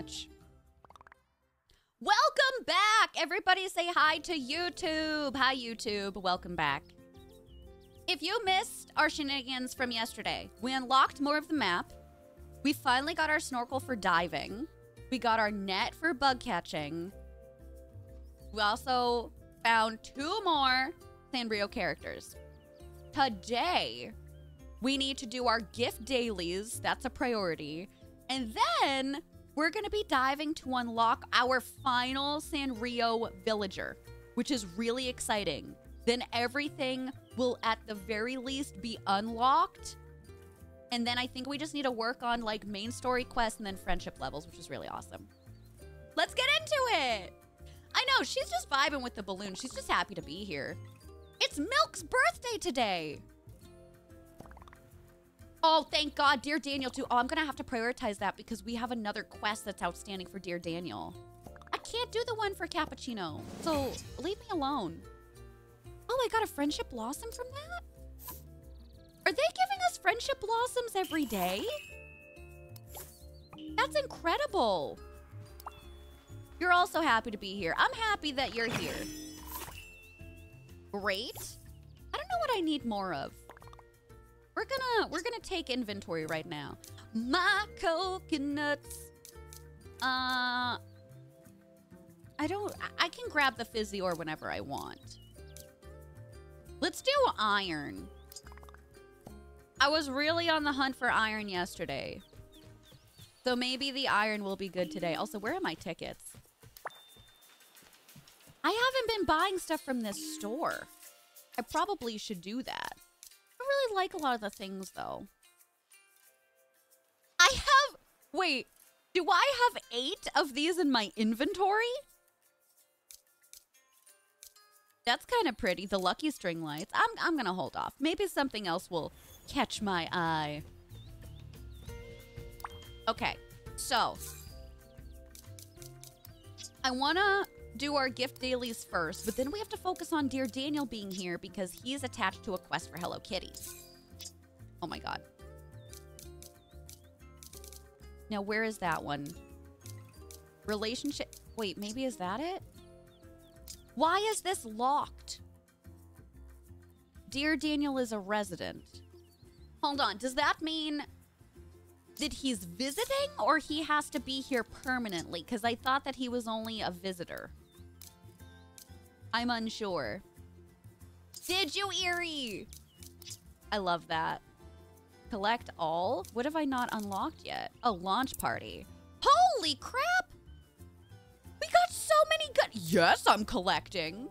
much. Welcome back! Everybody say hi to YouTube. Hi, YouTube. Welcome back. If you missed our shenanigans from yesterday, we unlocked more of the map. We finally got our snorkel for diving. We got our net for bug catching. We also found 2 more Sanrio characters. Today, we need to do our gift dailies. That's a priority. And then we're going to be diving to unlock our final Sanrio villager, which is really exciting. Then everything will at the very least be unlocked. And then I think we just need to work on like main story quests and then friendship levels, which is really awesome. Let's get into it. I know, she's just vibing with the balloon. She's just happy to be here. It's Milk's birthday today. Oh, thank God, Dear Daniel too. Oh, I'm gonna have to prioritize that because we have another quest that's outstanding for Dear Daniel. I can't do the one for Cappuccino, so leave me alone. Oh, I got a friendship blossom from that? Are they giving us friendship blossoms every day? That's incredible. You're also happy to be here. I'm happy that you're here. Great. I don't know what I need more of. We're gonna take inventory right now. My coconuts. I can grab the fizzy ore whenever I want. Let's do iron. I was really on the hunt for iron yesterday. So maybe the iron will be good today. Also, where are my tickets? I haven't been buying stuff from this store. I probably should do that. I really like a lot of the things, though. Wait, do I have 8 of these in my inventory? That's kind of pretty. The lucky string lights. I'm gonna hold off. Maybe something else will catch my eye. Okay, so I wanna do our gift dailies first, but then we have to focus on Dear Daniel being here because he's attached to a quest for Hello Kitty. Oh my God. Now, where is that one? Relationship. Wait, maybe is that it? Why is this locked? Dear Daniel is a resident. Hold on. Does that mean that he's visiting or he has to be here permanently? Because I thought that he was only a visitor. I'm unsure. Did you, Eerie? I love that. Collect all? What have I not unlocked yet? Oh, launch party. Holy crap! We got so many good... Yes, I'm collecting.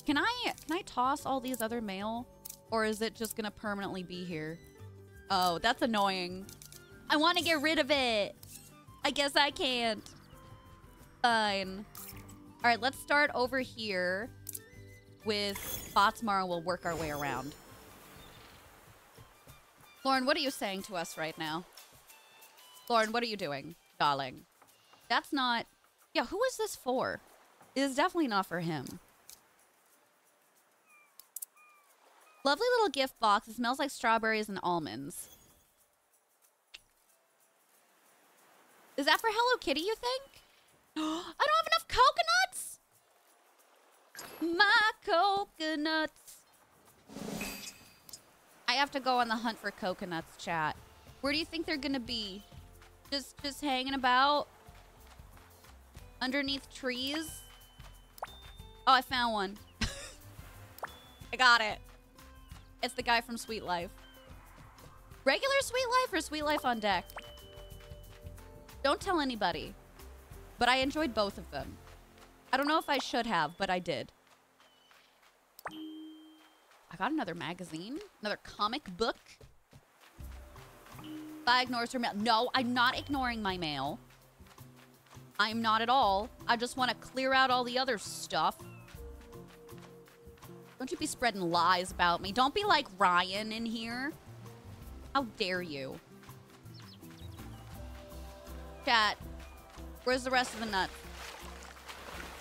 Can I toss all these other mail? Or is it just gonna permanently be here? Oh, that's annoying. I want to get rid of it. I guess I can't. Fine. All right, let's start over here with Botsmar. We'll work our way around. Lauren, what are you saying to us right now? Lauren, what are you doing, darling? That's not... Yeah, who is this for? It is definitely not for him. Lovely little gift box. It smells like strawberries and almonds. Is that for Hello Kitty, you think? I don't have enough coconuts! My coconuts. I have to go on the hunt for coconuts, chat. Where do you think they're gonna be? Just hanging about? Underneath trees? Oh, I found one. I got it. It's the guy from Sweet Life. Regular Sweet Life or Sweet Life on deck? Don't tell anybody. But I enjoyed both of them. I don't know if I should have, but I did. I got another magazine. Another comic book. I ignores her mail. No, I'm not ignoring my mail. I'm not at all. I just want to clear out all the other stuff. Don't you be spreading lies about me. Don't be like Ryan in here. How dare you? Chat, where's the rest of the nuts?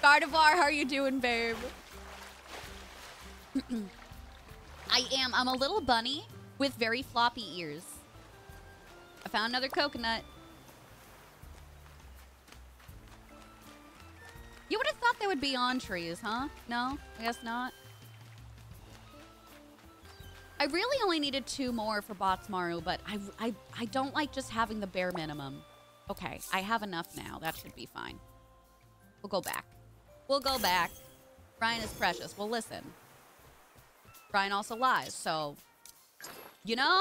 Gardevoir, how are you doing, babe? I'm a little bunny with very floppy ears. I found another coconut. they would be on trees, huh? No? I guess not. I really only needed 2 more for Botsmaru, but I don't like just having the bare minimum. Okay, I have enough now. That should be fine. We'll go back. We'll go back. Brian is precious. Well, listen. Brian also lies, so... You know?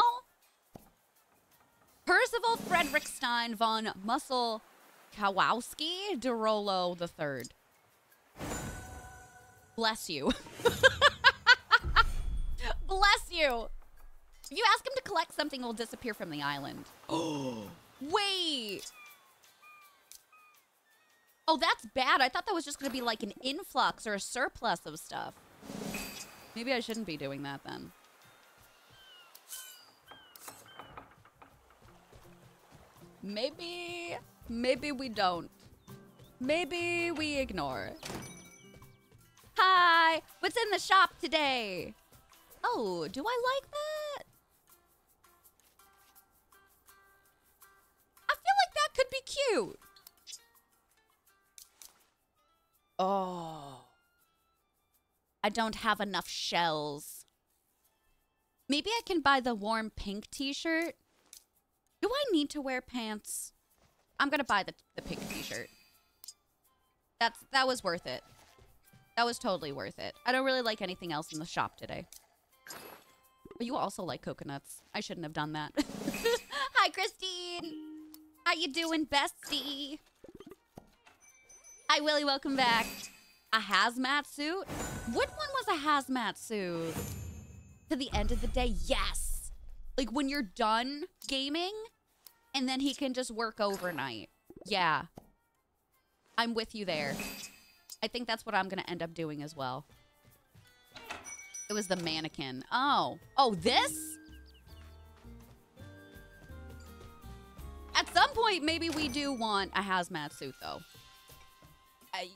Percival Frederickstein von Muscle-Kowalski de Rollo III. Bless you. Bless you. If you ask him to collect something, it will disappear from the island. Oh. Wait. Oh, that's bad. I thought that was just going to be like an influx or a surplus of stuff. Maybe I shouldn't be doing that then. Maybe we don't. Maybe we ignore. Hi, what's in the shop today? Oh, do I like that? I feel like that could be cute. Oh. I don't have enough shells. Maybe I can buy the warm pink t-shirt. Do I need to wear pants? I'm gonna buy the pink t-shirt. That was worth it. That was totally worth it. I don't really like anything else in the shop today. But you also like coconuts. I shouldn't have done that. Hi, Christine. How you doing, bestie? Hi, Willie. Welcome back. A hazmat suit? What one was a hazmat suit? To the end of the day, yes. Like when you're done gaming, and then he can just work overnight. Yeah. I'm with you there. I think that's what I'm gonna end up doing as well. It was the mannequin. Oh. Oh, this? At some point, maybe we do want a hazmat suit, though.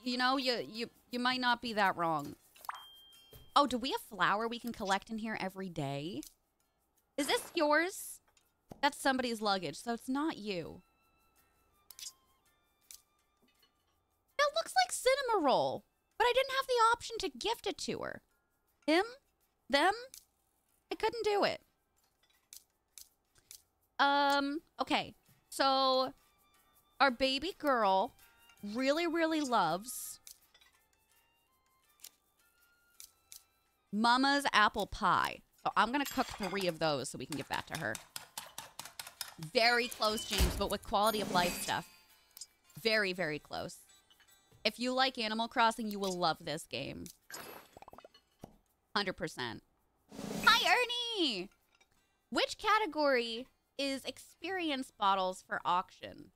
You know, you might not be that wrong. Oh, do we have flour we can collect in here every day? Is this yours? That's somebody's luggage, so it's not you. That looks like cinema roll, but I didn't have the option to gift it to her. Him? Them? I couldn't do it. Okay. So, our baby girl really, really loves Mama's apple pie. So I'm going to cook 3 of those so we can give that to her. Very close, James, but with quality of life stuff. Very, very close. If you like Animal Crossing, you will love this game. 100%. Hi, Ernie! Which category is experience bottles for auction?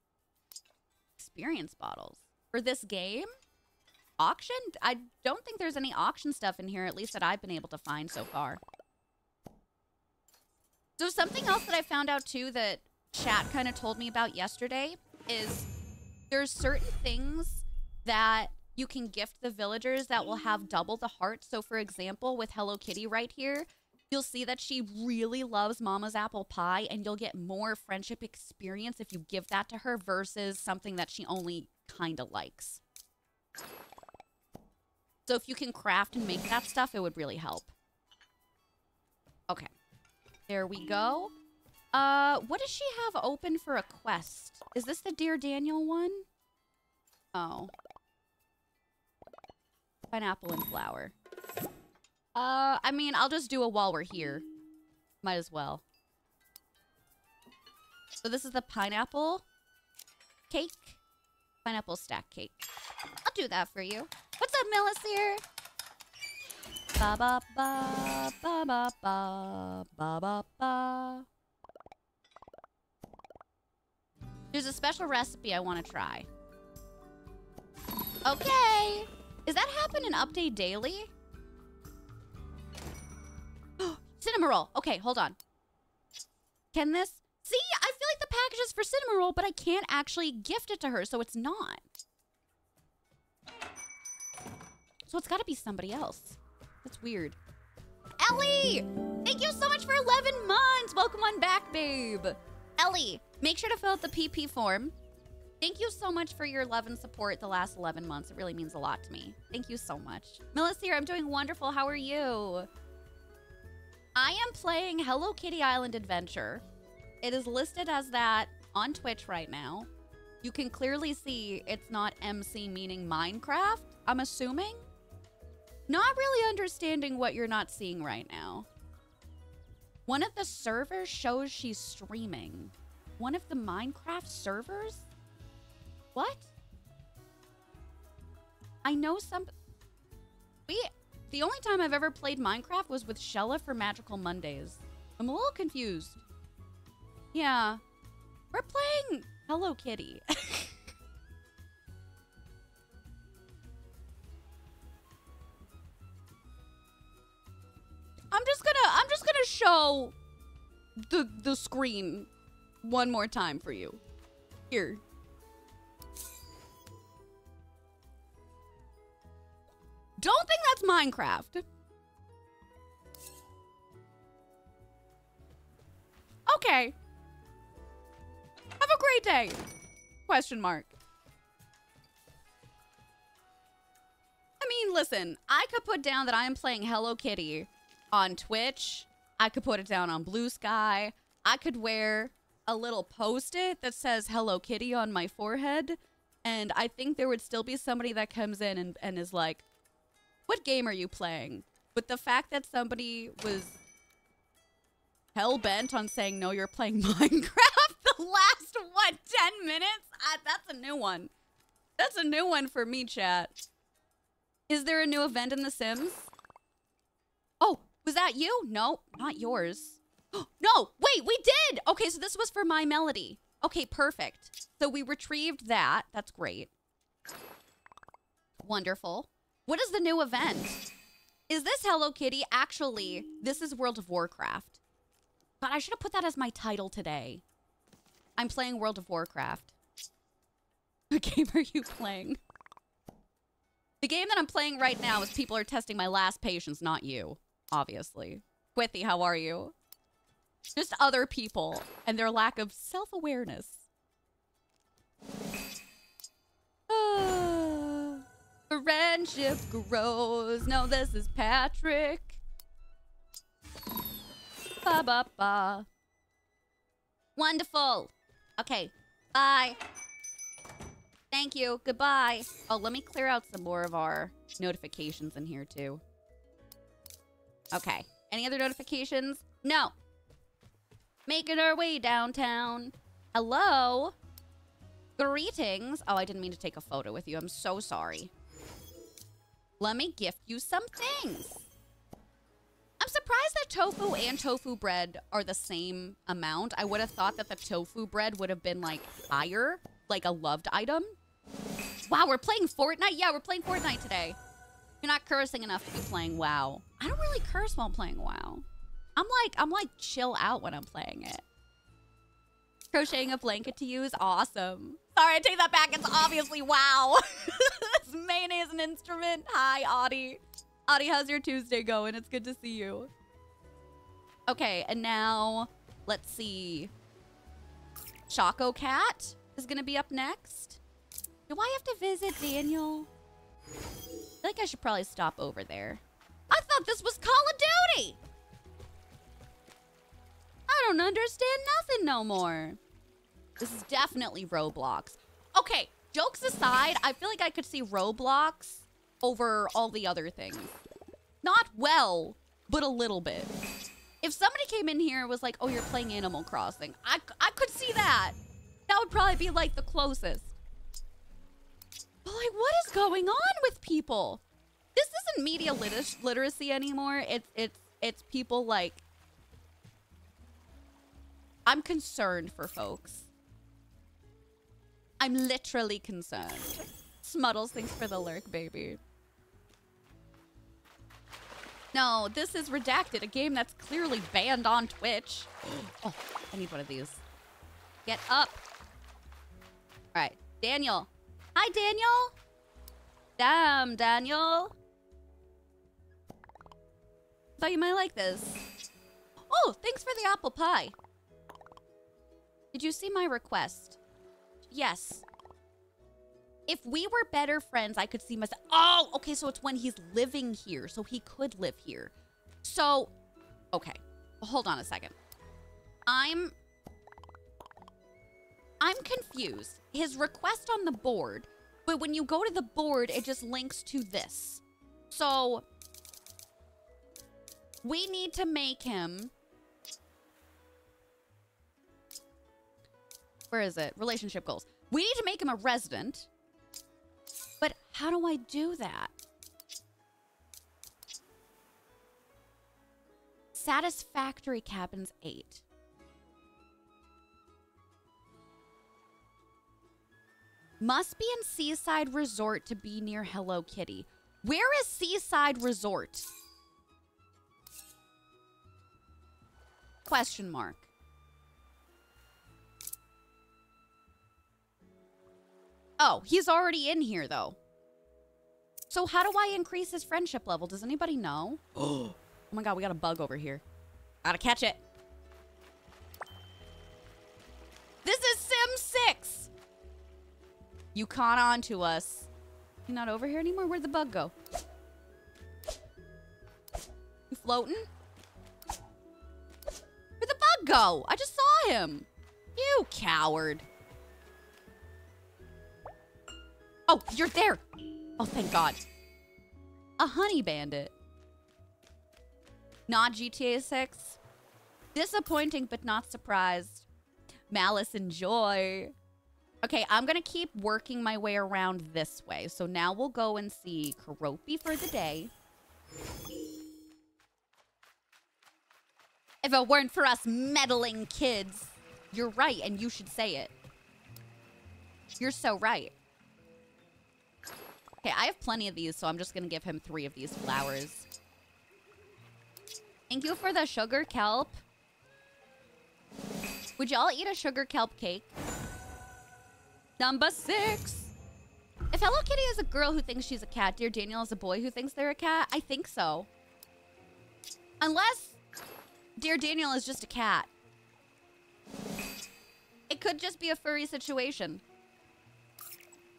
Experience bottles? For this game? Auction? I don't think there's any auction stuff in here, at least that I've been able to find so far. So something else that I found out, too, that chat kind of told me about yesterday is there's certain things that you can gift the villagers that will have double the hearts. So, for example, with Hello Kitty right here, you'll see that she really loves Mama's apple pie, and you'll get more friendship experience if you give that to her versus something that she only kind of likes. So if you can craft and make that stuff, it would really help. Okay. There we go. What does she have open for a quest? Is this the Dear Daniel one? Oh. Pineapple and flour. I mean, I'll just do it while we're here. Might as well. So this is the pineapple cake. Pineapple stack cake. I'll do that for you. What's up, Melisir? Ba ba ba ba ba ba ba ba ba. There's a special recipe I want to try. Okay. Does that happen in Update Daily? Cinema roll. Okay, hold on. Can this... See, I feel like the package is for cinema roll, but I can't actually gift it to her, so it's not. So it's got to be somebody else. That's weird. Ellie! Thank you so much for 11 months! Welcome on back, babe. Ellie, make sure to fill out the PP form. Thank you so much for your love and support the last 11 months. It really means a lot to me. Thank you so much. Melissa here, I'm doing wonderful. How are you? I am playing Hello Kitty Island Adventure. It is listed as that on Twitch right now. You can clearly see it's not MC meaning Minecraft, I'm assuming. Not really understanding what you're not seeing right now. One of the servers shows she's streaming. One of the Minecraft servers? What? I know some... The only time I've ever played Minecraft was with Shella for Magical Mondays. I'm a little confused. Yeah. We're playing Hello Kitty. I'm just gonna show the screen one more time for you. Here. Don't think that's Minecraft. Okay. Have a great day. Question mark. I mean, listen, I could put down that I am playing Hello Kitty on Twitch. I could put it down on Blue Sky. I could wear a little post-it that says Hello Kitty on my forehead. And I think there would still be somebody that comes in and is like, what game are you playing? But the fact that somebody was hell-bent on saying, no, you're playing Minecraft the last, what, 10 minutes? That's a new one. That's a new one for me, chat. Is there a new event in The Sims? Oh, was that you? No, not yours. No, wait, we did! Okay, so this was for My Melody. Okay, perfect. So we retrieved that. That's great. Wonderful. What is the new event? Is this Hello Kitty? Actually, this is World of Warcraft. But I should have put that as my title today. I'm playing World of Warcraft. What game are you playing? The game that I'm playing right now is people are testing my last patience, not you, obviously. Quithy, how are you? Just other people and their lack of self-awareness. Friendship grows. No, this is Patrick. Ba ba ba. Wonderful. Okay. Bye. Thank you. Goodbye. Oh, let me clear out some more of our notifications in here too. Okay. Any other notifications? No. Making our way downtown. Hello. Greetings. Oh, I didn't mean to take a photo with you. I'm so sorry. Let me gift you some things. I'm surprised that tofu and tofu bread are the same amount. I would have thought that the tofu bread would have been, like, higher. Like a loved item. Wow, we're playing Fortnite? Yeah, we're playing Fortnite today. You're not cursing enough to be playing WoW. I don't really curse while playing WoW. I'm like chill out when I'm playing it. Crocheting a blanket to you is awesome. Sorry, I take that back. It's obviously WoW. Is mayonnaise an instrument? Hi, Audie. Audie, how's your Tuesday going? It's good to see you. Okay, and now, let's see. Choco Cat is gonna be up next. Do I have to visit Daniel? I feel like I should probably stop over there. I thought this was Call of Duty! I don't understand nothing no more. This is definitely Roblox. Okay, jokes aside, I feel like I could see Roblox over all the other things. Not well, but a little bit. If somebody came in here and was like, oh, you're playing Animal Crossing, I could see that. That would probably be like the closest. But like, what is going on with people? This isn't media literacy anymore. It's people like... I'm concerned for folks. I'm literally concerned. Smuddles, thanks for the lurk, baby. No, this is Redacted, a game that's clearly banned on Twitch. Oh, I need one of these. Get up. All right, Daniel. Hi, Daniel. Damn, Daniel. Thought you might like this. Oh, thanks for the apple pie. Did you see my request? Yes. If we were better friends, I could see myself. Oh, okay, so it's when he's living here, so he could live here. So, okay, hold on a second. I'm confused. His request on the board, but when you go to the board, it just links to this. So, we need to make him... Where is it? Relationship goals. We need to make him a resident. But how do I do that? Satisfactory cabins 8. Must be in Seaside Resort to be near Hello Kitty. Where is Seaside Resort? Question mark. Oh, he's already in here, though. So how do I increase his friendship level? Does anybody know? Oh my god, we got a bug over here. Gotta catch it. This is Sim 6! You caught on to us. You not over here anymore? Where'd the bug go? You floating? Where'd the bug go? I just saw him. You coward. Oh, you're there. Oh, thank God. A honey bandit. Not GTA 6. Disappointing, but not surprised. Malice and joy. Okay, I'm going to keep working my way around this way. So now we'll go and see Karopi for the day. If it weren't for us meddling kids. You're right, and you should say it. You're so right. Okay, I have plenty of these, so I'm just going to give him 3 of these flowers. Thank you for the sugar kelp. Would y'all eat a sugar kelp cake? Number 6. If Hello Kitty is a girl who thinks she's a cat, Dear Daniel is a boy who thinks they're a cat, I think so. Unless Dear Daniel is just a cat. It could just be a furry situation.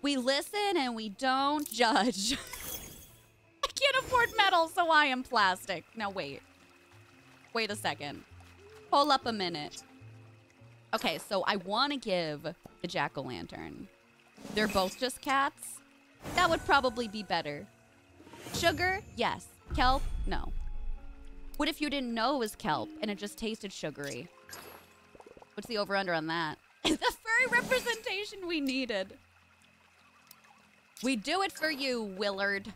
We listen and we don't judge. I can't afford metal, so I am plastic. Now wait. Wait a second. Hold up a minute. Okay, so I want to give the jack-o'-lantern. They're both just cats? That would probably be better. Sugar? Yes. Kelp? No. What if you didn't know it was kelp and it just tasted sugary? What's the over-under on that? The furry representation we needed. We do it for you, Willard.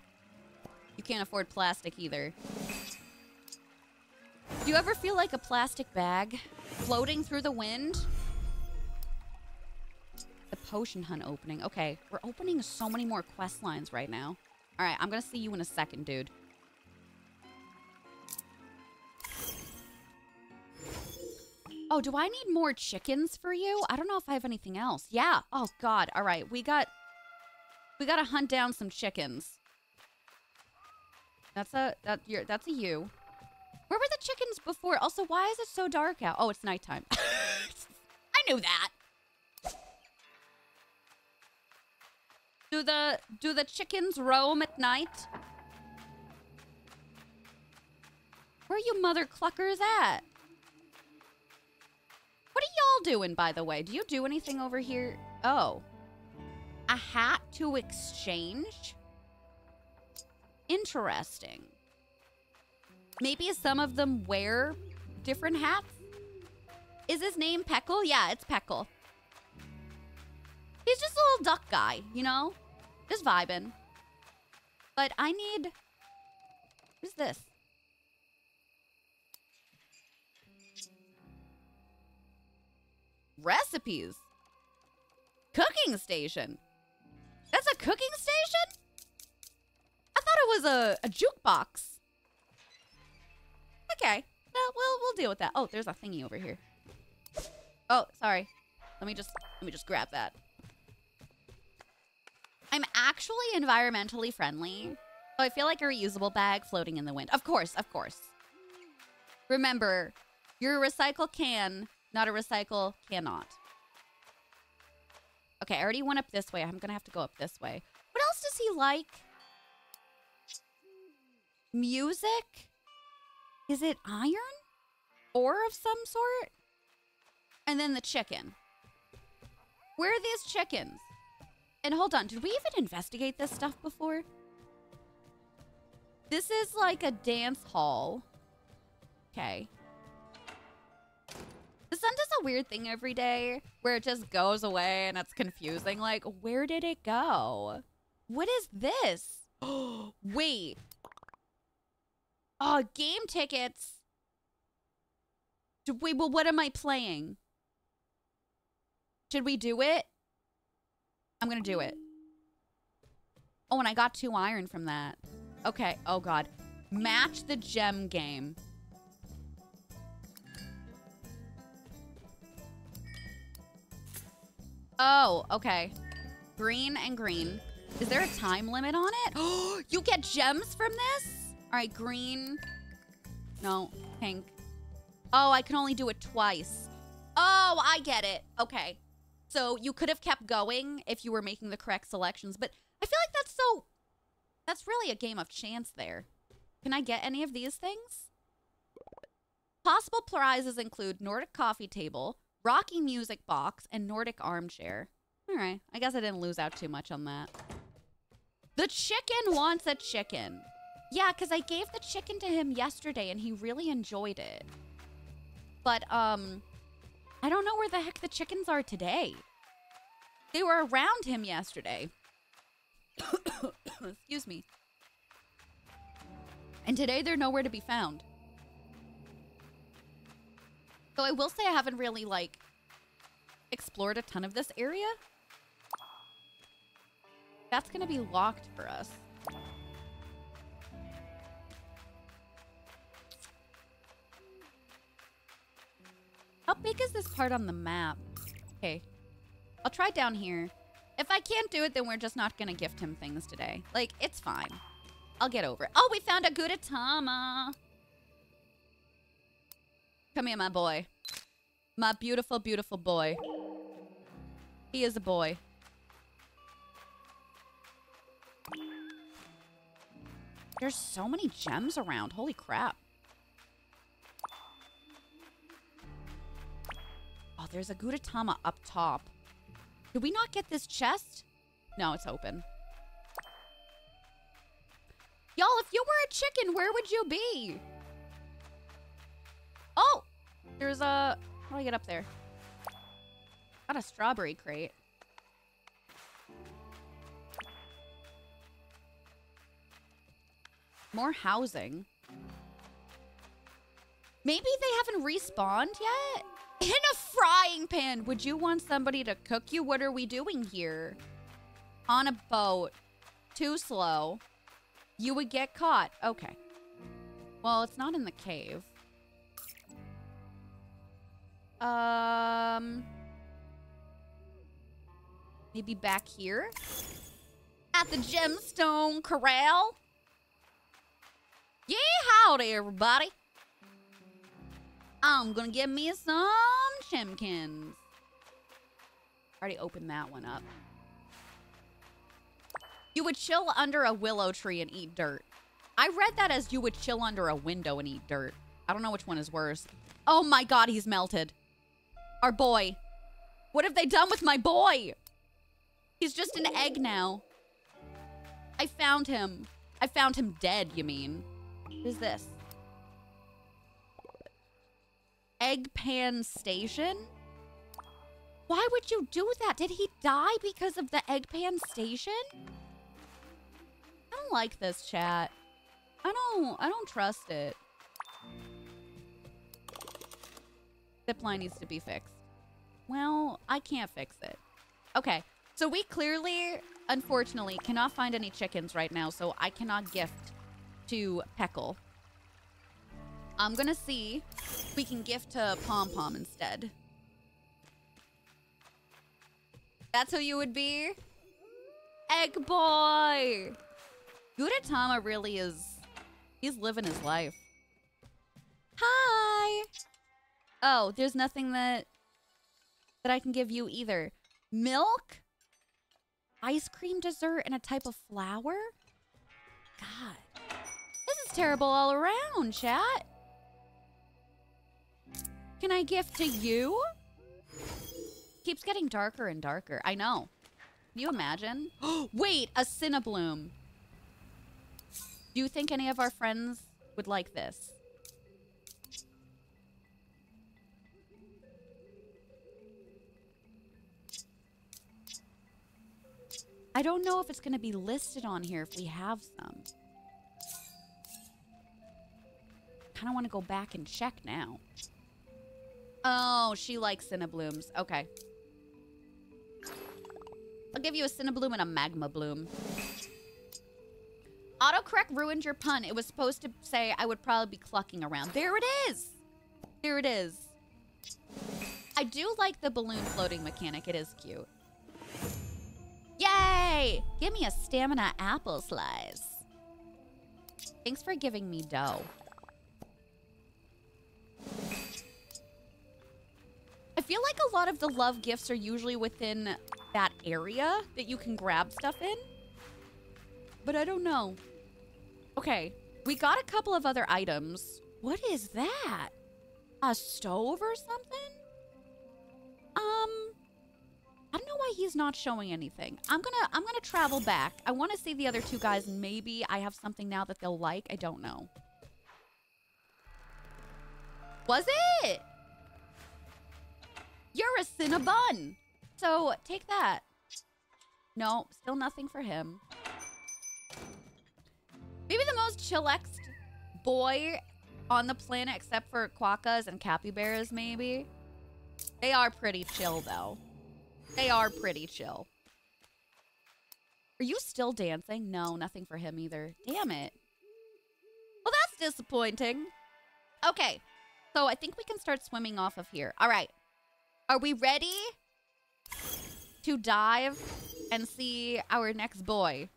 You can't afford plastic either. Do you ever feel like a plastic bag floating through the wind? The potion hunt opening. Okay, we're opening so many more quest lines right now. All right, I'm gonna see you in a second, dude. Oh, do I need more chickens for you? I don't know if I have anything else. Yeah. Oh, God. All right, we gotta hunt down some chickens. That's a you. Where were the chickens before? Also, why is it so dark out? Oh, it's nighttime. I knew that. Do the chickens roam at night? Where are you mother cluckers at? What are y'all doing, by the way? Do you do anything over here? Oh. A hat to exchange? Interesting. Maybe some of them wear different hats? Is his name Peckle? Yeah, it's Peckle. He's just a little duck guy, you know? Just vibing. But I need... What is this? Recipes. Cooking station. That's a cooking station? I thought it was a jukebox. Okay. Well, we'll deal with that. Oh, there's a thingy over here. Oh, sorry. Let me just grab that. I'm actually environmentally friendly. So I feel like a reusable bag floating in the wind. Of course, of course. Remember, you're a recycle can, not a recycle cannot. Okay, I already went up this way. I'm gonna have to go up this way. What else does he like? Music? Is it iron? Ore of some sort? And then the chicken. Where are these chickens? And hold on, did we even investigate this stuff before? This is like a dance hall. Okay. The sun does a weird thing every day where it just goes away and it's confusing. Like, where did it go? What is this? Wait. Oh, game tickets. Wait, well, what am I playing? Should we do it? I'm gonna do it. Oh, and I got 2 iron from that. Okay. Oh, God. Match the gem game. Oh, okay. Green and green. Is there a time limit on it? Oh, you get gems from this? All right, green. No, pink. Oh, I can only do it twice. Oh, I get it. Okay. So you could have kept going if you were making the correct selections, but I feel like that's really a game of chance there. Can I get any of these things? Possible prizes include Nordic coffee table, Rocky music box, and Nordic armchair. All right, I guess I didn't lose out too much on that. The chicken wants a chicken. Yeah, because I gave the chicken to him yesterday and he really enjoyed it. But, I don't know where the heck the chickens are today. They were around him yesterday. Excuse me. And today they're nowhere to be found. So I will say I haven't really, like, explored a ton of this area. That's gonna be locked for us. How big is this part on the map? Okay. I'll try down here. If I can't do it, then we're just not gonna gift him things today. Like, it's fine. I'll get over it. Oh, we found a Gudetama. Come here, my boy. My beautiful, beautiful boy. He is a boy. There's so many gems around. Holy crap. Oh, there's a Gudetama up top. Did we not get this chest? No, it's open. Y'all, if you were a chicken, where would you be? Oh! There's a... How do I get up there? Got a strawberry crate. More housing. Maybe they haven't respawned yet? In a frying pan. Would you want somebody to cook you? What are we doing here? On a boat. Too slow. You would get caught. Okay. Well, it's not in the cave. Maybe back here? At the gemstone corral? Yeah, howdy, everybody. I'm gonna get me some chimkins. Already opened that one up. You would chill under a willow tree and eat dirt. I read that as you would chill under a window and eat dirt. I don't know which one is worse. Oh my god, he's melted. Our boy. What have they done with my boy? He's just an egg now. I found him. I found him dead, you mean? What is this? Egg pan station? Why would you do that? Did he die because of the egg pan station? I don't like this chat. I don't trust it. Zipline needs to be fixed. Well, I can't fix it. Okay, so we clearly, unfortunately, cannot find any chickens right now, so I cannot gift to Peckle. I'm gonna see if we can gift to Pom Pom instead. That's who you would be? Egg boy! Gudetama really is... He's living his life. Hi! Oh, there's nothing that I can give you either. Milk? ice cream dessert and a type of flower? God. This is terrible all around, chat. Can I gift to you? Keeps getting darker and darker. I know. Can you imagine? Wait, a Cinnabloom. Do you think any of our friends would like this? I don't know if it's going to be listed on here if we have some. Kind of want to go back and check now. Oh, she likes Cinnablooms. Okay. I'll give you a Cinnabloom and a Magma Bloom. Autocorrect ruined your pun. It was supposed to say I would probably be clucking around. There it is. There it is. I do like the balloon floating mechanic. It is cute. Yay! Give me a stamina apple slice. Thanks for giving me dough. I feel like a lot of the love gifts are usually within that area that you can grab stuff in. But I don't know. Okay, we got a couple of other items. What is that? A stove or something? I don't know why he's not showing anything. I'm gonna travel back. I want to see the other two guys. Maybe I have something now that they'll like. I don't know. Was it? You're a Cinnabon. So take that. No, still nothing for him. Maybe the most chillaxed boy on the planet, except for quokkas and capybaras, maybe. They are pretty chill, though. They are pretty chill. Are you still dancing? No, nothing for him either. Damn it. Well, that's disappointing. Okay, so I think we can start swimming off of here. All right. Are we ready to dive and see our next boy?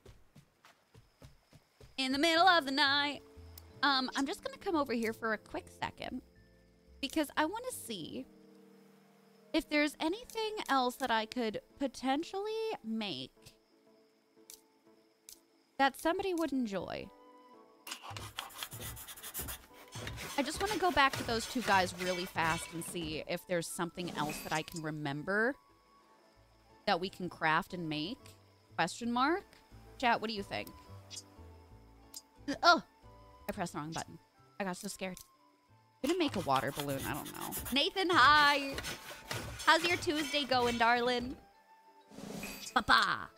In the middle of the night. I'm just going to come over here for a quick second because I want to see if there's anything else that I could potentially make that somebody would enjoy. I just want to go back to those two guys really fast and see if there's something else that I can remember that we can craft and make. Question mark? Chat, what do you think? Oh, I pressed the wrong button. I got so scared. I'm gonna make a water balloon. I don't know. Nathan, hi. How's your Tuesday going, darling? Papa.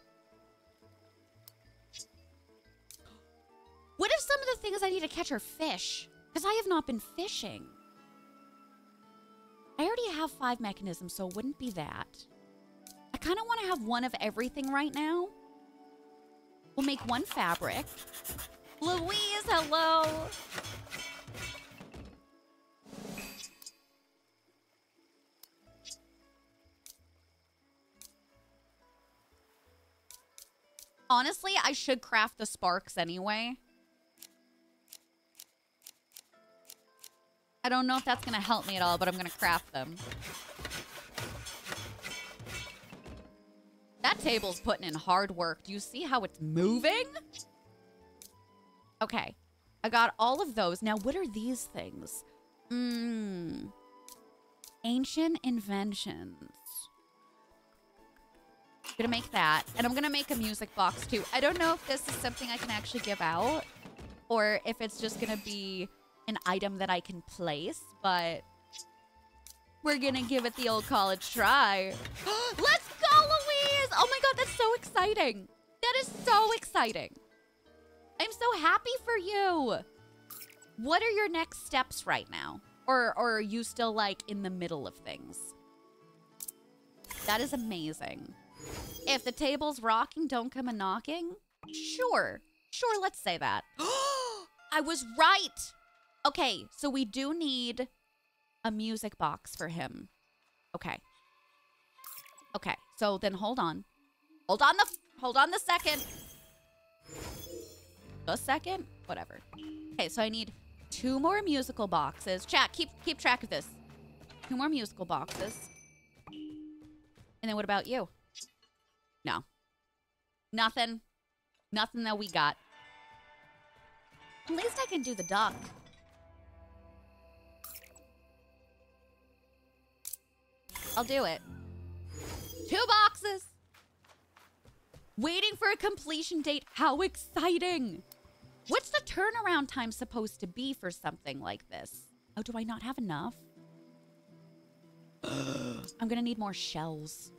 What if some of the things I need to catch are fish? Because I have not been fishing. I already have 5 mechanisms, so it wouldn't be that. I kind of want to have one of everything right now. We'll make one fabric. Louise, hello. Honestly, I should craft the sparks anyway. I don't know if that's going to help me at all, but I'm going to craft them. That table's putting in hard work. Do you see how it's moving? Okay. I got all of those. Now, what are these things? Ancient inventions. I'm gonna make that. And I'm gonna make a music box, too. I don't know if this is something I can actually give out, or if it's just gonna be an item that I can place, but we're gonna give it the old college try. Let's go, Louise! Oh my god, that's so exciting. That is so exciting. I'm so happy for you. What are your next steps right now? Or are you still, like, in the middle of things? That is amazing. If the table's rocking, don't come a knocking? Sure. Sure, let's say that. I was right! Okay, so we do need a music box for him. Okay. Okay, so then hold on. Hold on the second. A second? Whatever. Okay, so I need 2 more musical boxes. Chat, keep track of this. 2 more musical boxes. And then what about you? No. Nothing. Nothing that we got. At least I can do the duck. I'll do it. 2 boxes. Waiting for a completion date. How exciting. What's the turnaround time supposed to be for something like this? Oh, do I not have enough? I'm gonna need more shells.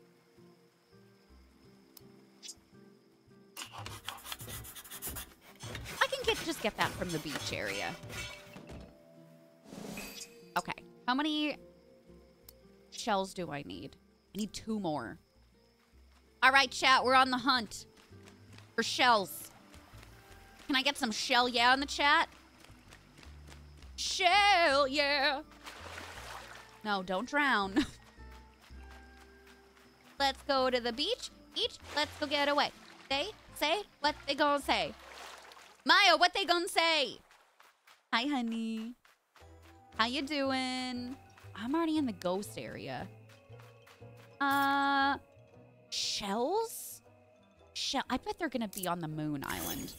I can just get that from the beach area. Okay. How many shells do I need? I need 2 more. All right, chat. We're on the hunt for shells. Can I get some shell yeah in the chat? Shell yeah. No, don't drown. Let's go to the beach. Let's go get away. Say what they gonna say. Maya, what they gonna say? Hi, honey. How you doing? I'm already in the ghost area. Shells? I bet they're gonna be on the moon island.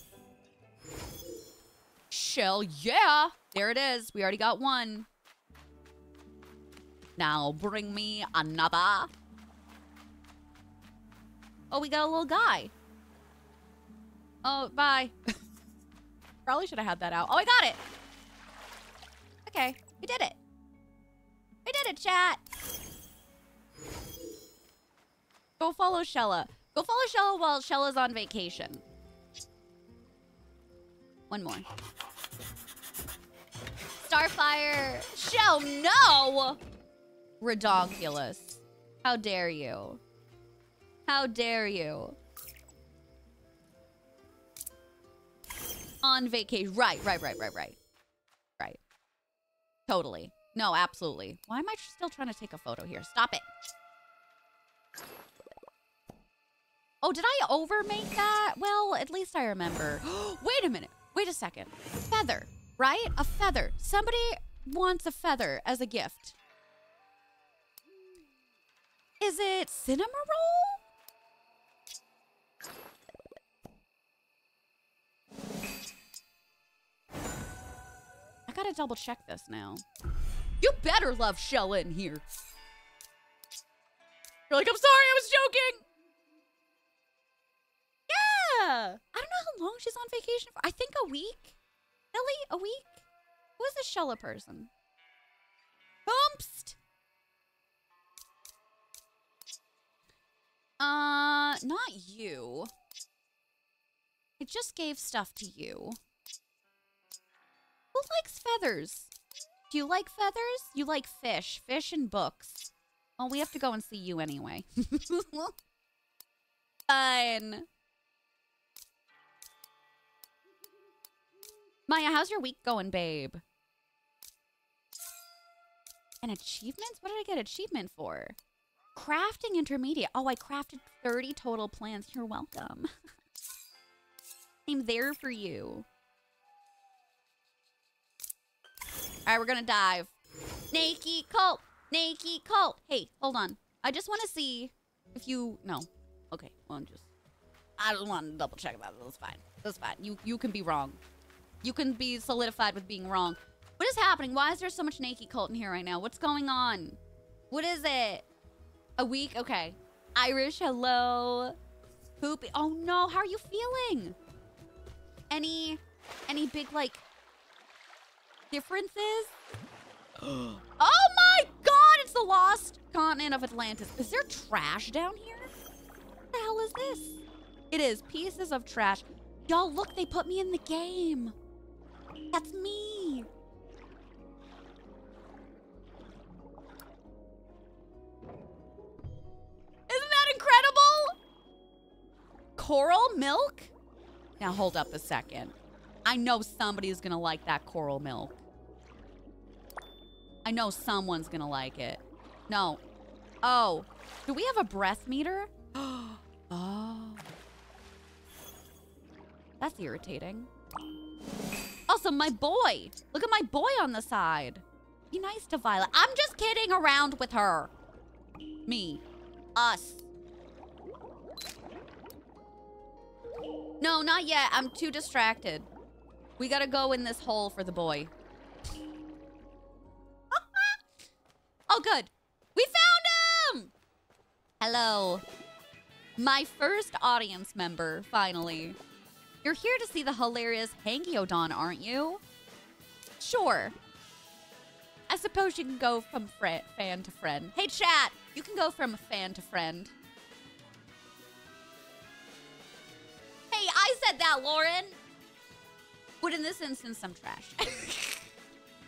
Shell, yeah. There it is. We already got 1. Now bring me another. Oh, we got a little guy. Oh, bye. Probably should have had that out. Oh, I got it. Okay, we did it. We did it, chat. Go follow Shella. Go follow Shella while Shella's on vacation. 1 more. Starfire. Shell, no! Redonkulous. How dare you? How dare you? On vacation. Right. Right. Totally. No, absolutely. Why am I still trying to take a photo here? Stop it. Oh, did I overmake that? Well, at least I remember. Wait a minute. Wait a second. Feather, right? A feather. Somebody wants a feather as a gift. Is it Cinnamoroll? I gotta double check this now. You better love Shella in here. You're like, I'm sorry, I was joking. Yeah. I don't know how long she's on vacation for. I think a week. Ellie, a week? Who is this Shella person? Humpst. Not you. I just gave stuff to you. Who likes feathers? Do you like feathers? You like fish. Fish and books. Well, we have to go and see you anyway. Fine. Maya, how's your week going, babe? And achievements? What did I get achievement for? Crafting intermediate. Oh, I crafted 30 total plants. You're welcome. I'm there for you. All right, we're gonna dive. Naked cult. Naked cult. Hey, hold on. I just want to see if you... No. Okay, well, I just want to double check that. That's fine. That's fine. You can be wrong. You can be solidified with being wrong. What is happening? Why is there so much naked cult in here right now? What's going on? What is it? A week? Okay. Irish, hello. Poopy. Oh, no. How are you feeling? Any big, like, differences? Oh, my God. It's the lost continent of Atlantis. Is there trash down here? What the hell is this? It is pieces of trash. Y'all, look. They put me in the game. That's me. Isn't that incredible? Coral milk? Now, hold up a second. I know somebody's going to like that coral milk. I know someone's going to like it. No. Oh. Do we have a breath meter? Oh. That's irritating. Also, my boy. Look at my boy on the side. Be nice to Violet. I'm just kidding around with her. Me. Us. No, not yet. I'm too distracted. We gotta go in this hole for the boy. Oh, good. We found him! Hello. My first audience member, finally. You're here to see the hilarious Hangyodon, aren't you? Sure. I suppose you can go from fan to friend. Hey, chat! You can go from fan to friend. Hey, I said that, Lauren! But in this instance, I'm trash.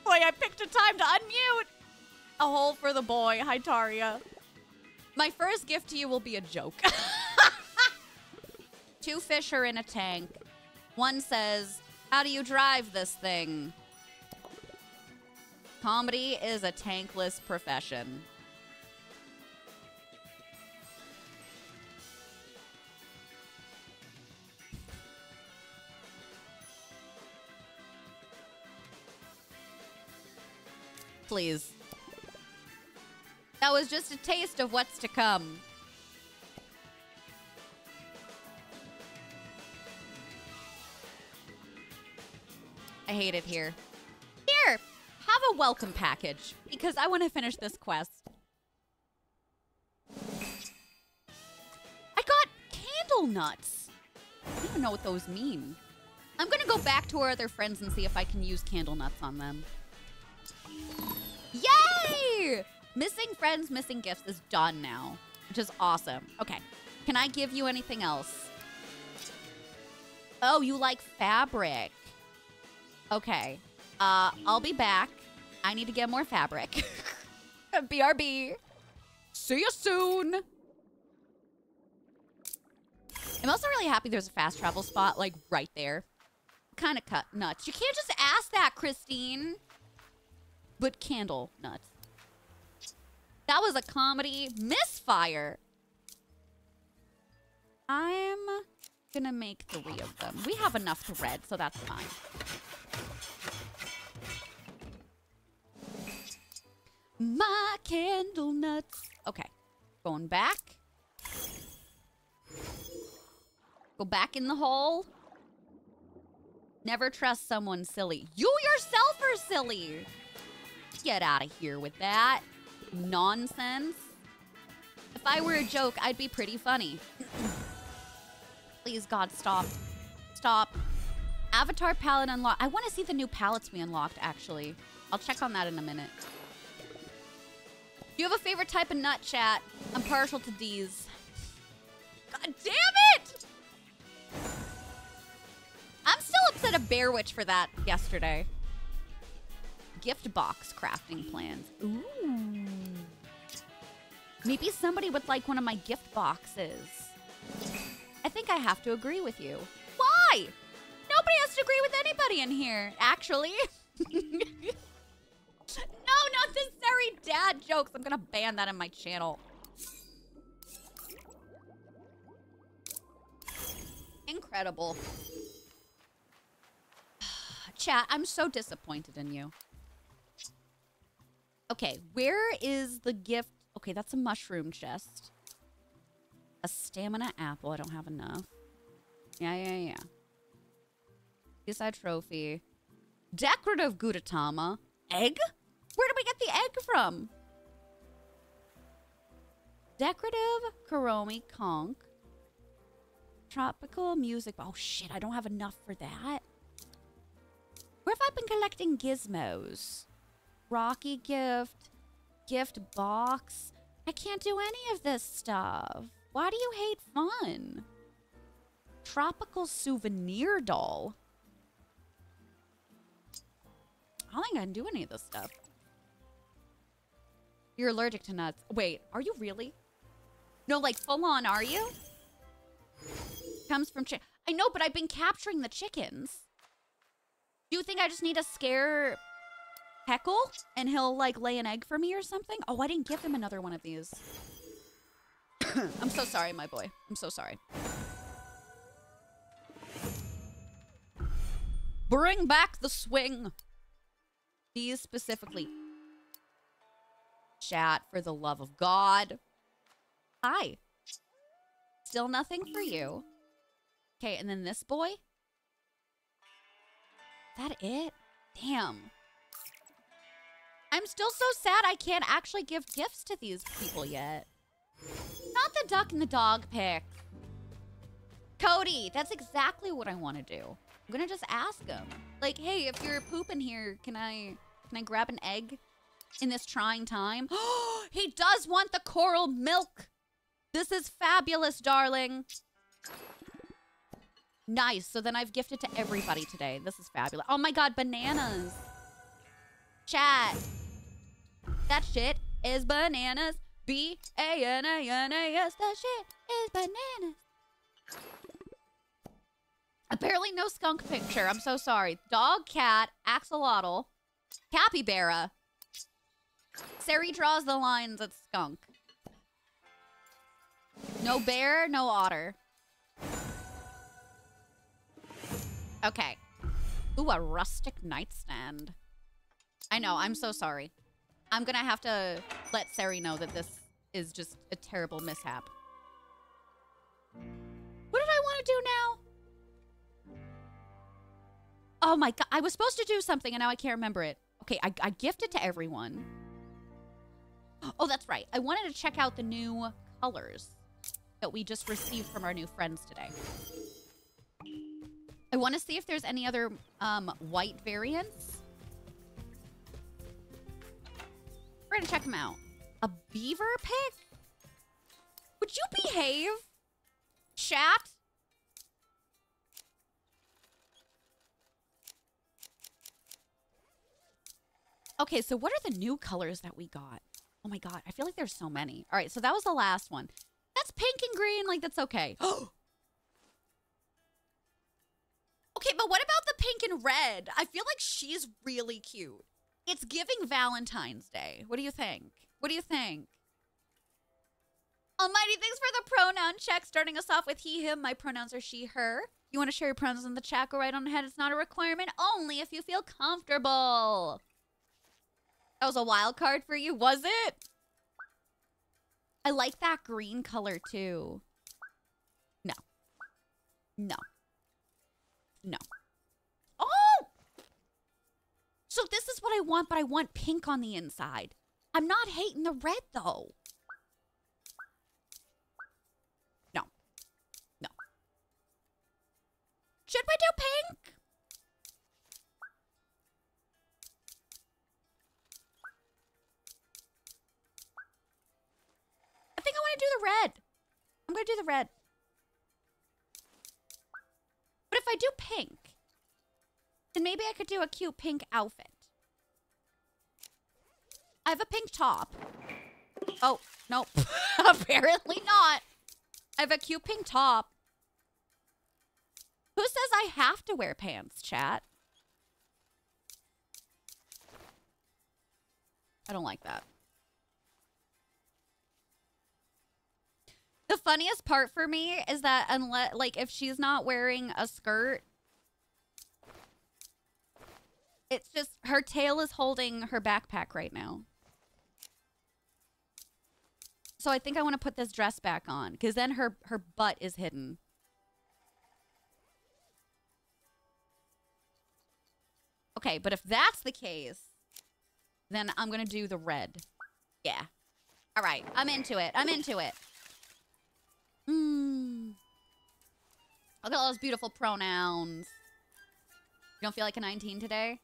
Boy, I picked a time to unmute! A hole for the boy. Hi, Taria. My first gift to you will be a joke. 2 fish are in a tank. One says, how do you drive this thing? Comedy is a tankless profession. Please. That was just a taste of what's to come. I hate it here. Here, have a welcome package, because I want to finish this quest. I got candle nuts. I don't even know what those mean. I'm gonna go back to our other friends and see if I can use candle nuts on them. Yay! Missing friends, missing gifts is done now, which is awesome. Okay, can I give you anything else? Oh, you like fabric. Okay, I'll be back. I need to get more fabric. BRB. See you soon. I'm also really happy there's a fast travel spot, like, right there. Kind of cut nuts. You can't just ask that, Christine. But candle nuts. That was a comedy misfire. I'm gonna make 3 of them. We have enough thread, so that's fine. My candle nuts. Okay, going back. Go back in the hole. Never trust someone silly. You yourself are silly. Get out of here with that nonsense. If I were a joke, I'd be pretty funny. Please, God, stop. Stop. Avatar palette unlocked. I want to see the new palettes we unlocked, actually. I'll check on that in a minute. Do you have a favorite type of nut, chat? I'm partial to D's. God damn it! I'm still upset at Bear Witch for that yesterday. Gift box crafting plans. Ooh. Maybe somebody would like one of my gift boxes. I think I have to agree with you. Why? Nobody has to agree with anybody in here, actually. No, not necessary dad jokes. I'm gonna ban that in my channel. Incredible. Chat, I'm so disappointed in you. Okay, where is the gift? Okay, that's a mushroom chest. A stamina apple. I don't have enough. Yeah. Seaside trophy. Decorative Gudetama. Egg? Where did we get the egg from? Decorative Kuromi conch. Tropical music. Oh, shit. I don't have enough for that. Where have I been collecting gizmos? Rocky gift. Gift box. I can't do any of this stuff. Why do you hate fun? Tropical souvenir doll. I don't think I can do any of this stuff. You're allergic to nuts. Wait, are you really? No, like full on, are you? Comes from chicken. I know, but I've been capturing the chickens. Do you think I just need to scare Heckle and he'll like lay an egg for me or something? Oh, I didn't give him another one of these. I'm so sorry, my boy. I'm so sorry. Bring back the swing. These specifically. Chat, for the love of God. Hi. Still nothing for you. Okay, and then this boy? Is that it? Damn. I'm still so sad I can't actually give gifts to these people yet. Not the duck and the dog pic. Cody, that's exactly what I want to do. I'm gonna just ask him. Like, hey, if you're pooping here, can I grab an egg in this trying time? He does want the coral milk. This is fabulous, darling. Nice. So then I've gifted to everybody today. This is fabulous. Oh my God, bananas. Chat. That shit is bananas. B-A-N-A-N-A-S. That shit is bananas. Apparently no skunk picture. I'm so sorry. Dog, cat, axolotl, capybara. Sari draws the lines at skunk. No bear, no otter. Okay. Ooh, a rustic nightstand. I know, I'm so sorry. I'm gonna have to let Sari know that this is just a terrible mishap. What did I want to do now? Oh my God, I was supposed to do something and now I can't remember it. Okay, I gifted to everyone. Oh, that's right. I wanted to check out the new colors that we just received from our new friends today. I want to see if there's any other white variants. We're gonna check them out. A beaver pic? Would you behave? Chat? Okay, so what are the new colors that we got? Oh my God, I feel like there's so many. All right, so that was the last one. That's pink and green, like that's okay. Okay, but what about the pink and red? I feel like she's really cute. It's giving Valentine's Day. What do you think? What do you think? Almighty, thanks for the pronoun check. Starting us off with he, him. My pronouns are she, her. You want to share your pronouns in the chat? Go right on ahead. It's not a requirement. Only if you feel comfortable. That was a wild card for you, was it? I like that green color too. No. No. No. Oh! So this is what I want, but I want pink on the inside. I'm not hating the red though. No. No. Should we do pink? I think I want to do the red. I'm going to do the red. But if I do pink, then maybe I could do a cute pink outfit. I have a pink top. Oh, nope. Apparently not. I have a cute pink top. Who says I have to wear pants, chat? I don't like that. The funniest part for me is that unless, like, if she's not wearing a skirt, it's just her tail is holding her backpack right now. So I think I want to put this dress back on because then her butt is hidden. Okay, but if that's the case, then I'm going to do the red. Yeah. All right. I'm into it. I'm into it. Look at all those beautiful pronouns. You don't feel like a 19 today?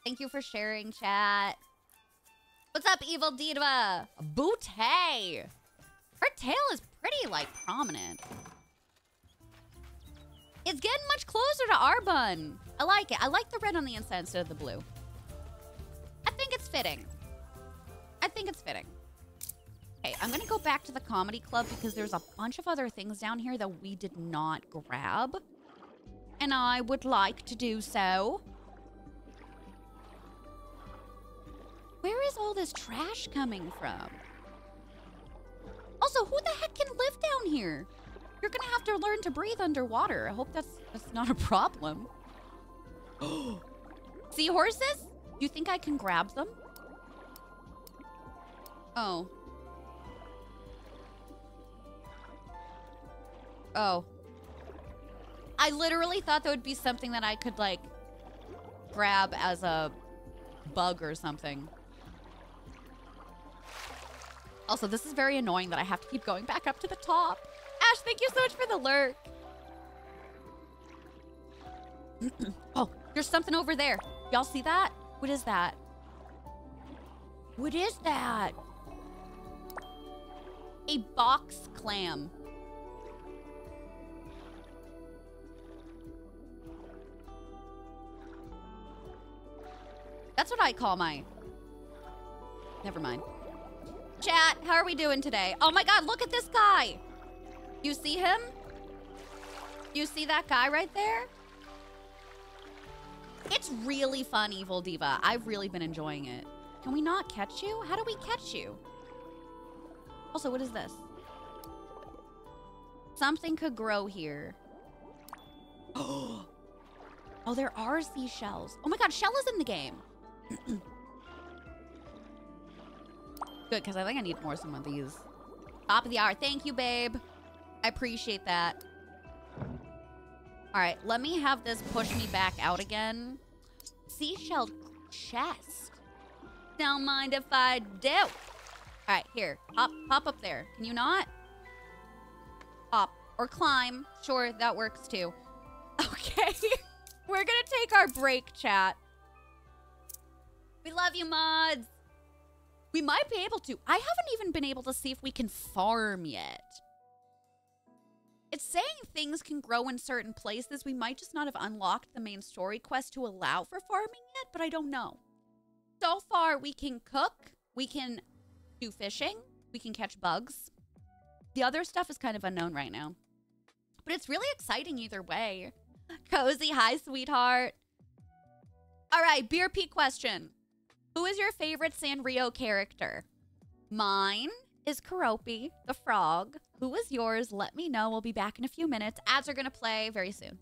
Thank you for sharing, chat. What's up, Evil Diva? Bootay. Her tail is pretty, like, prominent. It's getting much closer to our bun. I like it. I like the red on the inside instead of the blue. I think it's fitting. I think it's fitting. Okay, I'm going to go back to the comedy club because there's a bunch of other things down here that we did not grab. And I would like to do so. Where is all this trash coming from? Also, who the heck can live down here? You're going to have to learn to breathe underwater. I hope that's not a problem. Seahorses? Do you think I can grab them? Oh. Oh. I literally thought that would be something that I could, like, grab as a bug or something. Also, this is very annoying that I have to keep going back up to the top. Ash, thank you so much for the lurk. Oh, there's something over there. Y'all see that? What is that? What is that? A box clam. That's what I call my... Never mind. Chat, how are we doing today? Oh my god, look at this guy. You see him? You see that guy right there? It's really fun, Evil Diva. I've really been enjoying it. Can we not catch you? How do we catch you? Also, what is this? Something could grow here. Oh, there are seashells. Oh my god, Shell is in the game. Good, because I think I need more some of these. Top of the hour. Thank you, babe. I appreciate that. All right, let me have this push me back out again. Seashell chest. Don't mind if I do. All right, here. Hop up there. Can you not? Hop or climb. Sure, that works too. Okay. We're going to take our break, chat. We love you, mods. We might be able to. I haven't even been able to see if we can farm yet. It's saying things can grow in certain places. We might just not have unlocked the main story quest to allow for farming yet, but I don't know. So far, we can cook. We can do fishing. We can catch bugs. The other stuff is kind of unknown right now. But it's really exciting either way. Cozy, hi, sweetheart. All right, Beer P question. Who is your favorite Sanrio character? Mine is Keroppi, the frog. Who is yours? Let me know. We'll be back in a few minutes. Ads are going to play very soon.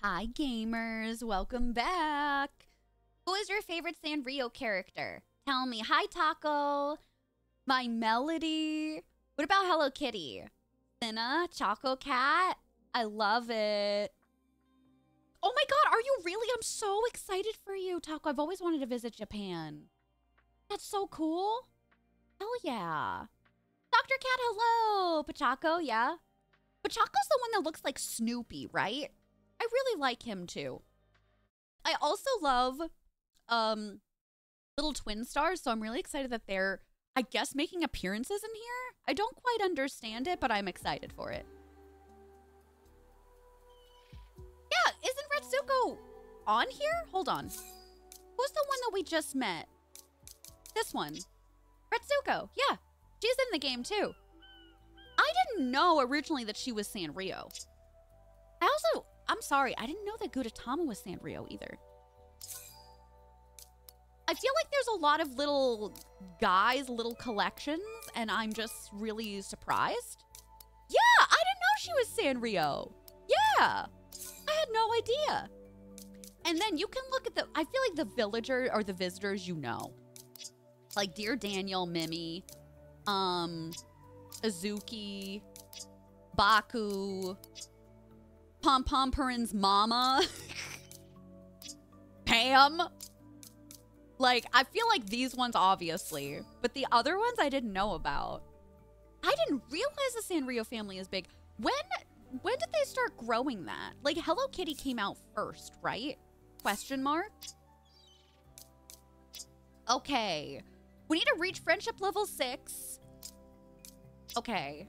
Hi, gamers. Welcome back. Who is your favorite Sanrio character? Tell me. Hi, Taco. My Melody. What about Hello Kitty? Cinna, Choco Cat. I love it. Oh my god, are you really? I'm so excited for you, Taco. I've always wanted to visit Japan. That's so cool. Hell yeah. Dr. Cat, hello. Pachaco, yeah. Pachaco's the one that looks like Snoopy, right? I really like him too. I also love little twin stars, so I'm really excited that they're, I guess, making appearances in here. I don't quite understand it, but I'm excited for it. Yeah, isn't Retsuko on here? Hold on. Who's the one that we just met? This one. Retsuko, yeah. She's in the game too. I didn't know originally that she was Sanrio. I'm sorry, I didn't know that Gudetama was Sanrio either. I feel like there's a lot of little guys, little collections, and I'm just really surprised. Yeah, I didn't know she was Sanrio. Yeah, I had no idea. And then you can look at I feel like the villager or the visitors you know. Like Dear Daniel, Mimi, Azuki, Baku, Pom Pom Purin's mama, Pam. Like, I feel like these ones, obviously. But the other ones I didn't know about. I didn't realize the Sanrio family is big. When did they start growing that? Like, Hello Kitty came out first, right? Question mark? Okay. We need to reach friendship level 6. Okay.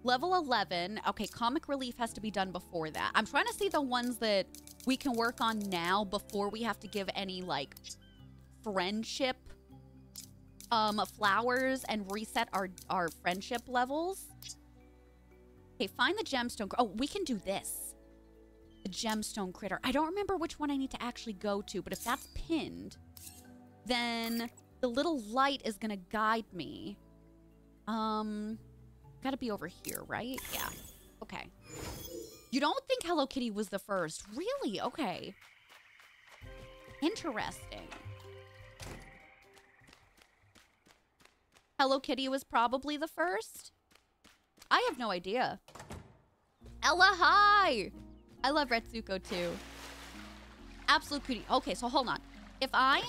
Level 11. Okay, comic relief has to be done before that. I'm trying to see the ones that we can work on now before we have to give any, like, friendship flowers and reset our friendship levels. Okay, find the gemstone. Oh, we can do this. The gemstone critter. I don't remember which one I need to actually go to, but if that's pinned, then the little light is gonna guide me. Gotta be over here, right? Yeah. Okay. You don't think Hello Kitty was the first? Really? Okay. Interesting. Hello Kitty was probably the first? I have no idea. Ella, hi! I love Retsuko too. Absolute cutie. Okay, so hold on. If I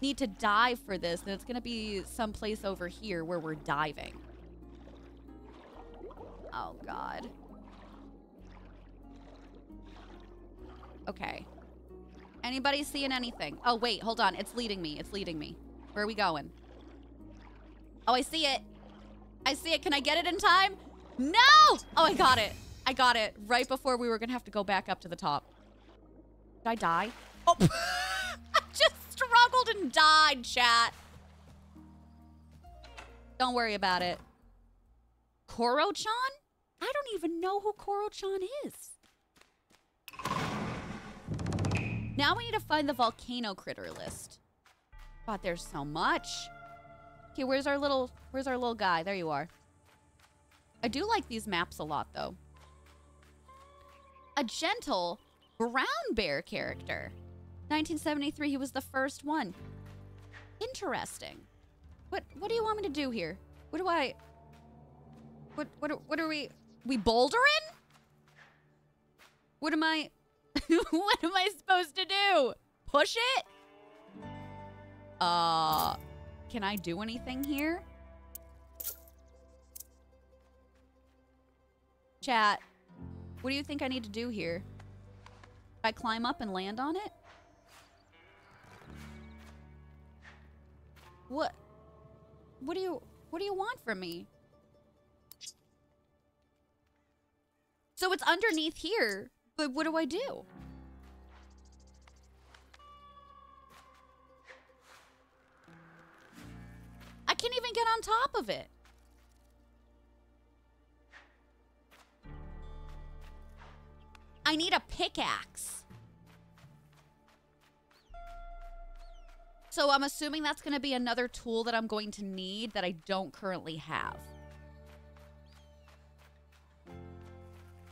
need to dive for this, then it's gonna be someplace over here where we're diving. Oh, God. Okay. Anybody seeing anything? Oh, wait, hold on. It's leading me. It's leading me. Where are we going? Oh, I see it. I see it. Can I get it in time? No! Oh, I got it. I got it right before we were going to have to go back up to the top. Did I die? Oh, I just struggled and died, chat. Don't worry about it. Koro-chan? I don't even know who Koro-chan is. Now we need to find the volcano critter list. God, there's so much. Okay, where's our little guy? There you are. I do like these maps a lot, though. A gentle brown bear character. 1973, he was the first one. Interesting. What do you want me to do here? What are we bouldering? What am I what am I supposed to do? Push it? Can I do anything here? Chat, what do you think I need to do here? Should I climb up and land on it? What do you want from me? So it's underneath here, but what do I do? I can't even get on top of it. I need a pickaxe. So I'm assuming that's going to be another tool that I'm going to need that I don't currently have.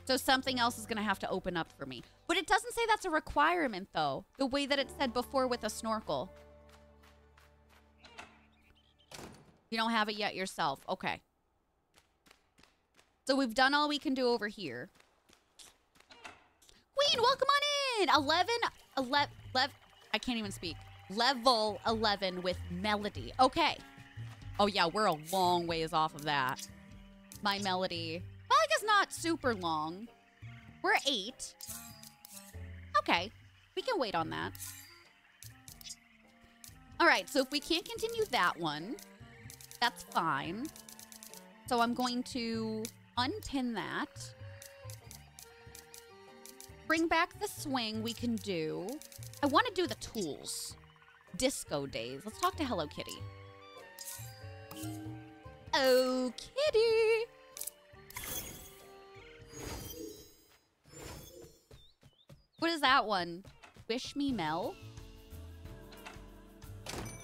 So something else is going to have to open up for me. But it doesn't say that's a requirement, though. The way that it said before with a snorkel. You don't have it yet yourself. Okay. So we've done all we can do over here. Queen, welcome on in. 11, I can't even speak. Level 11 with melody. Okay. Oh, yeah, we're a long ways off of that. My melody, well, I guess not super long. We're 8. Okay. We can wait on that. All right, so if we can't continue that one, that's fine. So I'm going to unpin that. Bring back the swing we can do. I want to do the tools. Disco days. Let's talk to Hello Kitty. Oh, Kitty. What is that one? Wish me Mel?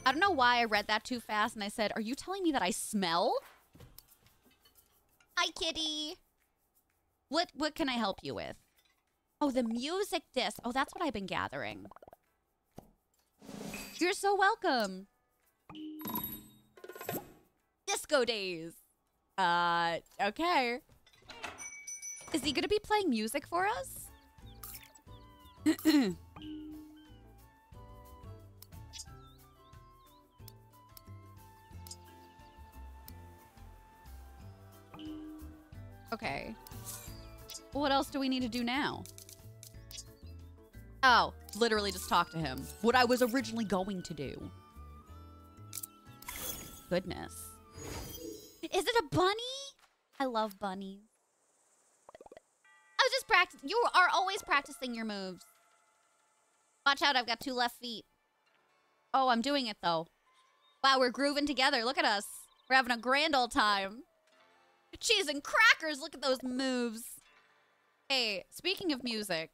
I don't know why I read that too fast and I said, are you telling me that I smell? Hi, Kitty. What can I help you with? Oh, the music disc. Oh, that's what I've been gathering. You're so welcome. Disco days. Okay. Is he gonna be playing music for us? Okay. What else do we need to do now? Oh, literally just talk to him. What I was originally going to do. Goodness. Is it a bunny? I love bunnies. I was just practicing. You are always practicing your moves. Watch out, I've got 2 left feet. Oh, I'm doing it though. Wow, we're grooving together. Look at us. We're having a grand old time. Cheese and crackers, look at those moves. Hey, speaking of music.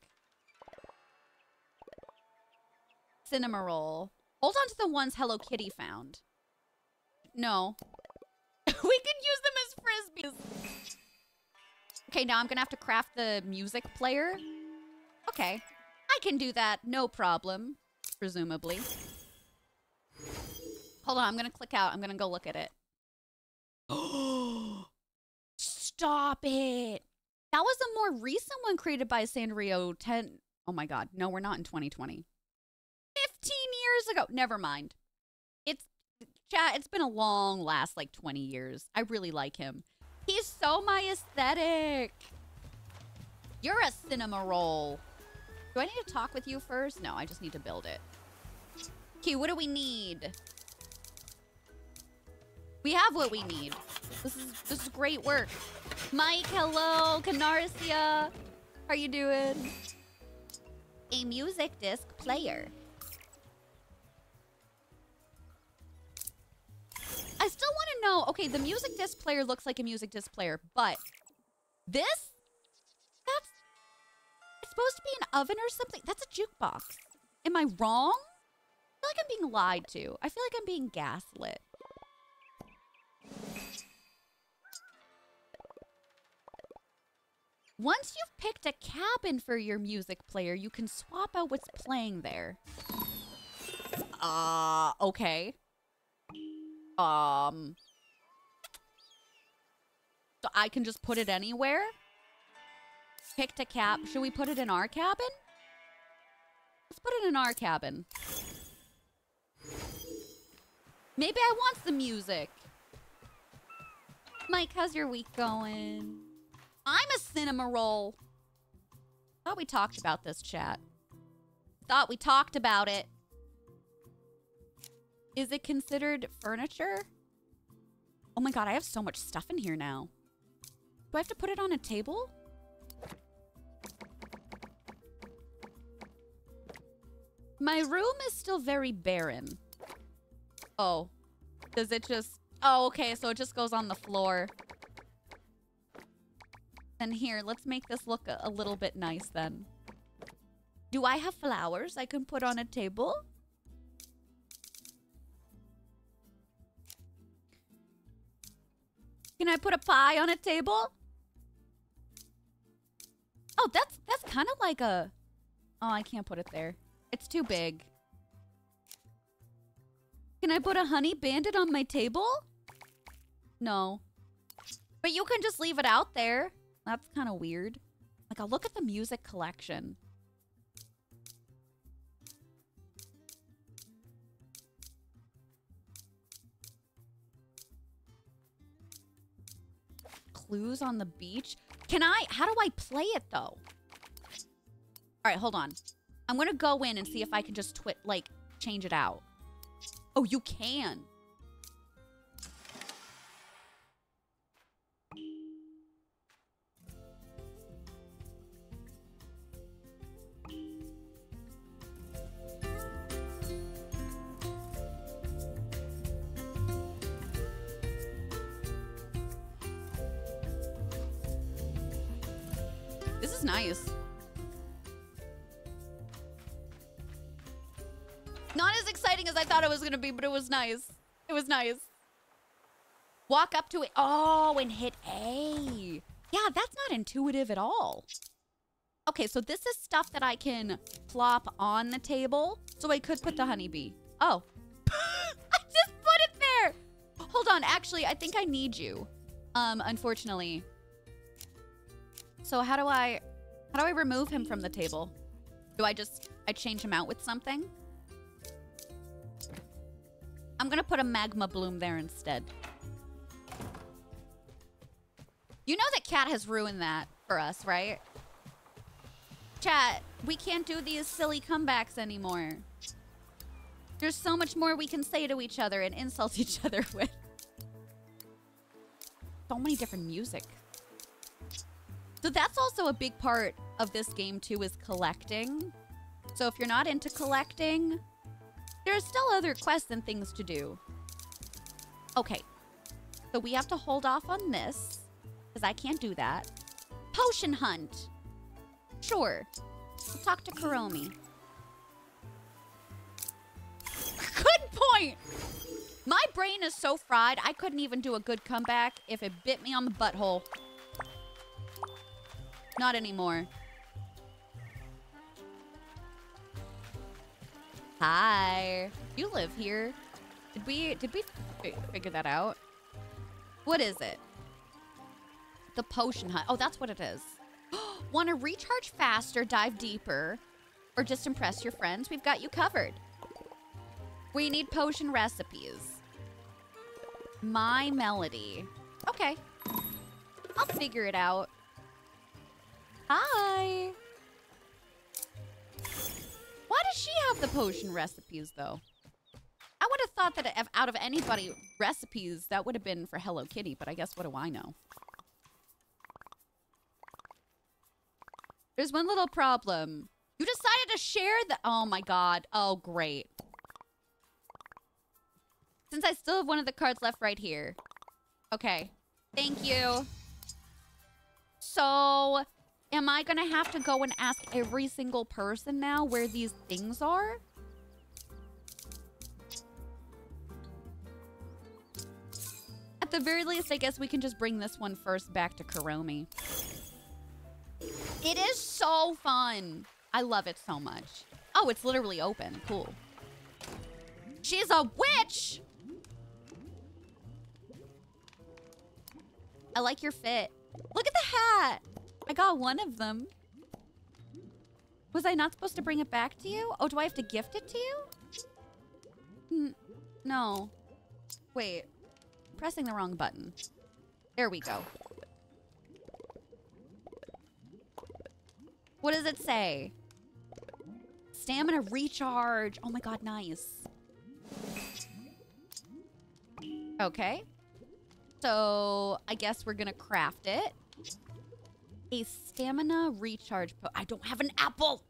Cinema roll. Hold on to the ones Hello Kitty found. No. We can use them as frisbees. Okay, now I'm gonna have to craft the music player. Okay. I can do that, no problem. Presumably. Hold on, I'm gonna click out. I'm gonna go look at it. Oh, stop it. That was a more recent one created by Sanrio 10. Oh my god. No, we're not in 2020. 15 years ago. Never mind. It's been a long last like 20 years. I really like him. He's so my aesthetic. You're a cinema roll. Do I need to talk with you first? No, I just need to build it. Okay, what do we need? We have what we need. This is great work. Mike, hello. Canarcia. How are you doing? A music disc player. I still want to know. Okay, the music disc player looks like a music disc player, but this? It's supposed to be an oven or something. That's a jukebox. Am I wrong? I feel like I'm being lied to. I feel like I'm being gaslit. Once you've picked a cabin for your music player, you can swap out what's playing there. Okay. So I can just put it anywhere? Picked a cap. Should we put it in our cabin? Let's put it in our cabin. Maybe I want some music. Mike, how's your week going? I'm a cinema roll. Thought we talked about this, chat. Thought we talked about it. Is it considered furniture? Oh my god, I have so much stuff in here now. Do I have to put it on a table? My room is still very barren. Oh. Does it just... Oh, okay, so it just goes on the floor. Then here, let's make this look a little bit nice then. Do I have flowers I can put on a table? Can I put a pie on a table? Oh, that's kind of like a... Oh, I can't put it there. It's too big. Can I put a honey bandit on my table? No. But you can just leave it out there. That's kind of weird. Like, I'll look at the music collection. Clues on the beach? How do I play it though? All right, hold on. I'm gonna go in and see if I can just change it out. Oh, you can. This is nice. Not as exciting as I thought it was gonna be, but it was nice. It was nice. Walk up to it. Oh, and hit A. Yeah, that's not intuitive at all. Okay, so this is stuff that I can plop on the table. So I could put the honeybee. Oh. I just put it there. Hold on. Actually, I think I need you. Unfortunately. So how do I remove him from the table? Do I change him out with something? I'm gonna put a magma bloom there instead. You know that Cat has ruined that for us, right? Chat, we can't do these silly comebacks anymore. There's so much more we can say to each other and insult each other with. So many different music. So that's also a big part of this game too, is collecting. So if you're not into collecting, there are still other quests and things to do. Okay. So we have to hold off on this, because I can't do that. Potion hunt. Sure. We'll talk to Kuromi. Good point! My brain is so fried, I couldn't even do a good comeback if it bit me on the butthole. Not anymore. Hi. You live here. Did we figure that out? What is it? The potion hunt. Oh, that's what it is. Want to recharge faster, dive deeper, or just impress your friends? We've got you covered. We need potion recipes. My melody. Okay. I'll figure it out. Hi. Why does she have the potion recipes, though? I would have thought that if, out of anybody recipes, that would have been for Hello Kitty, but I guess what do I know? There's one little problem. You decided to share the... Oh, my God. Oh, great. Since I still have one of the cards left right here. Okay. Thank you. So... Am I gonna have to go and ask every single person now where these things are? At the very least, I guess we can just bring this one first back to Kuromi. It is so fun. I love it so much. Oh, it's literally open. Cool. She's a witch! I like your fit. Look at the hat! I got one of them. Was I not supposed to bring it back to you? Oh, do I have to gift it to you? No. Wait. I'm pressing the wrong button. There we go. What does it say? Stamina recharge. Oh my god, nice. Okay. So, I guess we're gonna craft it. A stamina recharge I don't have an apple!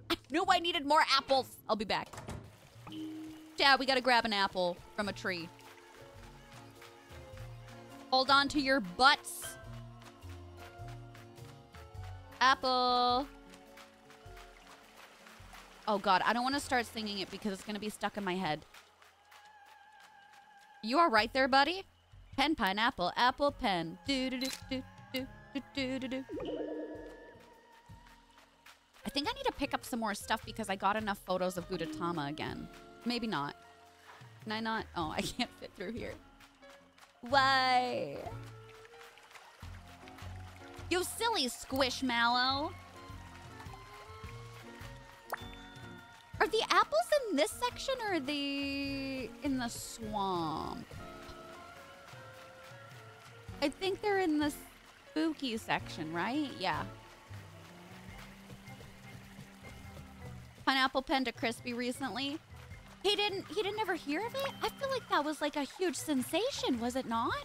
I knew I needed more apples! I'll be back. Yeah, we gotta grab an apple from a tree. Hold on to your butts. Apple. Oh god, I don't want to start singing it because it's gonna be stuck in my head. You are right there, buddy. Pen, pineapple, apple, pen. Do do do do do do do do do. pick up some more stuff because I got enough photos of Gudetama again. Maybe not. Can I not? Oh, I can't fit through here. Why? You silly squishmallow. Are the apples in this section or are they in the swamp? I think they're in the spooky section, right? Yeah. Pineapple Panda Crispy recently. He didn't ever hear of it? I feel like that was like a huge sensation, was it not?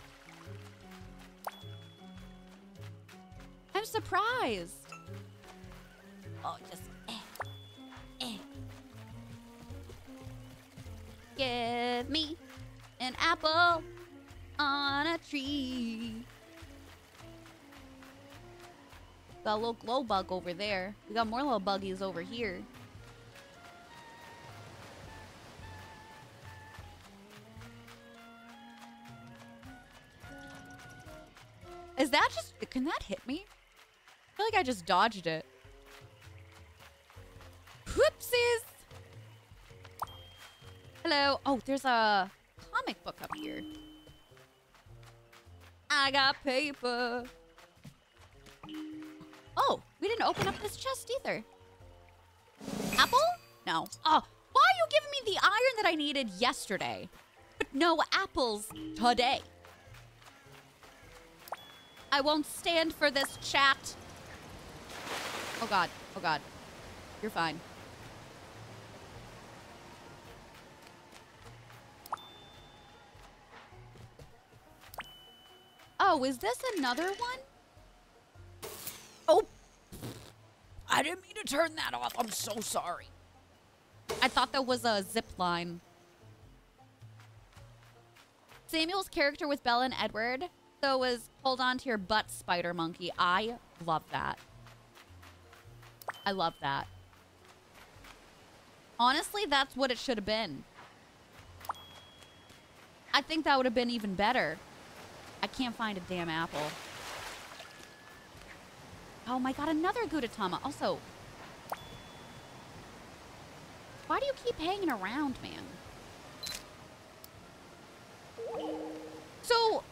I'm surprised. Oh, just Give me an apple on a tree. Got a little glow bug over there. We got more little buggies over here. Is that just... Can that hit me? I feel like I just dodged it. Whoopsies! Hello. Oh, there's a comic book up here. I got paper. Oh, we didn't open up this chest either. Apple? No. Oh, why are you giving me the iron that I needed yesterday? But no apples today. I won't stand for this, chat. Oh, God. Oh, God. You're fine. Oh, is this another one? Oh. I didn't mean to turn that off. I'm so sorry. I thought that was a zip line. Samuel's character with Bella and Edward, so was hold on to your butt, spider monkey. I love that. I love that. Honestly, that's what it should have been. I think that would have been even better. I can't find a damn apple. Oh my god, another Gudetama. Also, why do you keep hanging around, man? So,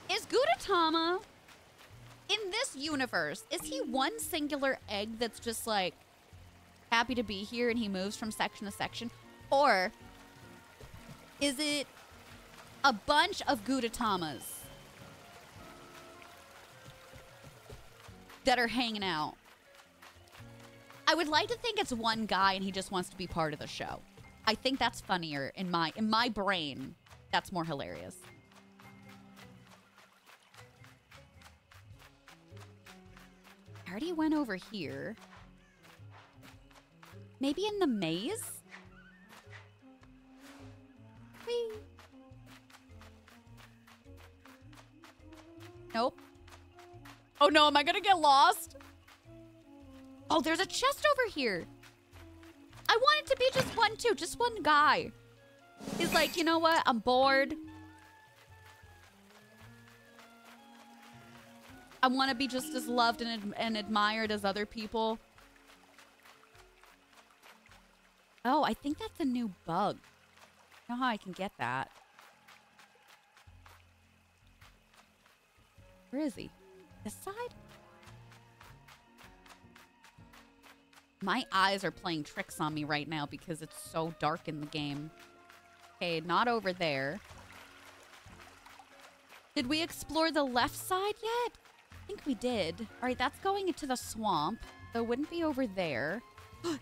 is Gudetama, in this universe, is he one singular egg that's just like happy to be here and he moves from section to section? Or is it a bunch of Gudetamas that are hanging out? I would like to think it's one guy and he just wants to be part of the show. I think that's funnier in my brain. That's more hilarious. I already went over here. Maybe in the maze? Whee. Nope. Oh no, am I gonna get lost? Oh, there's a chest over here. I want it to be just one, too. Just one guy. He's like, you know what? I'm bored. I want to be just as loved and admired as other people. Oh, I think that's a new bug. I know how I can get that. Where is he? This side? My eyes are playing tricks on me right now because it's so dark in the game. Okay, not over there. Did we explore the left side yet? I think we did. All right, that's going into the swamp. So it wouldn't be over there.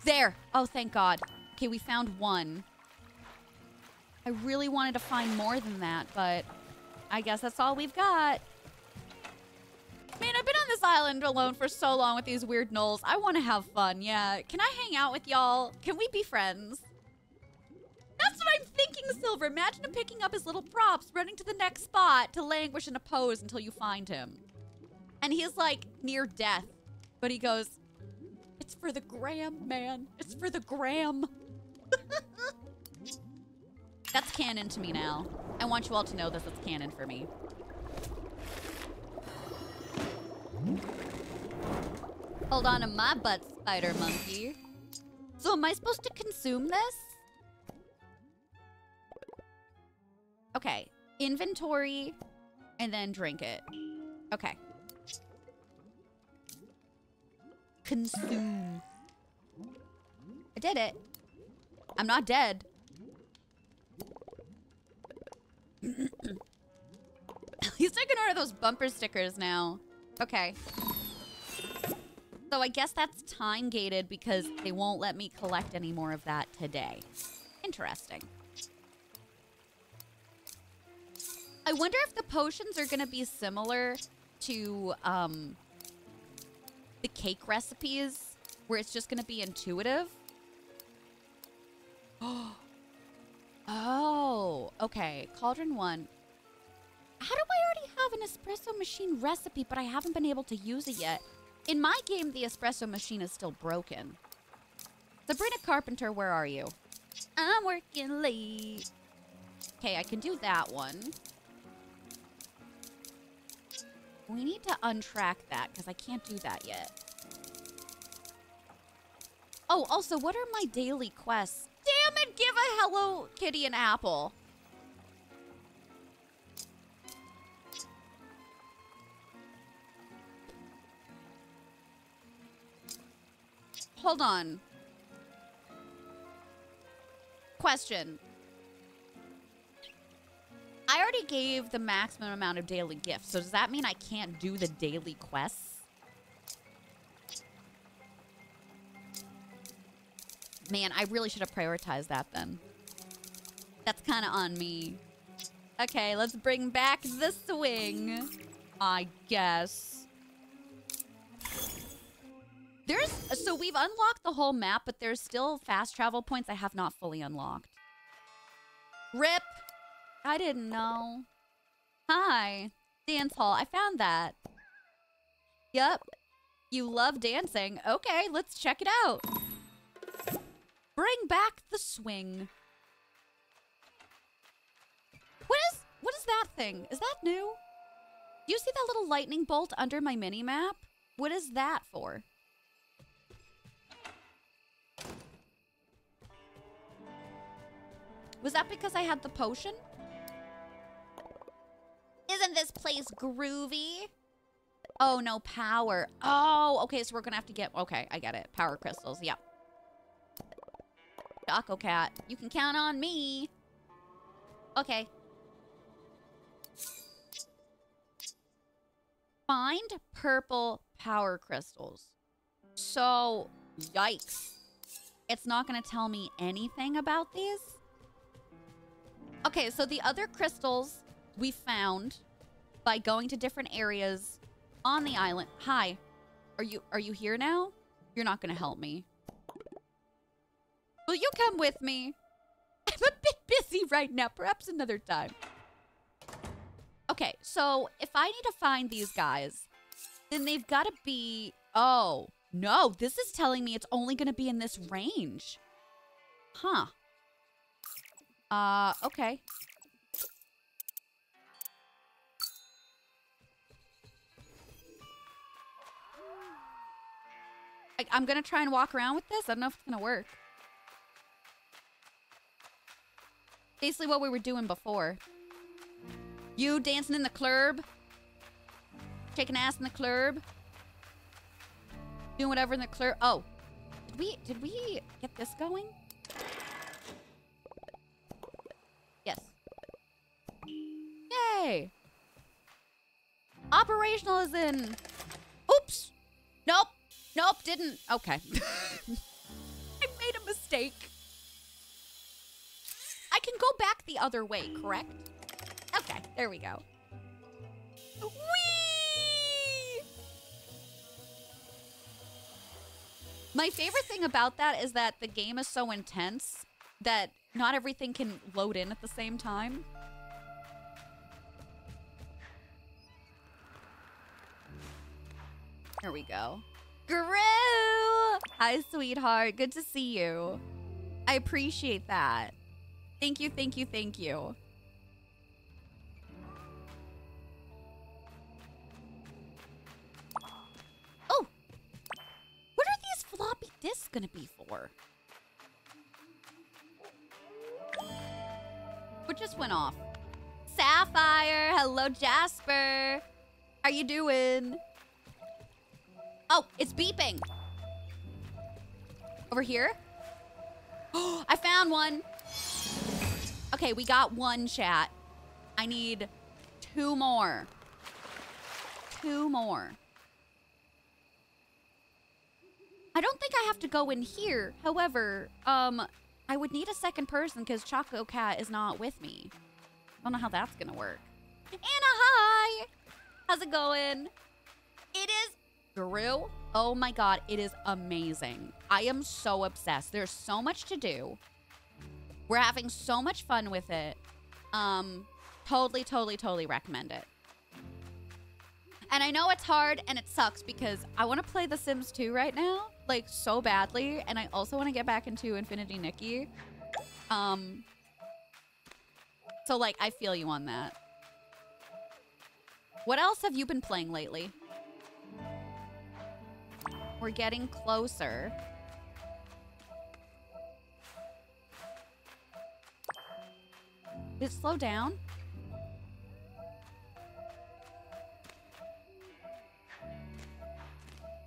There! Oh, thank God. Okay, we found one. I really wanted to find more than that, but I guess that's all we've got. Man, I've been on this island alone for so long with these weird gnolls. I want to have fun, yeah. Can I hang out with y'all? Can we be friends? That's what I'm thinking, Silver. Imagine him picking up his little props, running to the next spot to languish in a pose until you find him. And he's like near death. But he goes, it's for the gram, man. It's for the gram. That's canon to me now. I want you all to know this is canon for me. Hold on to my butt, spider monkey. So am I supposed to consume this? Okay. Inventory, and then drink it. Okay. Consume. I did it. I'm not dead. At least I can order those bumper stickers now. Okay. So I guess that's time gated because they won't let me collect any more of that today. Interesting. I wonder if the potions are going to be similar to the cake recipes, where it's just going to be intuitive. Oh, okay. Cauldron 1. How do I already have an espresso machine recipe, but I haven't been able to use it yet? In my game, the espresso machine is still broken. Sabrina Carpenter, where are you? I'm working late. Okay, I can do that one. We need to untrack that, because I can't do that yet. Oh, also, what are my daily quests? Damn it, give a Hello Kitty an apple. Hold on. Question. I already gave the maximum amount of daily gifts, so does that mean I can't do the daily quests? Man, I really should have prioritized that then. That's kind of on me. Okay, let's bring back the swing, I guess. So we've unlocked the whole map, but there's still fast travel points I have not fully unlocked. RIP. I didn't know. Hi. Dance hall. I found that. Yep. You love dancing. Okay, let's check it out. Bring back the swing. What is that thing? Is that new? Do you see that little lightning bolt under my mini-map? What is that for? Was that because I had the potion? Isn't this place groovy? Oh, no, power. Oh, okay, so we're gonna have to get... Okay, I get it. Power crystals, yep. Taco Cat, you can count on me. Okay. Find purple power crystals. So, yikes. It's not gonna tell me anything about these? Okay, so the other crystals we found by going to different areas on the island. Hi. Are you here now? You're not gonna help me. Will you come with me? I'm a bit busy right now. Perhaps another time. Okay, so if I need to find these guys, then they've got to be... Oh, no. This is telling me it's only going to be in this range. Huh. Okay. I'm going to try and walk around with this. I don't know if it's going to work. Basically what we were doing before. You dancing in the club. Shaking ass in the club. Doing whatever in the club. Oh. Did we get this going? Yes. Yay. Operational is in. Oops. Nope. Nope, didn't. Okay. I made a mistake. I can go back the other way, correct? Okay, there we go. Whee! My favorite thing about that is that the game is so intense that not everything can load in at the same time. There we go. Gru! Hi, sweetheart. Good to see you. I appreciate that. Thank you, thank you, thank you. Oh! What are these floppy disks gonna be for? What just went off? Sapphire. Hello, Jasper. How you doing? Oh, it's beeping. Over here? Oh, I found one. Okay, we got one, chat. I need 2 more. 2 more. I don't think I have to go in here. However, I would need a second person because Choco Cat is not with me. I don't know how that's gonna work. Anna, hi! How's it going? It is Guru. Oh my god, it is amazing. I am so obsessed. There's so much to do. We're having so much fun with it. Totally recommend it. And I know it's hard and it sucks because I want to play The Sims 2 right now, like so badly, and I also want to get back into Infinity Nikki. So like I feel you on that. What else have you been playing lately? We're getting closer. Did it slow down?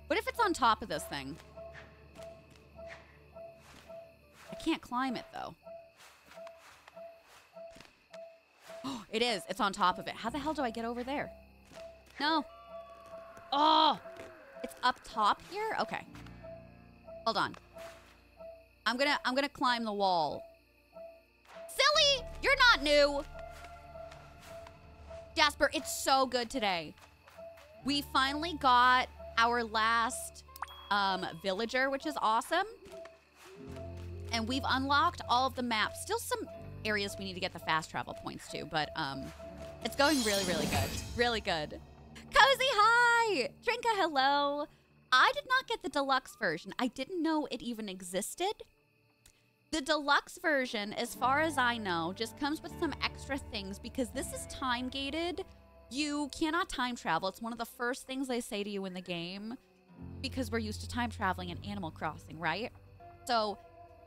What if it's on top of this thing? I can't climb it, though. Oh, it is. It's on top of it. How the hell do I get over there? No. Oh! It's up top here? Okay. Hold on. I'm gonna climb the wall. Silly! You're not new! Jasper, it's so good today. We finally got our last villager, which is awesome. And we've unlocked all of the maps. Still some areas we need to get the fast travel points to, but it's going really good. Really good. Cozy, hi! Trinka, hello. I did not get the deluxe version. I didn't know it even existed. The deluxe version, as far as I know, just comes with some extra things because this is time gated. You cannot time travel. It's one of the first things they say to you in the game because we're used to time traveling in Animal Crossing, right? So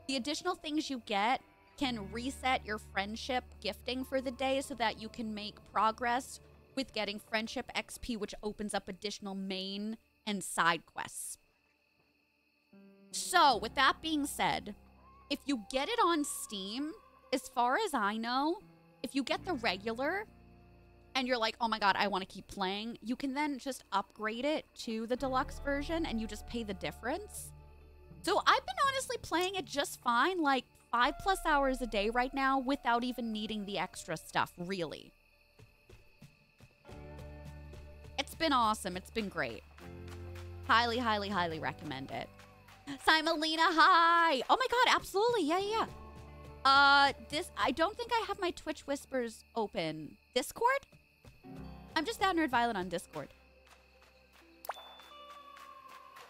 the additional things you get can reset your friendship gifting for the day so that you can make progress with getting friendship XP, which opens up additional main and side quests. So with that being said, if you get it on Steam, as far as I know, if you get the regular and you're like, oh my god, I want to keep playing, you can then just upgrade it to the deluxe version and you just pay the difference. So I've been honestly playing it just fine, like 5+ hours a day right now without even needing the extra stuff, really. It's been awesome. It's been great. Highly recommend it. Simelina, hi! Oh my god, absolutely. Yeah. I don't think I have my Twitch Whispers open. Discord? I'm just at Nerd Violet on Discord.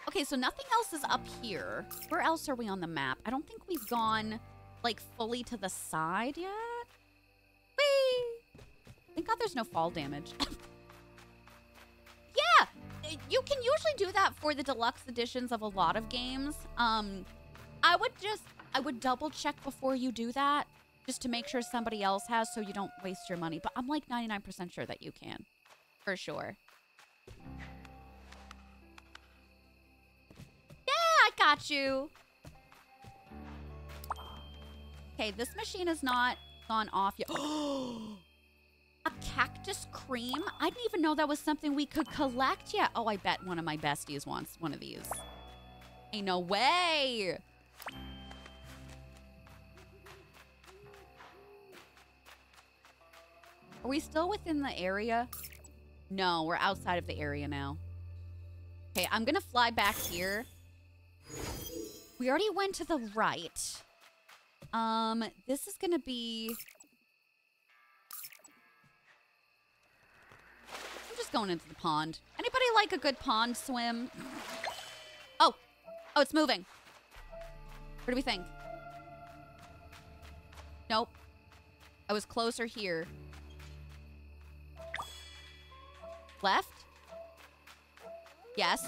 Okay, so nothing else is up here. Where else are we on the map? I don't think we've gone, like, fully to the side yet. Whee! Thank god there's no fall damage. Yeah! You can usually do that for the deluxe editions of a lot of games. I would double check before you do that, just to make sure somebody else has so you don't waste your money. But I'm like 99% sure that you can. For sure. Yeah, I got you. Okay, this machine has not gone off yet. A cactus cream? I didn't even know that was something we could collect yet. Oh, I bet one of my besties wants one of these. Ain't no way. Are we still within the area? No, we're outside of the area now. Okay, I'm gonna fly back here. We already went to the right. This is gonna be... I'm just going into the pond. Anybody like a good pond swim? Oh, it's moving. What do we think? Nope. I was closer here. Left? Yes.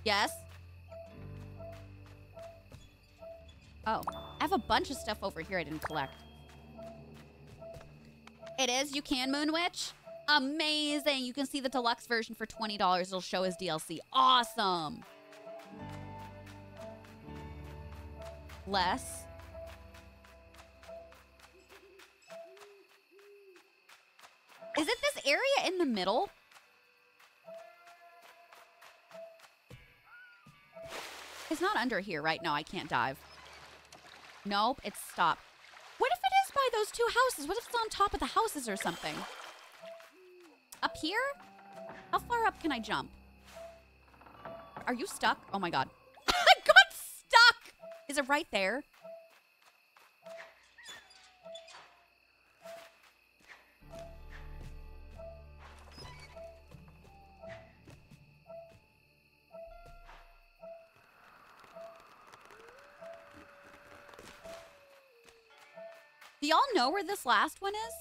Yes. Oh, I have a bunch of stuff over here I didn't collect. It is. You can Moon Witch. Amazing. You can see the deluxe version for $20. It'll show as DLC. Awesome. Less. Is it this area in the middle? It's not under here, right? No, I can't dive. Nope, it's stopped. What if it is by those two houses? What if it's on top of the houses or something? Up here? How far up can I jump? Are you stuck? Oh my god. I got stuck! Is it right there? Do y'all know where this last one is?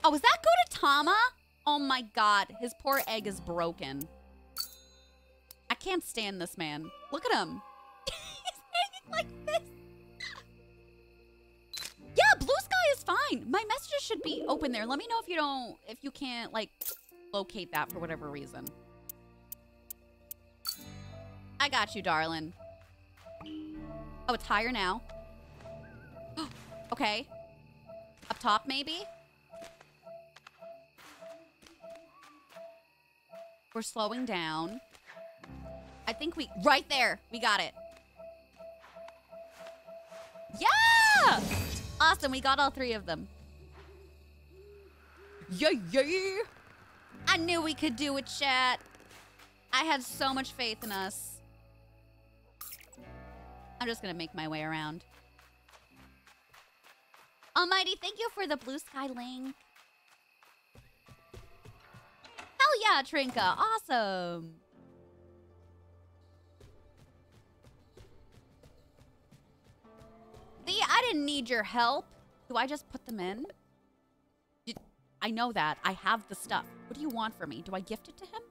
Oh, is that Gotama? Oh my god, his poor egg is broken. I can't stand this man. Look at him. He's hanging like this. Yeah, blue sky is fine. My messages should be open there. Let me know if you can't, like, locate that for whatever reason. I got you, darling. Oh, it's higher now. Okay. Up top, maybe? We're slowing down. I think right there. We got it. Yeah! Awesome, we got all three of them. Yeah, yeah! I knew we could do it, chat. I had so much faith in us. I'm just gonna make my way around. Almighty, thank you for the blue sky link. Hell yeah, Trinka. Awesome. See, I didn't need your help. Do I just put them in? I know that. I have the stuff. What do you want from me? Do I gift it to him?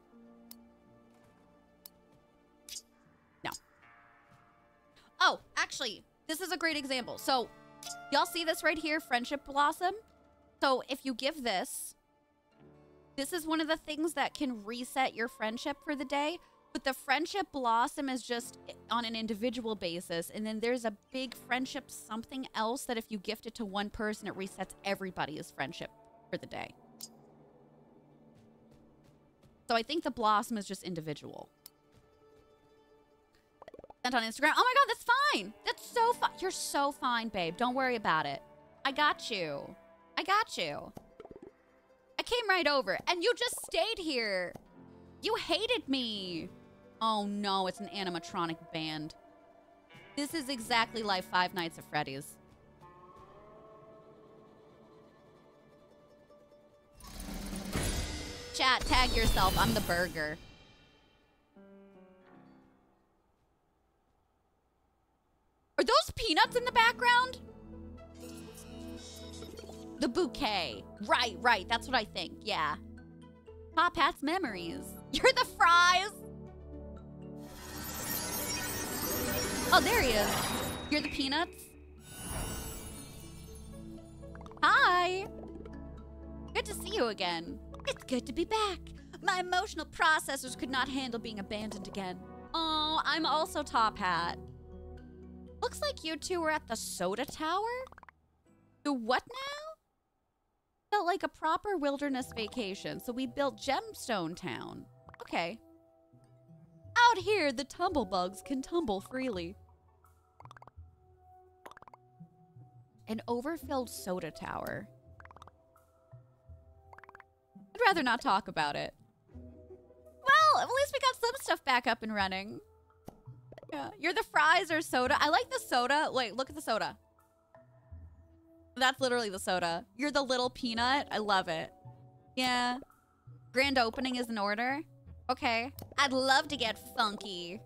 No. Oh, actually, this is a great example. So, y'all see this right here? Friendship Blossom? So, if you give this... This is one of the things that can reset your friendship for the day. But the Friendship Blossom is just on an individual basis. And then there's a big friendship something else that if you gift it to one person, it resets everybody's friendship for the day. So I think the Blossom is just individual. Sent on Instagram. Oh my god, that's fine. That's so fine. You're so fine, babe. Don't worry about it. I got you. I got you. I came right over, and you just stayed here. You hated me. Oh no, it's an animatronic band. This is exactly like Five Nights at Freddy's. Chat, tag yourself. I'm the burger. Are those peanuts in the background? The bouquet. Right, right. That's what I think. Yeah. Top Hat's memories. You're the fries. Oh, there he is. You're the peanuts. Hi. Good to see you again. It's good to be back. My emotional processors could not handle being abandoned again. Oh, I'm also Top Hat. Looks like you two were at the soda tower? The what now? Felt like a proper wilderness vacation, so we built Gemstone Town. Okay. Out here, the tumblebugs can tumble freely. An overfilled soda tower. I'd rather not talk about it. Well, at least we got some stuff back up and running. Yeah, you're the fries or soda. I like the soda. Wait, look at the soda. That's literally the soda. You're the little peanut. I love it. Yeah. Grand opening is in order. Okay. I'd love to get funky.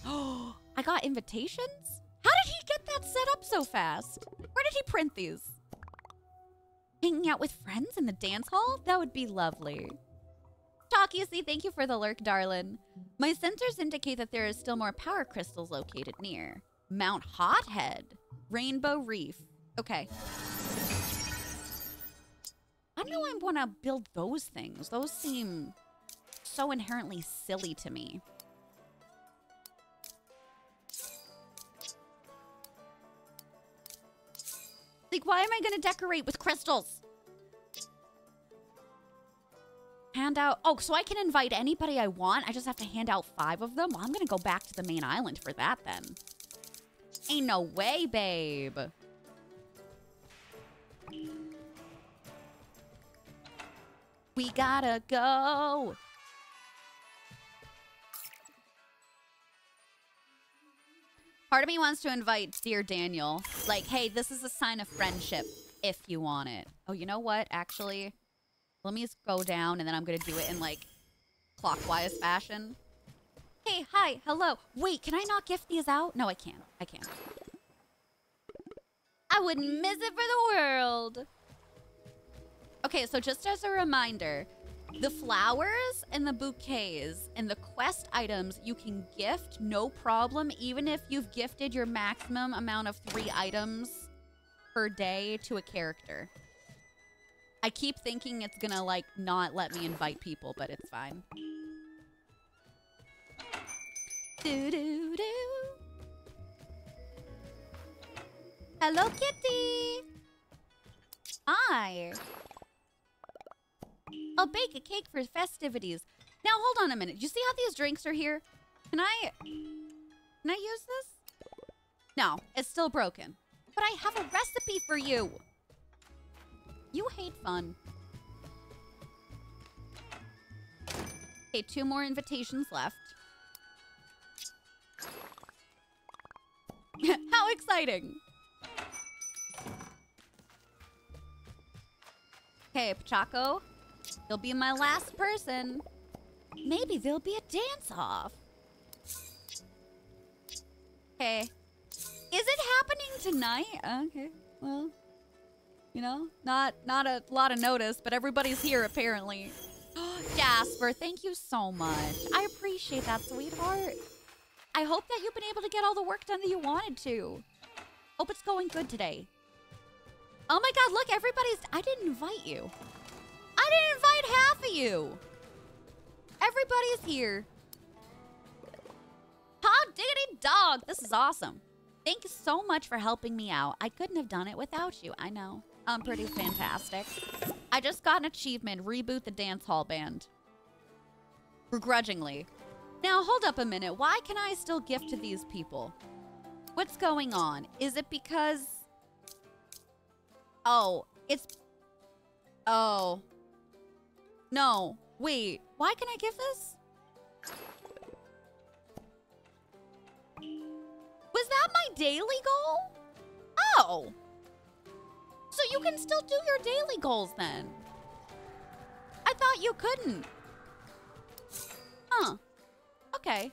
Oh, I got invitations? How did he get that set up so fast? Where did he print these? Hanging out with friends in the dance hall? That would be lovely. Talkie, thank you for the lurk, darling. My sensors indicate that there is still more power crystals located near. Mount Hothead. Rainbow Reef. Okay. I don't know I want to build those things. Those seem so inherently silly to me. Like, why am I going to decorate with crystals? Hand out... Oh, so I can invite anybody I want? I just have to hand out 5 of them? Well, I'm going to go back to the main island for that, then. Ain't no way, babe. We gotta go. Part of me wants to invite dear Daniel. Like, hey, this is a sign of friendship if you want it. Oh, you know what? Actually, let me just go down and then I'm going to do it in like clockwise fashion. Hey, hi, hello. Wait, can I not gift these out? No, I can't. I can't. I wouldn't miss it for the world. Okay, so just as a reminder, the flowers and the bouquets and the quest items you can gift, no problem, even if you've gifted your maximum amount of 3 items per day to a character. I keep thinking it's gonna, like, not let me invite people, but it's fine. Do-do-do. Hello, kitty! Hi! I'll bake a cake for festivities. Now, hold on a minute. You see how these drinks are here? Can I use this? No, it's still broken. But I have a recipe for you. You hate fun. Okay, 2 more invitations left. How exciting. Okay, Pachaco. You'll be my last person. Maybe there'll be a dance-off. Okay. Is it happening tonight? Okay, well, you know, not a lot of notice, but everybody's here apparently. Jasper, thank you so much. I appreciate that, sweetheart. I hope that you've been able to get all the work done that you wanted to. Hope it's going good today. Oh my god, look, everybody's... I didn't invite you. I didn't invite half of you. Everybody's here. Hot diggity dog. This is awesome. Thank you so much for helping me out. I couldn't have done it without you. I know. I'm pretty fantastic. I just got an achievement. Reboot the dance hall band. Begrudgingly. Now, hold up a minute. Why can I still gift to these people? What's going on? Is it because... Oh, it's... Oh. No. Wait. Why can I give this? Was that my daily goal? Oh. So you can still do your daily goals then. I thought you couldn't. Huh. Okay.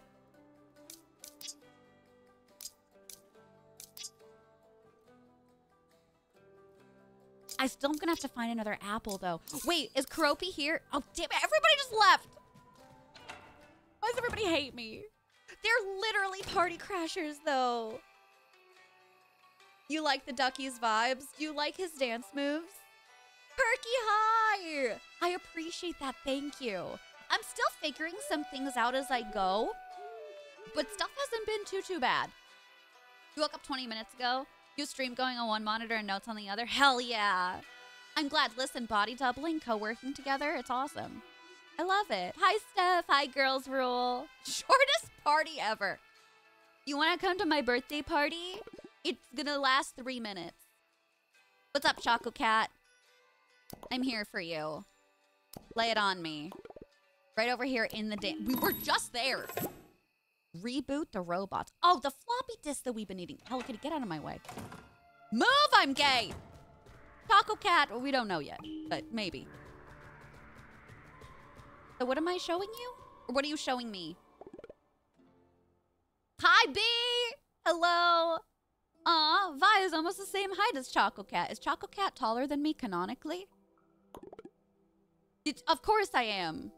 I still am gonna have to find another apple though. Wait, is Karopi here? Oh damn it, everybody just left. Why does everybody hate me? They're literally party crashers though. You like the Ducky's vibes? Do you like his dance moves? Perky, hi! I appreciate that, thank you. I'm still figuring some things out as I go, but stuff hasn't been too bad. You woke up 20 minutes ago? You stream going on one monitor and notes on the other? Hell yeah. I'm glad. Listen, body doubling, co-working together, it's awesome. I love it. Hi, Steph. Hi, Girls Rule. Shortest party ever. You want to come to my birthday party? It's gonna last 3 minutes. What's up, Choco Cat? I'm here for you. Lay it on me. Right over here in the dance. We were just there. Reboot the robots. Oh, the floppy disk that we've been eating. Hello Kitty, get out of my way. Move, I'm gay. Taco Cat, well, we don't know yet, but maybe. So what am I showing you? Or what are you showing me? Hi, B! Hello! Aw, Vi is almost the same height as Choco Cat. Is Choco Cat taller than me canonically? Of course I am.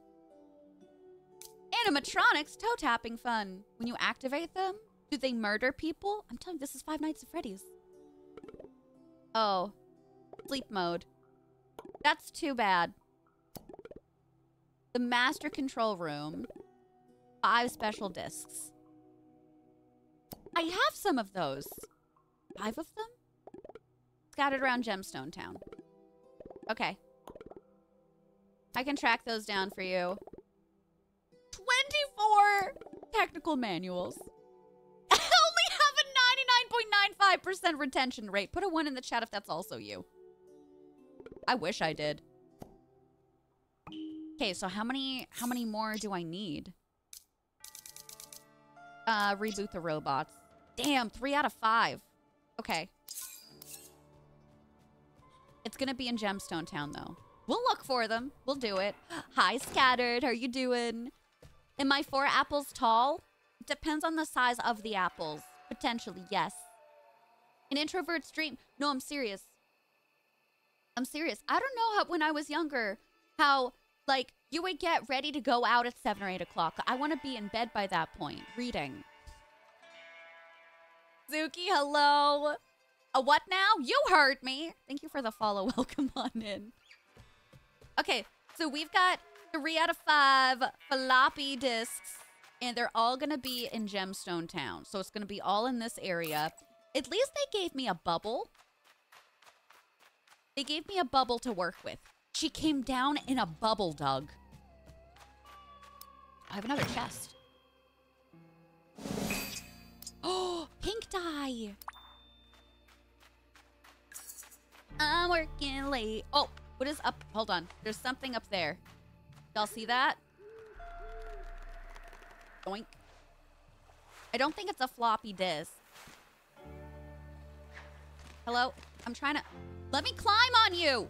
Animatronics toe tapping fun. When you activate them, do they murder people? I'm telling you, this is Five Nights at Freddy's. Oh. Sleep mode. That's too bad. The master control room. 5 special discs. I have some of those. 5 of them? Scattered around Gemstone Town. Okay. I can track those down for you. 24 technical manuals. I only have a 99.95% retention rate. Put a 1 in the chat if that's also you. I wish I did. Okay, so how many more do I need? Reboot the robots. Damn, 3 out of 5. Okay. It's gonna be in Gemstone Town, though. We'll look for them. We'll do it. Hi, Scattered. How are you doing? Am I 4 apples tall? It depends on the size of the apples. Potentially, yes. An introvert's dream. No, I'm serious. I'm serious. I don't know how, when I was younger, how, like, you would get ready to go out at 7 or 8 o'clock. I want to be in bed by that point, reading. Zuki, hello. What now? You heard me. Thank you for the follow. Welcome on in. Okay, so we've got 3 out of 5 floppy disks, and they're all going to be in Gemstone Town. So it's going to be all in this area. At least they gave me a bubble. They gave me a bubble to work with. She came down in a bubble, Doug. I have another chest. Oh, pink dye. I'm working late. Oh, what is up? Hold on. There's something up there. Y'all see that? Doink. I don't think it's a floppy disk. Hello? I'm trying to... Let me climb on you!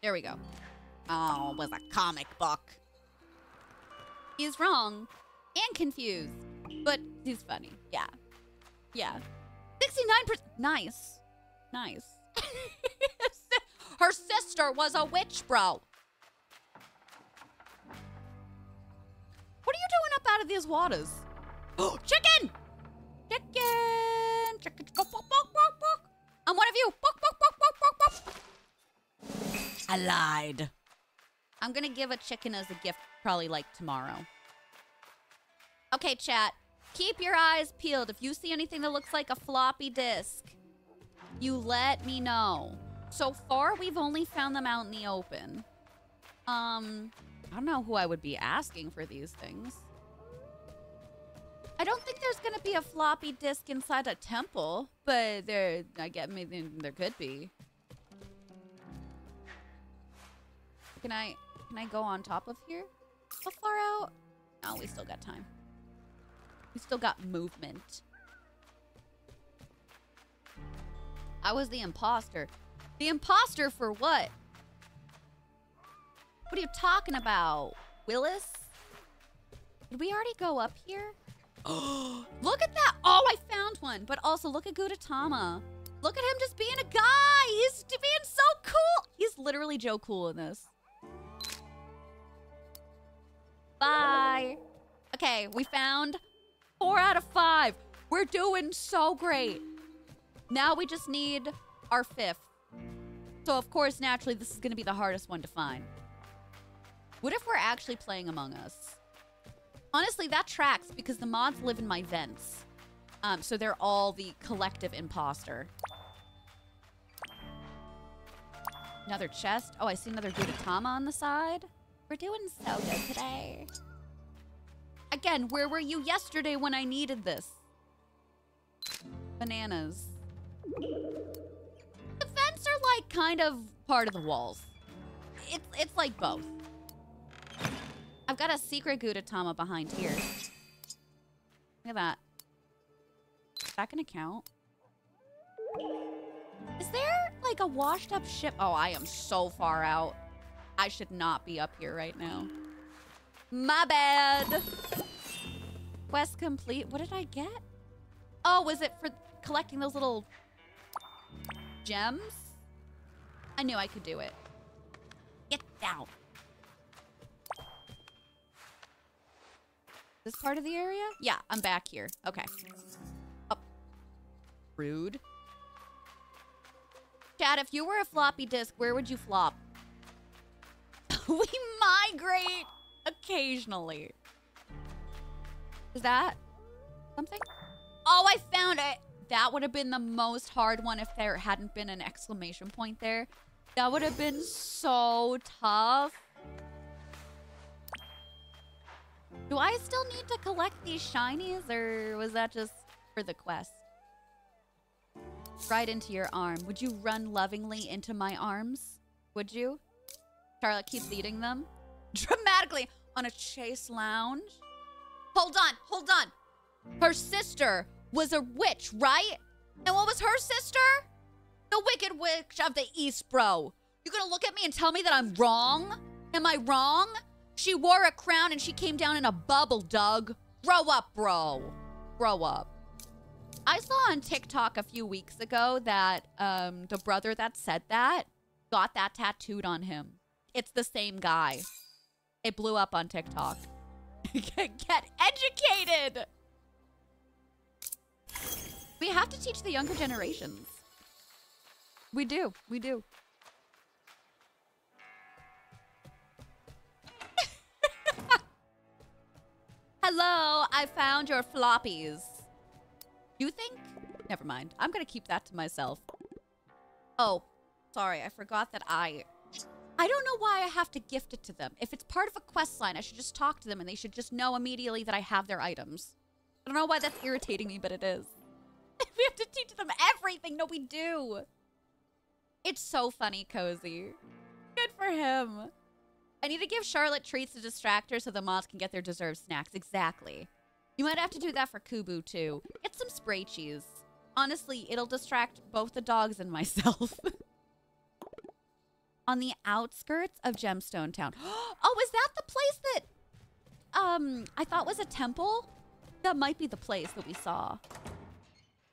There we go. Oh, it was a comic book. He's wrong and confused, but he's funny. Yeah. Yeah. 69%. Nice. Nice. Her sister was a witch, bro. What are you doing up out of these waters? Oh, chicken! Chicken! Chicken! Go, bok, bok, bok, bok. I'm one of you. Bok, bok, bok, bok, bok, bok. I lied. I'm gonna give a chicken as a gift probably like tomorrow. Okay, chat. Keep your eyes peeled. If you see anything that looks like a floppy disk, you let me know. So far, we've only found them out in the open. I don't know who I would be asking for these things. I don't think there's gonna be a floppy disk inside a temple, but I get maybe there could be. Can I go on top of here? How far out? Oh, we still got time. We still got movement. I was the imposter. The imposter for what? What are you talking about, Willis? Did we already go up here? Oh, look at that. Oh, I found one. But also, look at Gudetama. Look at him just being a guy. He's being so cool. He's literally Joe Cool in this. Bye. Okay, we found 4 out of 5. We're doing so great. Now we just need our 5th. So, of course, naturally, this is going to be the hardest one to find. What if we're actually playing Among Us? Honestly, that tracks because the mods live in my vents. So they're all the collective imposter. Another chest. Oh, I see another Gudetama on the side. We're doing so good today. Again, where were you yesterday when I needed this? Bananas. The vents are like kind of part of the walls. It's like both. I've got a secret Gudetama behind here. Look at that. Is that gonna count? Is there like a washed up ship? Oh, I am so far out. I should not be up here right now. My bad. Quest complete. What did I get? Oh, was it for collecting those little gems. I knew I could do it. Get down. This part of the area? Yeah, I'm back here. Okay. Oh. Rude. Chad, if you were a floppy disk, where would you flop? We migrate occasionally. Is that something? Oh, I found it. That would have been the most hard one if there hadn't been an exclamation point there. That would have been so tough. Do I still need to collect these shinies, or was that just for the quest? Right into your arm. Would you run lovingly into my arms? Would you? Charlotte keeps eating them. Dramatically on a chase lounge. Hold on, hold on. Her sister was a witch, right? And what was her sister? The Wicked Witch of the East, bro. You gonna look at me and tell me that I'm wrong? Am I wrong? She wore a crown and she came down in a bubble, Doug. Grow up, bro. Grow up. I saw on TikTok a few weeks ago that the brother that said that got that tattooed on him. It's the same guy. It blew up on TikTok. Get educated. We have to teach the younger generations. We do. We do. Hello, I found your floppies. You think? Never mind. I'm gonna keep that to myself. Oh, sorry. I forgot that I don't know why I have to gift it to them. If it's part of a quest line, I should just talk to them and they should just know immediately that I have their items. I don't know why that's irritating me, but it is. We have to teach them everything. No, we do. It's so funny, Cozy. Good for him. I need to give Charlotte treats to distract her so the mods can get their deserved snacks. Exactly. You might have to do that for Kubu, too. Get some spray cheese. Honestly, it'll distract both the dogs and myself. On the outskirts of Gemstone Town. Oh, is that the place that I thought was a temple? That might be the place that we saw.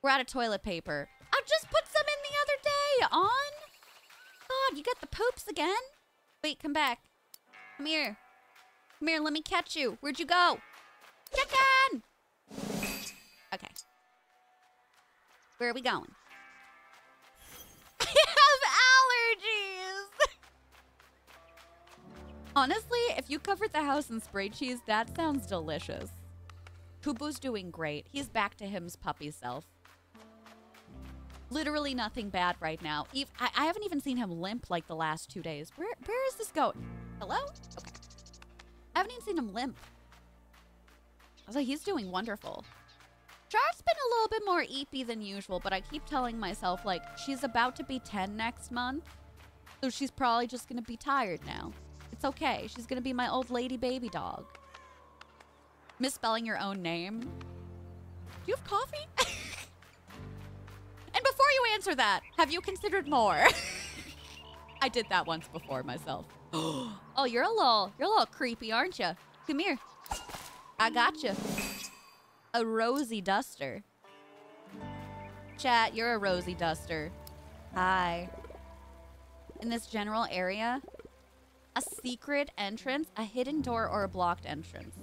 We're out of toilet paper. I just put some in the other day. On? God, you got the poops again? Wait, come back. Come here. Come here, let me catch you. Where'd you go? Chicken! Okay. Where are we going? I have allergies! Honestly, if you covered the house in spray cheese, that sounds delicious. Kubu's doing great. He's back to him's puppy self. Literally nothing bad right now. I haven't even seen him limp like the last 2 days. Where is this going? Hello? Okay. I haven't even seen him limp. I was like, he's doing wonderful. Char's been a little bit more eepy than usual, but I keep telling myself, like, she's about to be 10 next month. So she's probably just going to be tired now. It's okay. She's going to be my old lady baby dog. Misspelling your own name. Do you have coffee? And before you answer that, have you considered more? I did that once before myself. Oh, you're a little creepy, aren't you? Come here. I got you. A rosy duster. Chat, you're a rosy duster. Hi. In this general area, a secret entrance, a hidden door, or a blocked entrance.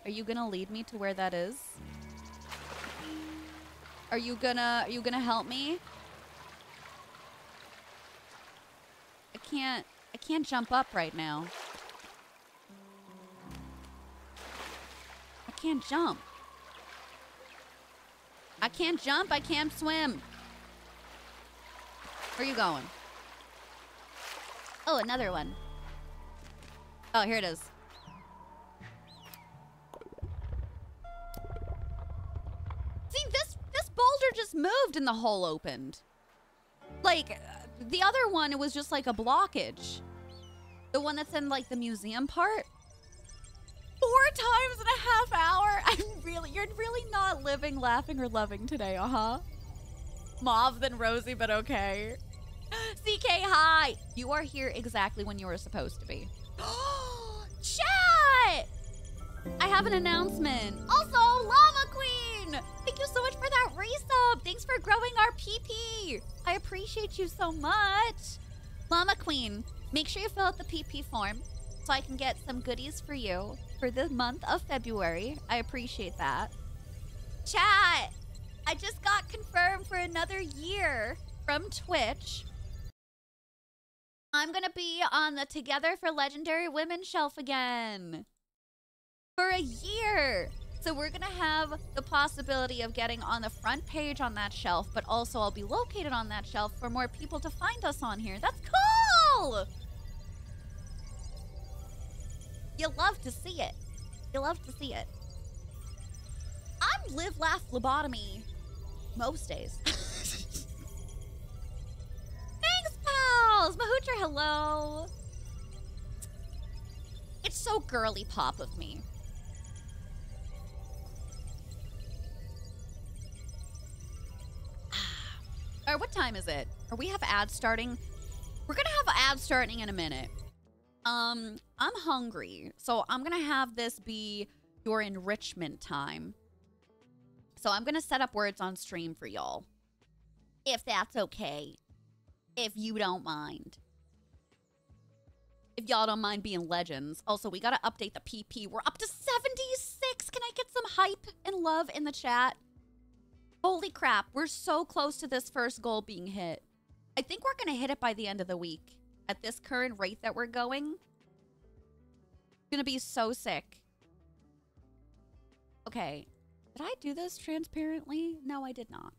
Are you gonna lead me to where that is? Are you gonna help me? I can't jump up right now. I can't jump. I can't jump, I can't swim. Where are you going? Oh, another one. Oh, here it is. See, this boulder just moved and the hole opened. Like, the other one, it was just like a blockage. The one that's in, like, the museum part. 4 times in a half hour? You're really not living, laughing, or loving today, Mauve than Rosie, but okay. CK, hi! You are here exactly when you were supposed to be. Chat! I have an announcement. Also, Llama Queen! Thank you so much for that resub! Thanks for growing our PP. I appreciate you so much. Llama Queen, make sure you fill out the PP form so I can get some goodies for you for the month of February. I appreciate that. Chat, I just got confirmed for another year from Twitch. I'm going to be on the Together for Legendary Women shelf again for a year. So we're going to have the possibility of getting on the front page on that shelf, but also I'll be located on that shelf for more people to find us on here. That's cool! You love to see it. You love to see it. I'm live, laugh, lobotomy most days. Thanks, pals! Mahoocher, hello! It's so girly pop of me. Or what time is it? Or we have ads starting? We're gonna have ads starting in a minute. I'm hungry, so I'm gonna have this be your enrichment time. So I'm gonna set up words on stream for y'all. If that's okay. If you don't mind. If y'all don't mind being legends. Also, we gotta update the PP. We're up to 76. Can I get some hype and love in the chat? Holy crap, we're so close to this first goal being hit. I think we're going to hit it by the end of the week. At this current rate that we're going. It's going to be so sick. Okay. Did I do this transparently? No, I did not.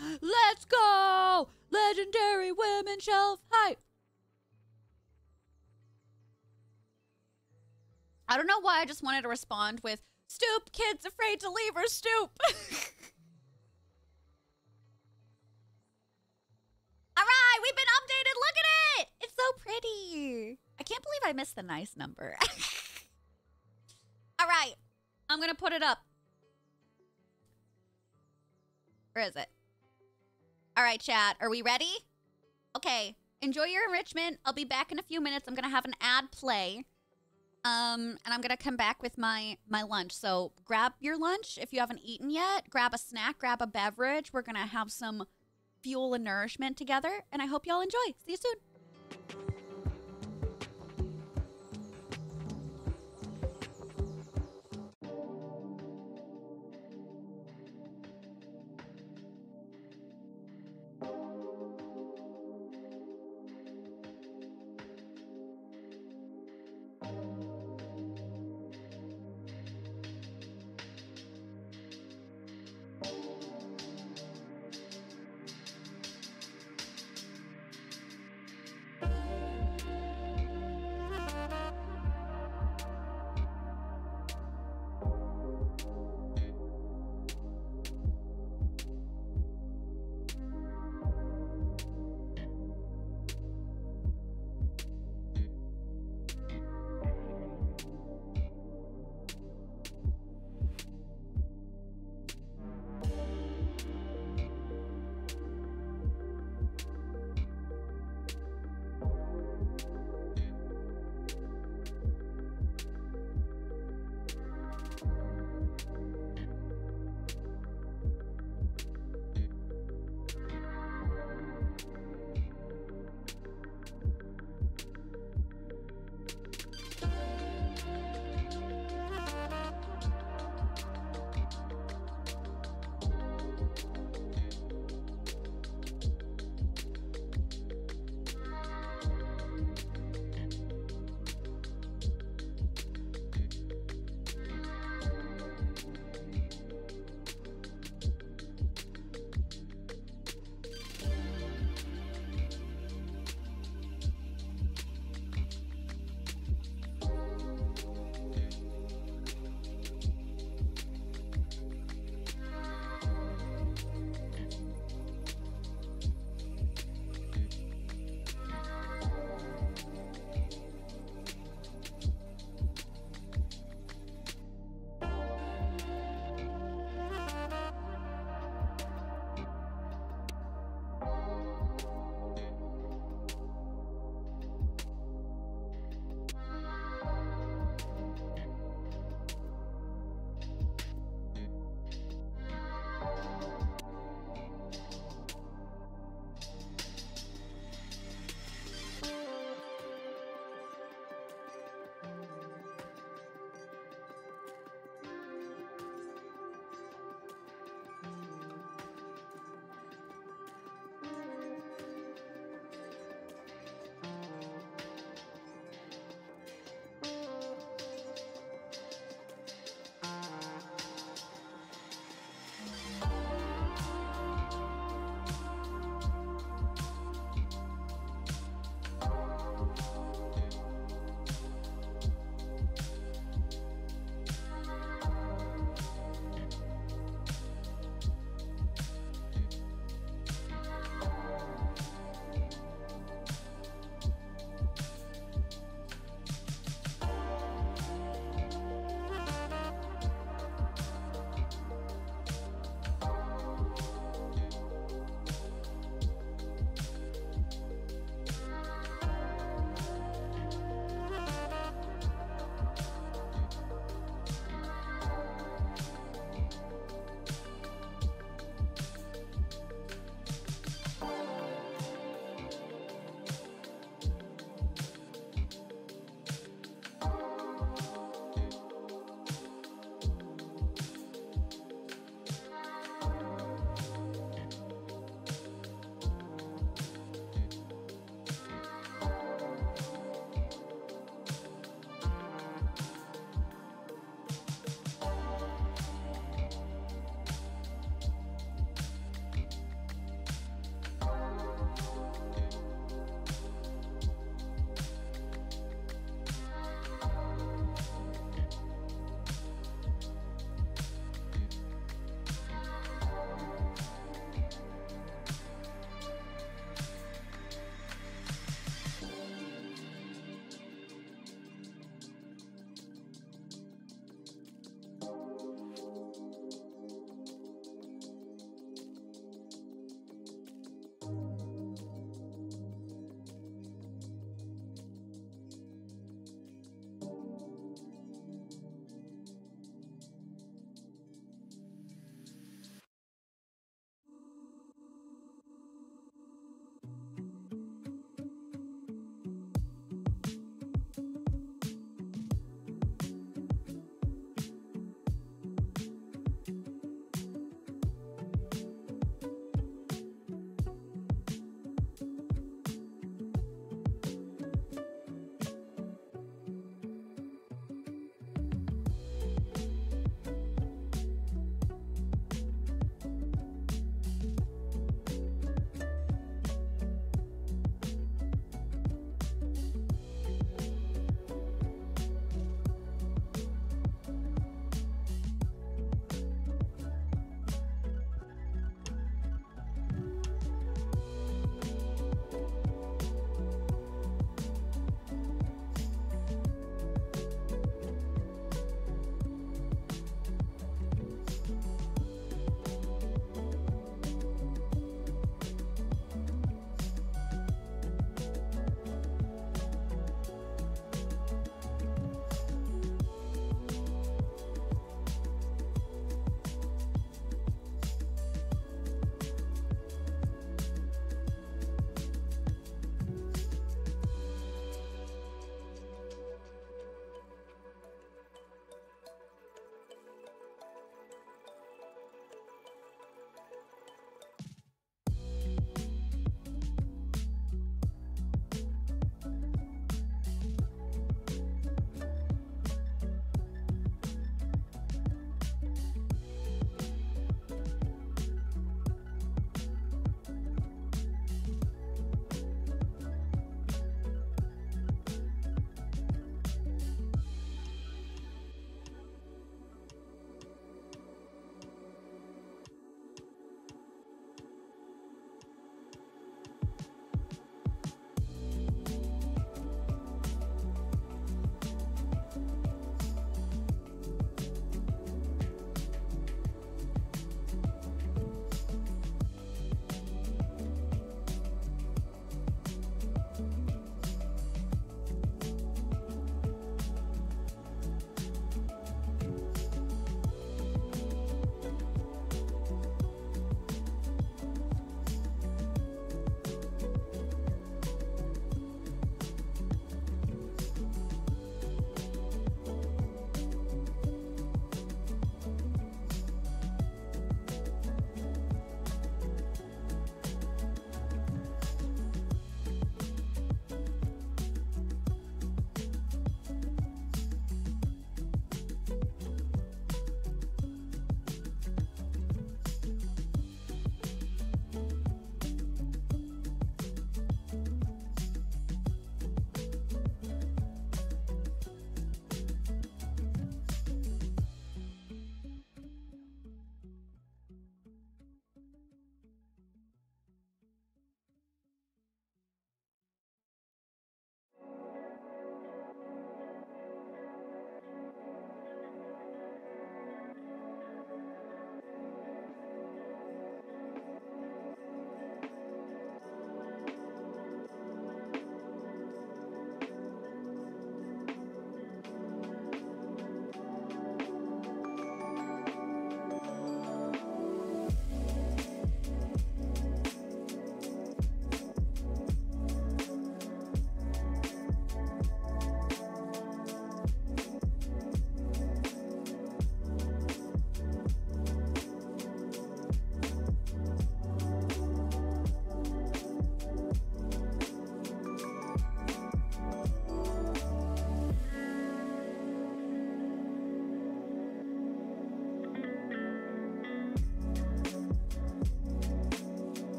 Let's go! Legendary Women Shelf Hype! I don't know why I just wanted to respond with stoop, kids afraid to leave her stoop. All right, we've been updated. Look at it. It's so pretty. I can't believe I missed the nice number. All right, I'm going to put it up. Where is it? All right, chat. Are we ready? Okay. Enjoy your enrichment. I'll be back in a few minutes. I'm going to have an ad play. And I'm gonna come back with my lunch. So grab your lunch if you haven't eaten yet. Grab a snack, grab a beverage. We're gonna have some fuel and nourishment together. And I hope y'all enjoy. See you soon.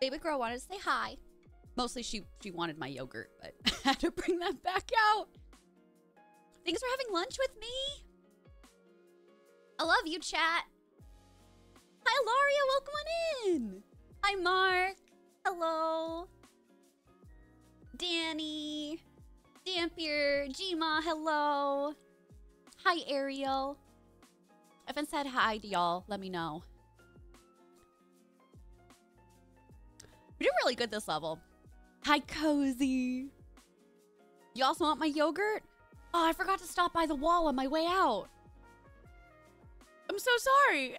Baby girl wanted to say hi. Mostly she wanted my yogurt, but I had to bring that back out. Thanks for having lunch with me. I love you, chat. Hi, Laria. Welcome on in. Hi, Mark. Hello. Danny. Dampier. Gma. Hello. Hi, Ariel. If I haven't said hi to y'all, let me know. We did really good this level. Hi, Cozy. You also want my yogurt? Oh, I forgot to stop by the wall on my way out. I'm so sorry.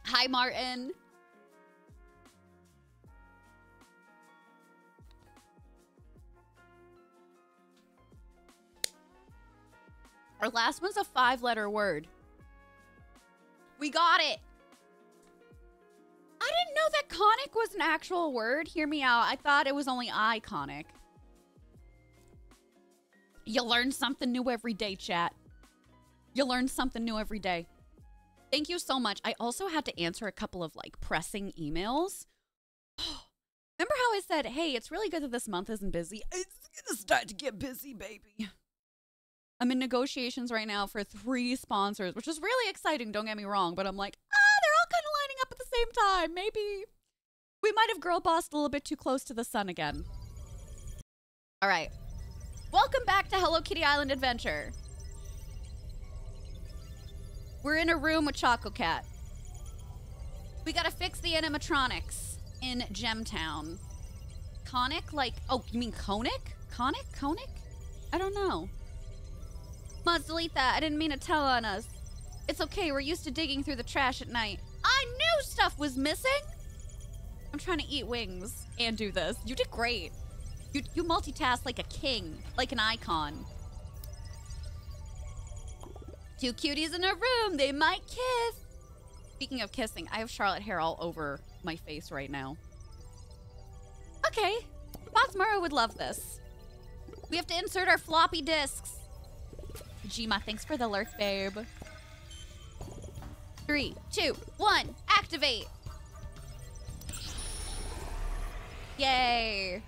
Hi, Martin. Our last one's a 5-letter word. We got it. I didn't know that conic was an actual word. Hear me out. I thought it was only iconic. You learn something new every day, chat. You learn something new every day. Thank you so much. I also had to answer a couple of like pressing emails. Remember how I said, hey, it's really good that this month isn't busy? It's gonna start to get busy, baby. I'm in negotiations right now for 3 sponsors, which is really exciting, don't get me wrong, but I'm like, they're all kind of lining up at the same time. Maybe we might have girl bossed a little bit too close to the sun again. All right. Welcome back to Hello Kitty Island Adventure. We're in a room with Choco Cat. We gotta fix the animatronics in Gemtown. Conic? Like, oh, you mean conic? Conic? Conic? I don't know. Mods, delete that. I didn't mean to tell on us. It's okay. We're used to digging through the trash at night. I knew stuff was missing. I'm trying to eat wings and do this. You did great. You multitask like a king, like an icon. 2 cuties in a room. They might kiss. Speaking of kissing, I have Charlotte hair all over my face right now. Okay. Botsmara would love this. We have to insert our floppy disks. Gma, thanks for the lurk, babe. 3, 2, 1, activate. Yay.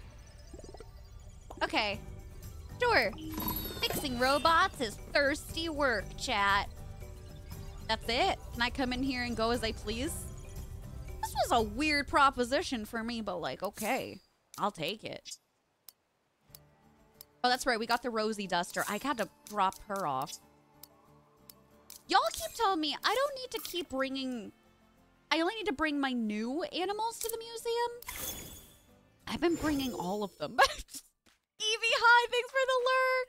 Okay. Sure. Fixing robots is thirsty work, chat. That's it? Can I come in here and go as I please? This was a weird proposition for me, but like, okay. I'll take it. Oh, that's right. We got the Rosie Duster. I had to drop her off. Y'all keep telling me I don't need to keep bringing... I only need to bring my new animals to the museum. I've been bringing all of them. Evie, hi. Thanks for the lurk.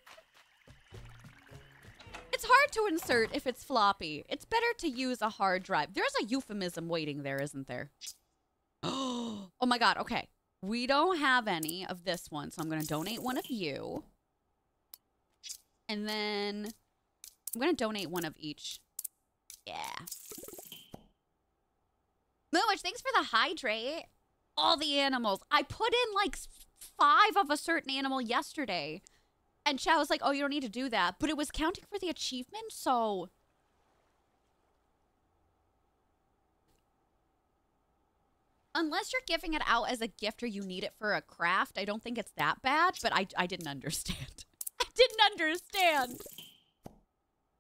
It's hard to insert if it's floppy. It's better to use a hard drive. There's a euphemism waiting there, isn't there? Oh my god. Okay. We don't have any of this one, so I'm going to donate one of you. And then I'm going to donate one of each. Yeah. Mooch, thanks for the hydrate. All the animals. I put in like 5 of a certain animal yesterday. And Chow was like, oh, you don't need to do that. But it was counting for the achievement, so... Unless you're giving it out as a gift or you need it for a craft, I don't think it's that bad, but I didn't understand. I didn't understand.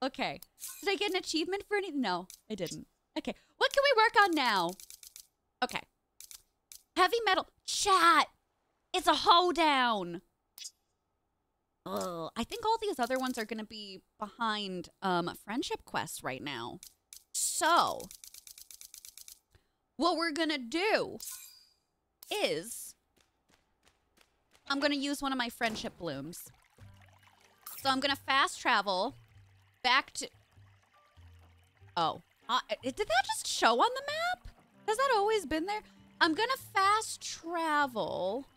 Okay. Did I get an achievement for anything? No, I didn't. Okay. What can we work on now? Okay. Heavy metal. Chat. It's a hoedown. Ugh. I think all these other ones are going to be behind friendship quests right now. So... what we're gonna do is I'm gonna use one of my friendship blooms. So I'm gonna fast travel back to... oh. Did that just show on the map? Has that always been there? I'm gonna fast travel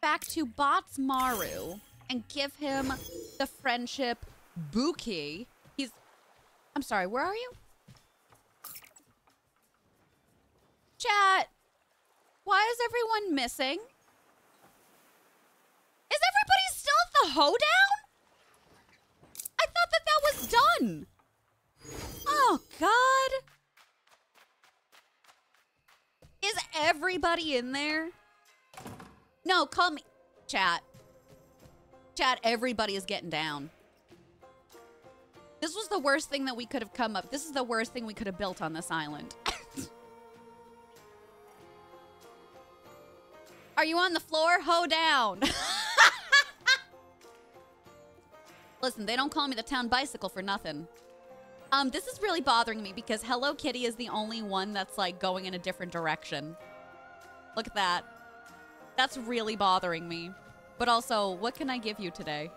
back to Botsmaru and give him the friendship bouquet. I'm sorry, where are you? Chat, why is everyone missing? Is everybody still at the hoedown? I thought that was done. Oh, God. Is everybody in there? No, call me. Chat. Chat, everybody is getting down. This was the worst thing that we could have come up. This is the worst thing we could have built on this island. Are you on the floor? Ho down. Listen, they don't call me the town bicycle for nothing. This is really bothering me because Hello Kitty is the only one that's like going in a different direction. Look at that. That's really bothering me. But also, what can I give you today?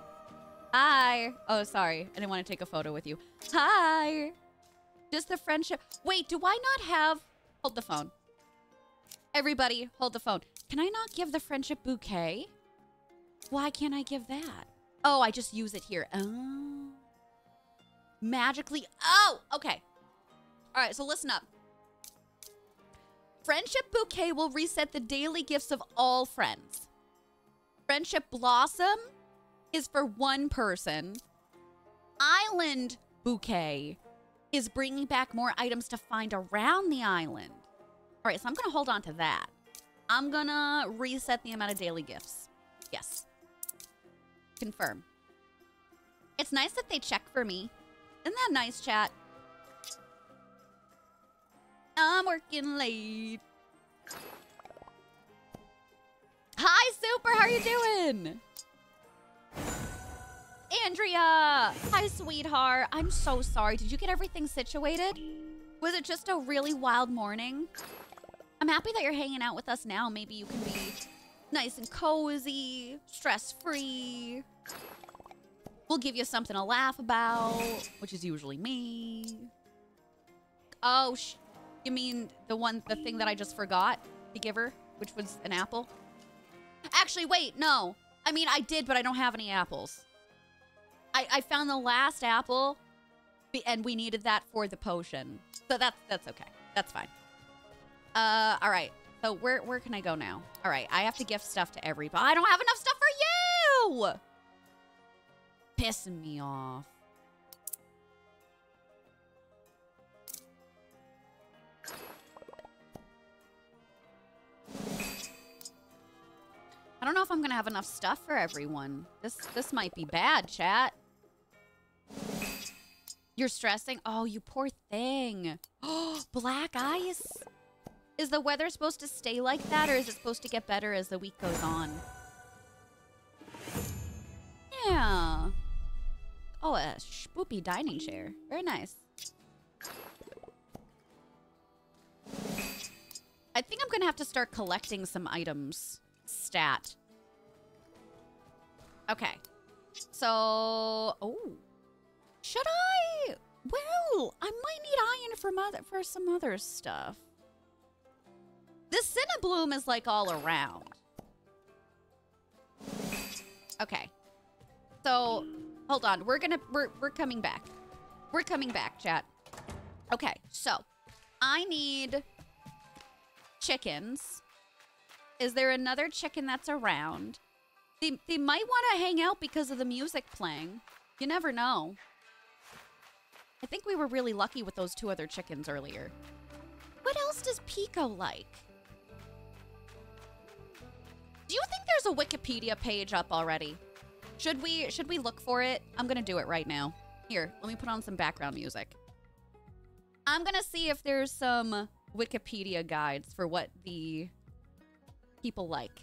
Hi. Oh, sorry. I didn't want to take a photo with you. Hi. Just the friendship. Wait, do I not have... Hold the phone. Everybody, hold the phone. Can I not give the friendship bouquet? Why can't I give that? Oh, I just use it here. Oh. Magically. Oh, okay. All right, so listen up. Friendship bouquet will reset the daily gifts of all friends. Friendship blossom is for one person. Island bouquet is bringing back more items to find around the island. All right, so I'm going to hold on to that. I'm going to reset the amount of daily gifts. Yes. Confirm. It's nice that they check for me. Isn't that nice, chat? I'm working late. Hi, Super. How are you doing? Andrea. Hi, sweetheart. I'm so sorry. Did you get everything situated? Was it just a really wild morning? I'm happy that you're hanging out with us now. Maybe you can be nice and cozy, stress-free. We'll give you something to laugh about, which is usually me. Oh, you mean the thing that I just forgot to give her, which was an apple? Actually, wait, no. I mean, I did, but I don't have any apples. I found the last apple, and we needed that for the potion. So that's okay. That's fine. All right. So where can I go now? All right, I have to gift stuff to everybody. I don't have enough stuff for you! Pissing me off. I don't know if I'm gonna have enough stuff for everyone. This might be bad, chat. You're stressing? Oh, you poor thing. Oh, black ice. Is the weather supposed to stay like that, or is it supposed to get better as the week goes on? Yeah. Oh, a spoopy dining chair. Very nice. I think I'm gonna have to start collecting some items. Stat. Okay. So, oh. Should I? Well, I might need iron for some other stuff. This Cinnabloom is like all around. Okay. So, hold on. We're coming back. We're coming back, chat. Okay, so I need chickens. Is there another chicken that's around? They might want to hang out because of the music playing. You never know. I think we were really lucky with those 2 other chickens earlier. What else does Pico like? Do you think there's a Wikipedia page up already? Should we look for it? I'm gonna do it right now. Here, let me put on some background music. I'm gonna see if there's some Wikipedia guides for what the people like.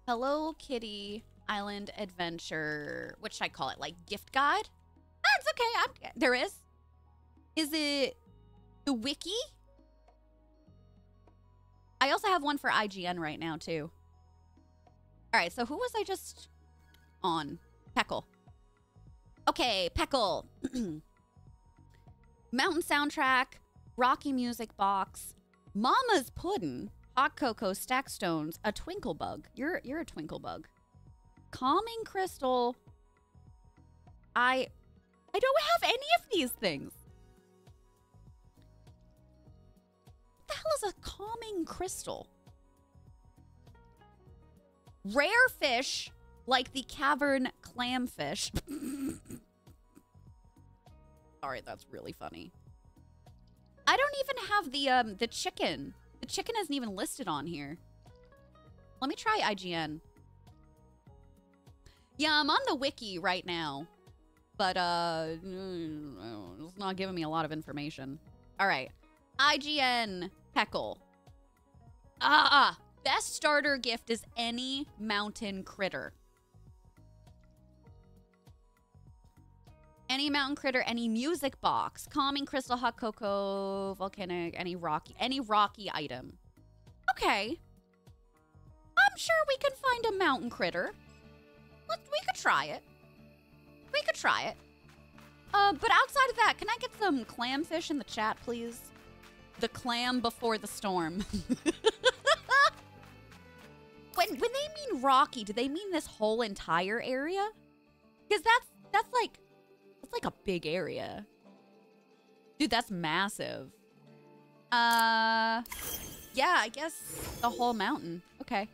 Hello Kitty Island Adventure. What should I call it? Like gift guide? That's okay. There is. Is it the wiki? I also have one for IGN right now too. All right, so who was I just on? Peckle. Okay, Peckle. Mountain soundtrack, Rocky music box, Mama's pudding, hot cocoa, stack stones, a twinkle bug. You're a twinkle bug. Calming crystal. I don't have any of these things. What the hell is a calming crystal? Rare fish, like the cavern clamfish. Sorry, that's really funny. I don't even have the chicken. The chicken isn't even listed on here. Let me try IGN. Yeah, I'm on the wiki right now. But, it's not giving me a lot of information. All right. IGN Heckle. Best starter gift is any mountain critter. Any mountain critter, any music box, calming crystal, hot cocoa, volcanic, any rocky item. Okay. I'm sure we can find a mountain critter. We could try it. We could try it. But outside of that, can I get some clamfish in the chat, please? The clam before the storm. When they mean rocky, do they mean this whole entire area? Because that's like a big area. Dude, that's massive. Yeah, I guess the whole mountain. Okay.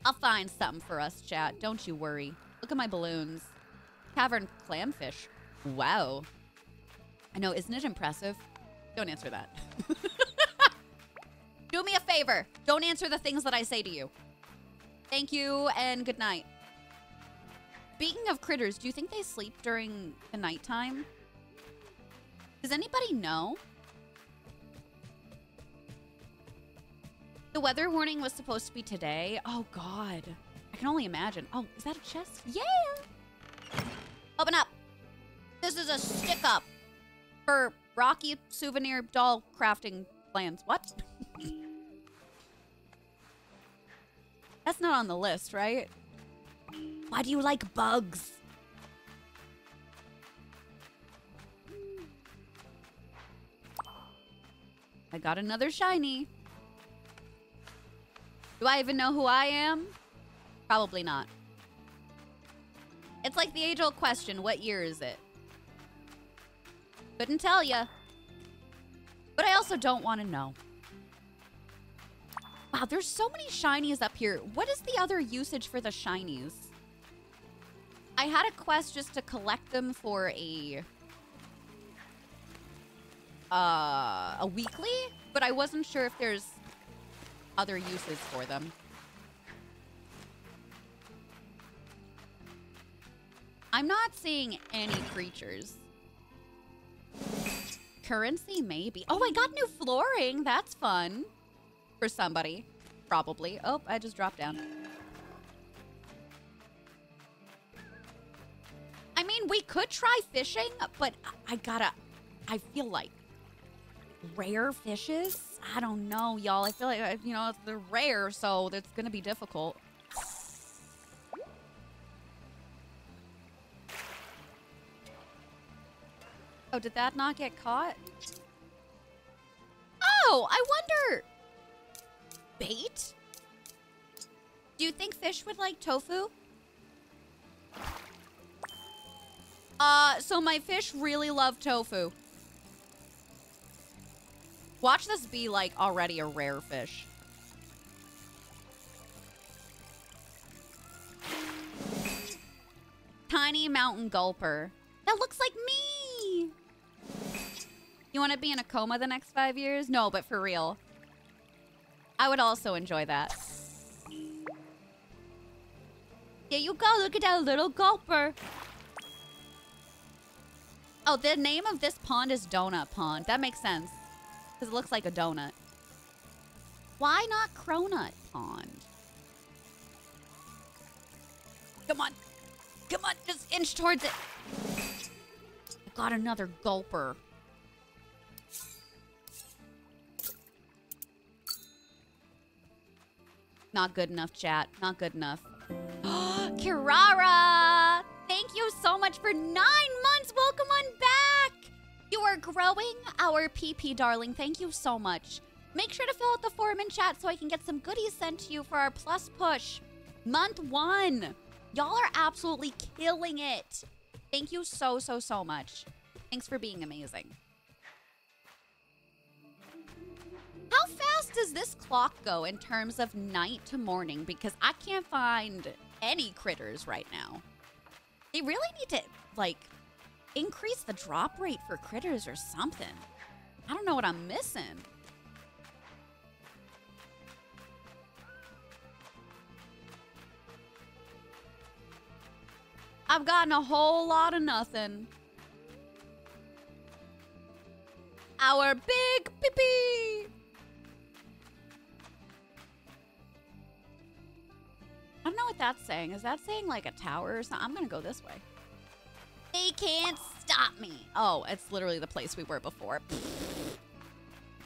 I'll find something for us, chat. Don't you worry. Look at my balloons. Cavern clamfish. Wow. I know, isn't it impressive? Don't answer that. Do me a favor. Don't answer the things that I say to you. Thank you and good night. Speaking of critters, do you think they sleep during the nighttime? Does anybody know? The weather warning was supposed to be today. Oh, God. I can only imagine. Oh, is that a chest? Yeah! Open up. This is a stick-up for Rocky souvenir doll crafting plans. What? That's not on the list, right? Why do you like bugs? I got another shiny. Do I even know who I am? Probably not. It's like the age-old question, what year is it? Couldn't tell ya. But I also don't want to know. Wow, there's so many shinies up here. What is the other usage for the shinies? I had a quest just to collect them for a weekly, but I wasn't sure if there's other uses for them. I'm not seeing any creatures. Currency, maybe. Oh, I got new flooring. That's fun. For somebody. Probably. Oh, I just dropped down. I mean, we could try fishing, but I feel like rare fishes? I don't know, y'all. I feel like, you know, they're rare, so it's going to be difficult. Oh, did that not get caught? Oh, I wonder. Bait? Do you think fish would like tofu? So my fish really love tofu. Watch this be, like, already a rare fish. Tiny mountain gulper. That looks like me! You want to be in a coma the next 5 years? No, but for real. I would also enjoy that. There you go. Look at that little gulper. Oh, the name of this pond is Donut Pond. That makes sense. Because it looks like a donut. Why not Cronut Pond? Come on. Come on. Just inch towards it. I got another gulper. Not good enough, chat. Not good enough. Kirara! Thank you so much for 9 months. Welcome on back. You are growing our PP, darling. Thank you so much. Make sure to fill out the form in chat so I can get some goodies sent to you for our plus push. Month 1. Y'all are absolutely killing it. Thank you so, so, so much. Thanks for being amazing. How fast does this clock go in terms of night to morning? Because I can't find any critters right now. They really need to, like, increase the drop rate for critters or something. I don't know what I'm missing. I've gotten a whole lot of nothing. Our big pee-pee. I don't know what that's saying. Is that saying like a tower or something? I'm gonna go this way. They can't stop me. Oh, it's literally the place we were before.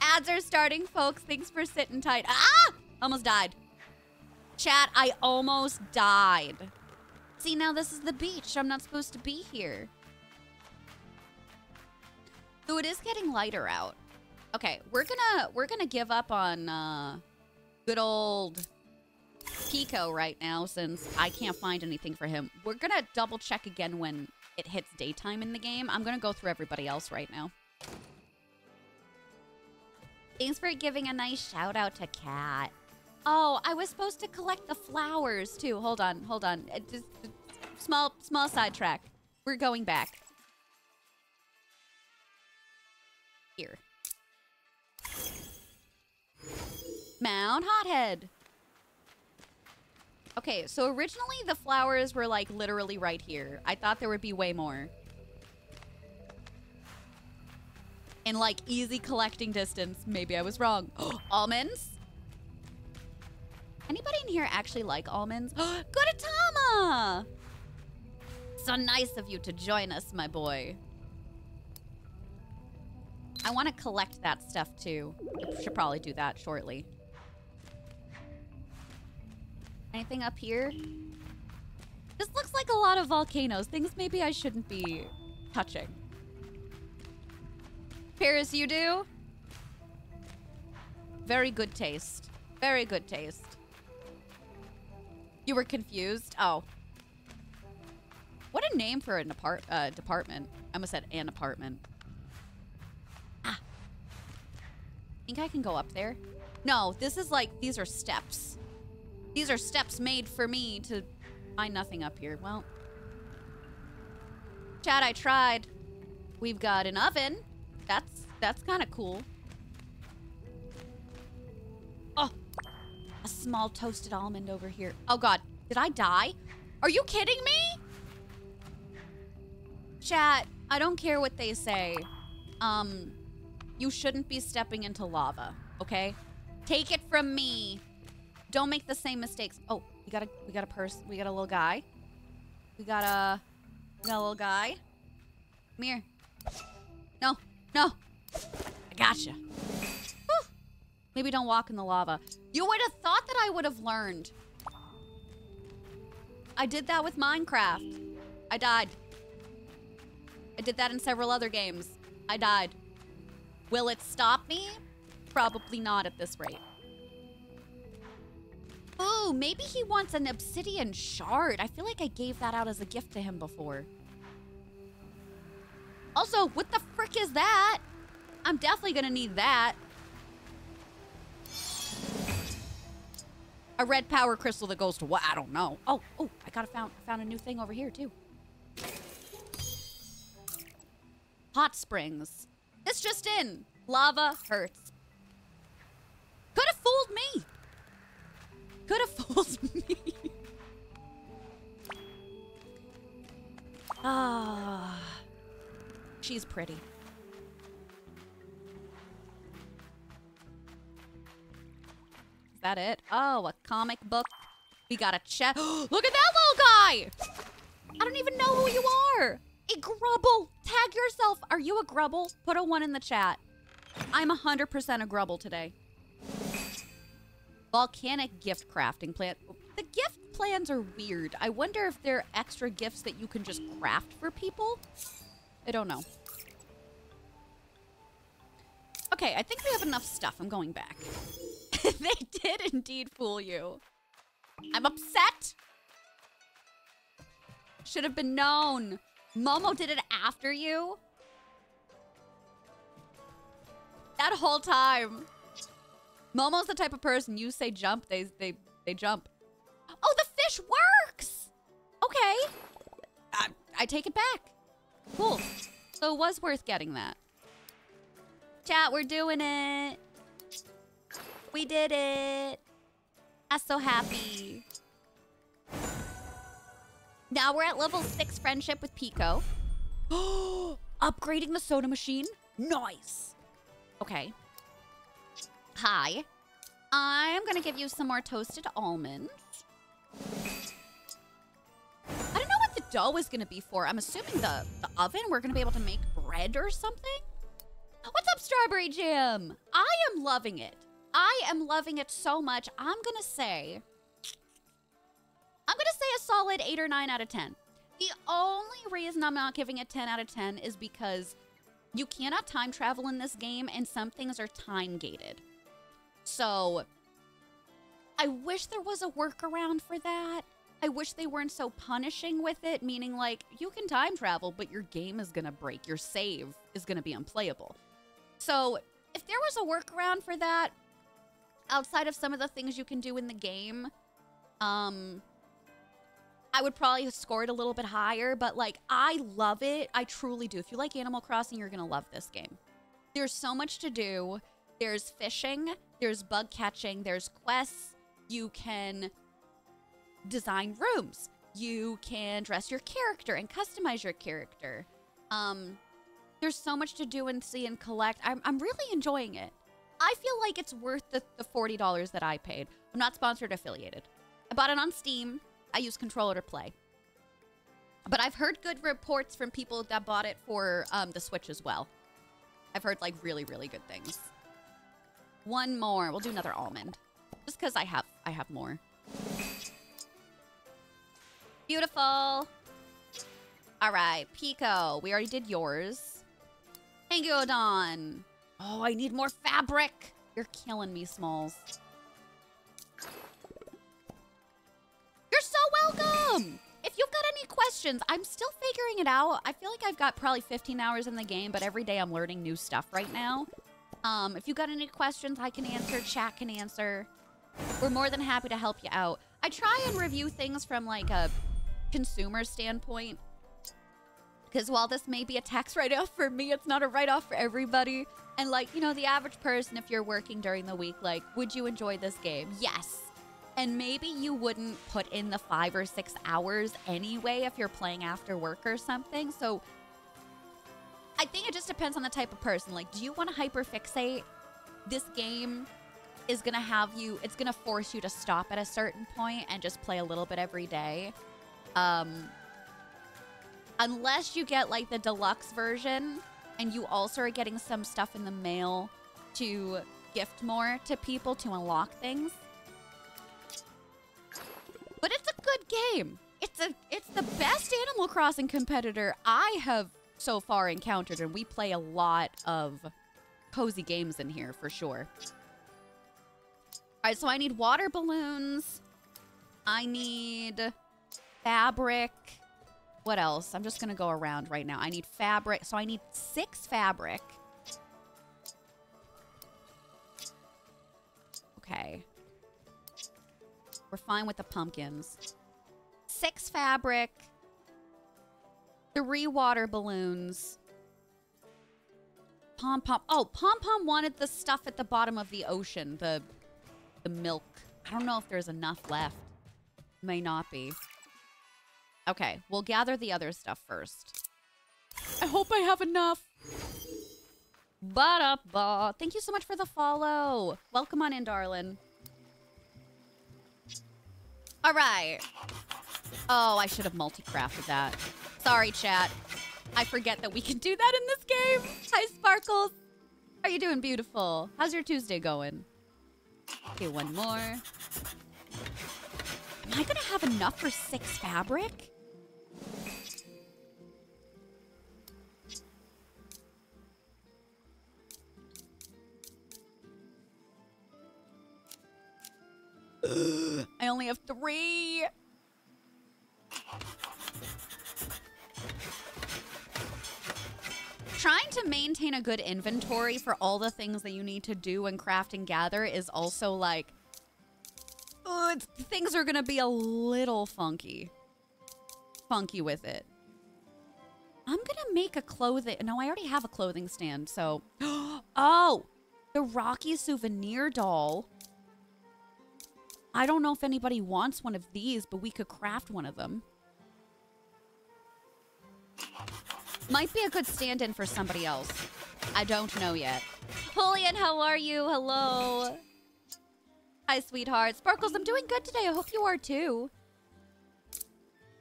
Ads are starting, folks. Thanks for sitting tight. Ah! Almost died. Chat, I almost died. See, now this is the beach. I'm not supposed to be here. So it is getting lighter out. Okay, we're gonna give up on good old Pico right now since I can't find anything for him. We're gonna double check again when it hits daytime in the game. I'm gonna go through everybody else right now. Thanks for giving a nice shout out to Kat. Oh, I was supposed to collect the flowers too. Hold on. Just small sidetrack. We're going back. Here. Mount Hothead. Okay, so originally the flowers were like literally right here. I thought there would be way more. In like easy collecting distance. Maybe I was wrong. Almonds? Anybody in here actually like almonds? Good Atama! So nice of you to join us, my boy. I want to collect that stuff too. I should probably do that shortly. Anything up here? This looks like a lot of volcanoes. Things maybe I shouldn't be touching. Paris, you do? Very good taste. Very good taste. You were confused? Oh. What a name for an department. I almost said an apartment. Ah. Think I can go up there? No, this is like, these are steps. These are steps made for me to find nothing up here. Well. Chat, I tried. We've got an oven. That's kind of cool. Oh. A small toasted almond over here. Oh god, did I die? Are you kidding me? Chat, I don't care what they say. You shouldn't be stepping into lava, okay? Take it from me. Don't make the same mistakes. Oh, we got a little guy. We got a little guy. Come here. No. I gotcha. Whew. Maybe don't walk in the lava. You would have thought that I would have learned. I did that with Minecraft. I died. I did that in several other games. I died. Will it stop me? Probably not at this rate. Ooh, maybe he wants an obsidian shard. I feel like I gave that out as a gift to him before. Also, what the frick is that? I'm definitely gonna need that. A red power crystal that goes to what? I don't know. Oh, I found a new thing over here too. Hot springs. This just in. Lava hurts. Could have fooled me. Could have fooled me. Ah. She's pretty. Is that it? Oh, a comic book. We got a chest. Look at that little guy! I don't even know who you are. A grubble. Tag yourself. Are you a grubble? Put a 1 in the chat. I'm 100% a grubble today. Volcanic gift crafting plant. The gift plans are weird. I wonder if they're extra gifts that you can just craft for people. I don't know. Okay, I think we have enough stuff. I'm going back. They did indeed fool you. I'm upset. Should have been known. Momo did it after you. That whole time. Momo's the type of person, you say jump, they jump. Oh, the fish works! Okay. I take it back. Cool. So it was worth getting that. Chat, we're doing it. We did it. I'm so happy. Now we're at level 6 friendship with Pico. Upgrading the soda machine? Nice. Okay. Hi. I'm gonna give you some more toasted almonds. I don't know what the dough is gonna be for. I'm assuming the oven, we're gonna be able to make bread or something? What's up, Strawberry Jam? I am loving it. I am loving it so much. I'm gonna say a solid 8 or 9 out of 10. The only reason I'm not giving it 10 out of 10 is because you cannot time travel in this game and some things are time gated. So I wish there was a workaround for that. I wish they weren't so punishing with it, meaning like you can time travel, but your game is gonna break. Your save is gonna be unplayable. So if there was a workaround for that, outside of some of the things you can do in the game, I would probably score it a little bit higher, but like, I love it. I truly do. If you like Animal Crossing, you're gonna love this game. There's so much to do. There's fishing, there's bug catching, there's quests. You can design rooms. You can dress your character and customize your character. There's so much to do and see and collect. I'm really enjoying it. I feel like it's worth the $40 that I paid. I'm not sponsored, affiliated. I bought it on Steam. I use controller to play. But I've heard good reports from people that bought it for the Switch as well. I've heard like really, really good things. One more. We'll do another almond. Just because I have more. Beautiful. All right, Pico. We already did yours. Thank you, Odon. Oh, I need more fabric. You're killing me, Smalls. You're so welcome. If you've got any questions, I'm still figuring it out. I feel like I've got probably 15 hours in the game, but every day I'm learning new stuff right now. If you've got any questions, I can answer. Chat can answer. We're more than happy to help you out. I try and review things from like a consumer standpoint. Because while this may be a tax write-off for me, it's not a write-off for everybody. And like, you know, the average person, if you're working during the week, like, would you enjoy this game? Yes. And maybe you wouldn't put in the 5 or 6 hours anyway if you're playing after work or something. So I think it just depends on the type of person. Like, do you want to hyperfixate? This game is going to have you, it's going to force you to stop at a certain point and just play a little bit every day. Unless you get like the deluxe version and you also are getting some stuff in the mail to gift more to people to unlock things. But it's a good game. It's the best Animal Crossing competitor I have so far encountered, and we play a lot of cozy games in here for sure. All right, so I need water balloons. I need fabric. What else? I'm just gonna go around right now. I need fabric. So I need 6 fabric. Okay. We're fine with the pumpkins. 6 fabric. 3 water balloons. Pom Pom. Oh, Pom Pom wanted the stuff at the bottom of the ocean. The milk. I don't know if there's enough left. May not be. Okay, we'll gather the other stuff first. I hope I have enough. Ba-da-ba. Thank you so much for the follow. Welcome on in, darling. All right. Oh, I should have multi-crafted that. Sorry, chat. I forget that we can do that in this game. Hi, Sparkles. How are you doing, beautiful? How's your Tuesday going? Okay, one more. Am I gonna have enough for 6 fabric? I only have 3. Trying to maintain a good inventory for all the things that you need to do and craft and gather is also like, things are gonna be a little funky with it. I'm gonna make a clothing. No, I already have a clothing stand, so. Oh, the Rocky souvenir doll. I don't know if anybody wants one of these, but we could craft one of them. Might be a good stand-in for somebody else. I don't know yet. Julian, how are you? Hello. Hi, sweetheart. Sparkles, I'm doing good today. I hope you are too.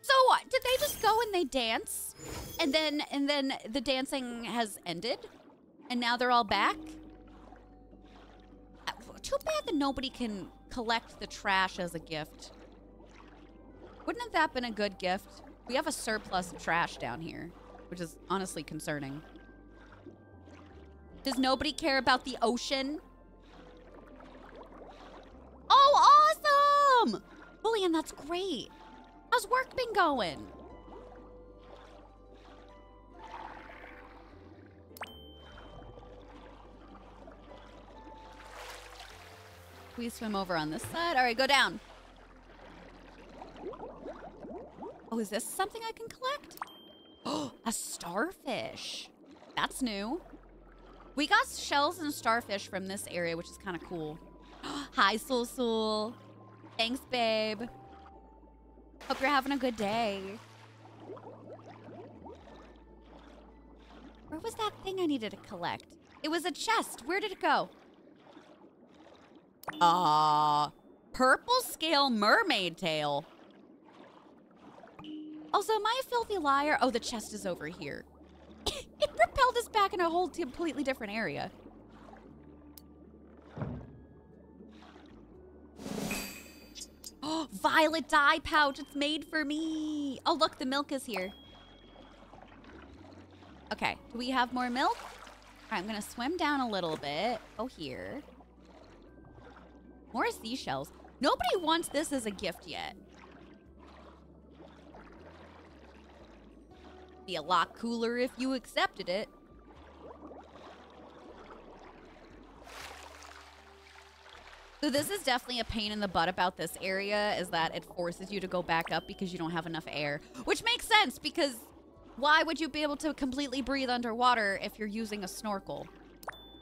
So, did they just go and they dance? And then the dancing has ended? And now they're all back? Too bad that nobody can collect the trash as a gift. Wouldn't have that been a good gift? We have a surplus of trash down here, which is honestly concerning. Does nobody care about the ocean? Oh, awesome! Julian, that's great. How's work been going? We swim over on this side. All right, go down. Oh, is this something I can collect? Oh, a starfish. That's new. We got shells and starfish from this area, which is kind of cool. Hi, Soul Soul. Thanks, babe. Hope you're having a good day. Where was that thing I needed to collect? It was a chest. Where did it go? Purple scale mermaid tail. Also, am I a filthy liar? Oh, the chest is over here. It propelled us back in a whole completely different area. Oh, violet dye pouch. It's made for me. Oh, look, the milk is here. Okay, do we have more milk? All right, I'm gonna swim down a little bit. Oh, here. More seashells. Nobody wants this as a gift yet. Be a lot cooler if you accepted it. So this is definitely a pain in the butt about this area, is that it forces you to go back up because you don't have enough air. Which makes sense, because why would you be able to completely breathe underwater if you're using a snorkel?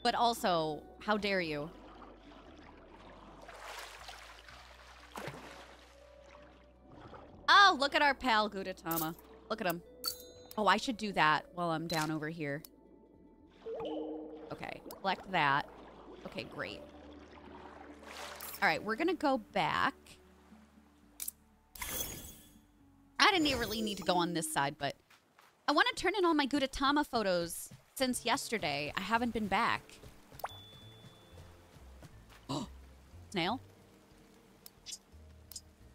But also, how dare you? Oh, look at our pal Gudetama. Look at him. Oh, I should do that while I'm down over here. Okay, collect that. Okay, great. All right, we're gonna go back. I didn't really need to go on this side, but I want to turn in all my Gudetama photos since yesterday. I haven't been back. Oh, snail.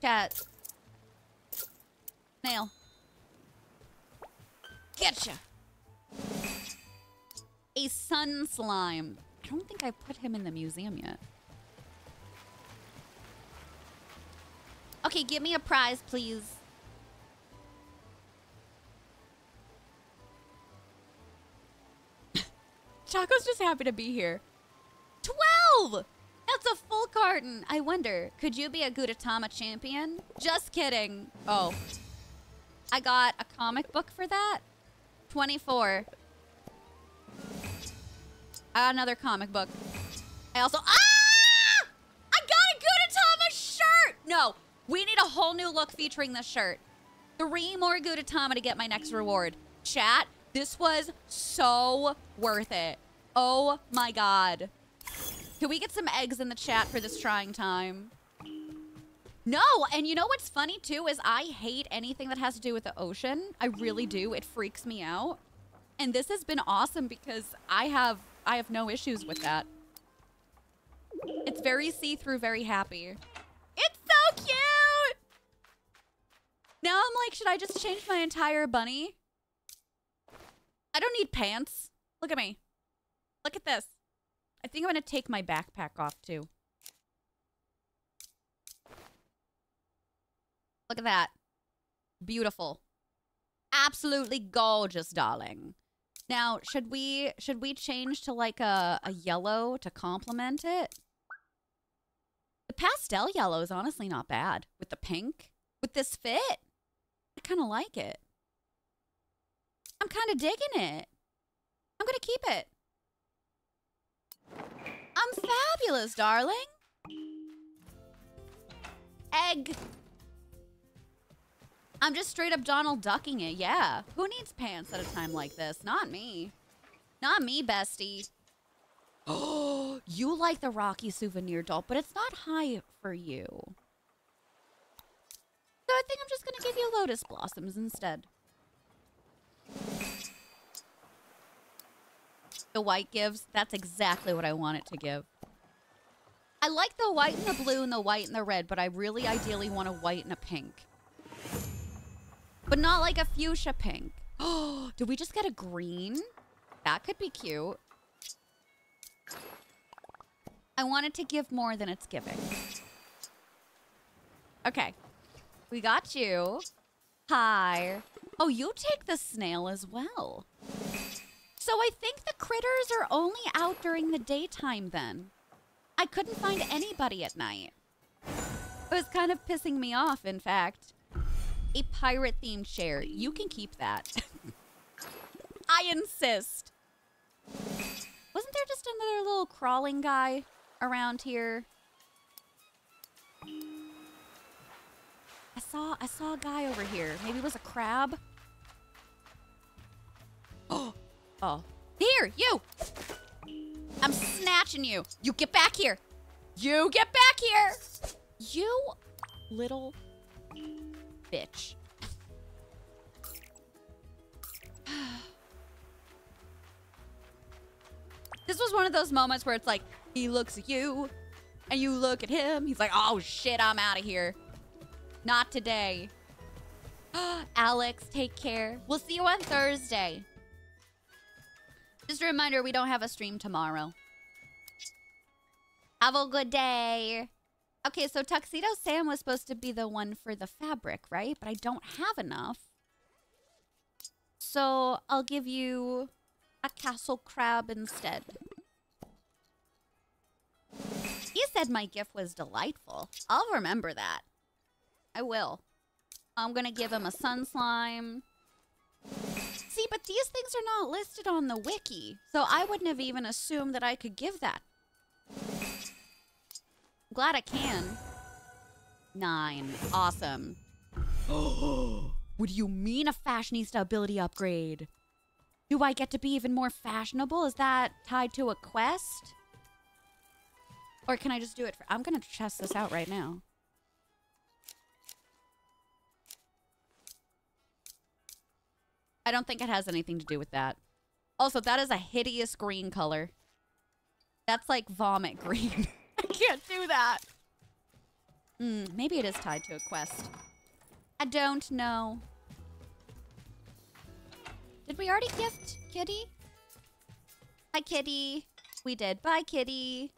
Chat. Snail. Getcha. A sun slime. I don't think I put him in the museum yet. Okay, give me a prize, please. Choco's just happy to be here. 12! That's a full carton. I wonder, could you be a Gudetama champion? Just kidding. Oh. I got a comic book for that. 24. I got another comic book. I also... Ah! I got a Gudetama shirt! No, we need a whole new look featuring this shirt. 3 more Gudetama to get my next reward. Chat, this was so worth it. Oh my god. Can we get some eggs in the chat for this trying time? No, and you know what's funny too is I hate anything that has to do with the ocean. I really do. It freaks me out. And this has been awesome because I have no issues with that. It's very see-through, very happy. It's so cute! Now I'm like, should I just change my entire bunny? I don't need pants. Look at me. Look at this. I think I'm gonna take my backpack off too. Look at that. Beautiful. Absolutely gorgeous, darling. Now, should we change to like a yellow to complement it? The pastel yellow is honestly not bad. With the pink. With this fit, I kind of like it. I'm kind of digging it. I'm gonna keep it. I'm fabulous, darling. Egg. I'm just straight up Donald Ducking it, yeah. Who needs pants at a time like this? Not me. Not me, bestie. Oh, you like the Rocky souvenir doll, but it's not high for you. So I think I'm just gonna give you lotus blossoms instead. The white gives, that's exactly what I want it to give. I like the white and the blue and the white and the red, but I really ideally want a white and a pink. But not like a fuchsia pink. Oh, did we just get a green? That could be cute. I want it to give more than it's giving. Okay. We got you. Hi. Oh, you take the snail as well. So I think the critters are only out during the daytime then. I couldn't find anybody at night. It was kind of pissing me off, in fact. A pirate-themed chair. You can keep that. I insist. Wasn't there just another little crawling guy around here? I saw a guy over here. Maybe it was a crab. Oh. Oh. Here, you! I'm snatching you. You get back here. You get back here. You little bitch. This was one of those moments where it's like, he looks at you, and you look at him. He's like, oh shit, I'm out of here. Not today. Alex, take care. We'll see you on Thursday. Just a reminder, we don't have a stream tomorrow. Have a good day. Okay, so Tuxedo Sam was supposed to be the one for the fabric, right? But I don't have enough. So I'll give you a castle crab instead. He said my gift was delightful. I'll remember that. I will. I'm gonna give him a sun slime. See, but these things are not listed on the wiki, so I wouldn't have even assumed that I could give that. Glad I can. 9. Awesome. Oh, what do you mean a fashionista ability upgrade? Do I get to be even more fashionable? Is that tied to a quest? Or can I just do it for... I'm gonna test this out right now. I don't think it has anything to do with that. Also, that is a hideous green color. That's like vomit green. I can't do that. Maybe it is tied to a quest. I don't know. Did we already gift Kitty? Hi, Kitty. We did. Bye, Kitty.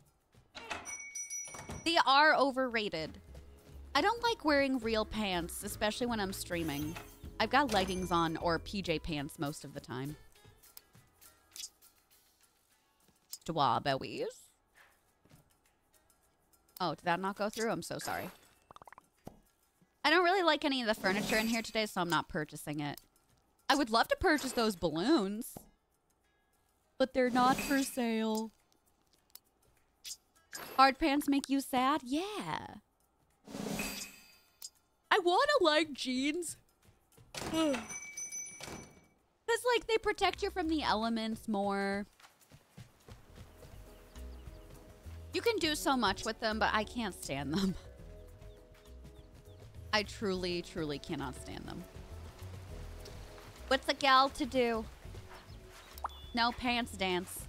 They are overrated. I don't like wearing real pants, especially when I'm streaming. I've got leggings on or PJ pants most of the time. Strawberries. Oh, did that not go through? I'm so sorry. I don't really like any of the furniture in here today, so I'm not purchasing it. I would love to purchase those balloons, but they're not for sale. Hard pants make you sad? Yeah. I want to like jeans. Because, like, they protect you from the elements more. You can do so much with them, but I can't stand them. I truly, truly cannot stand them. What's a gal to do? No pants dance.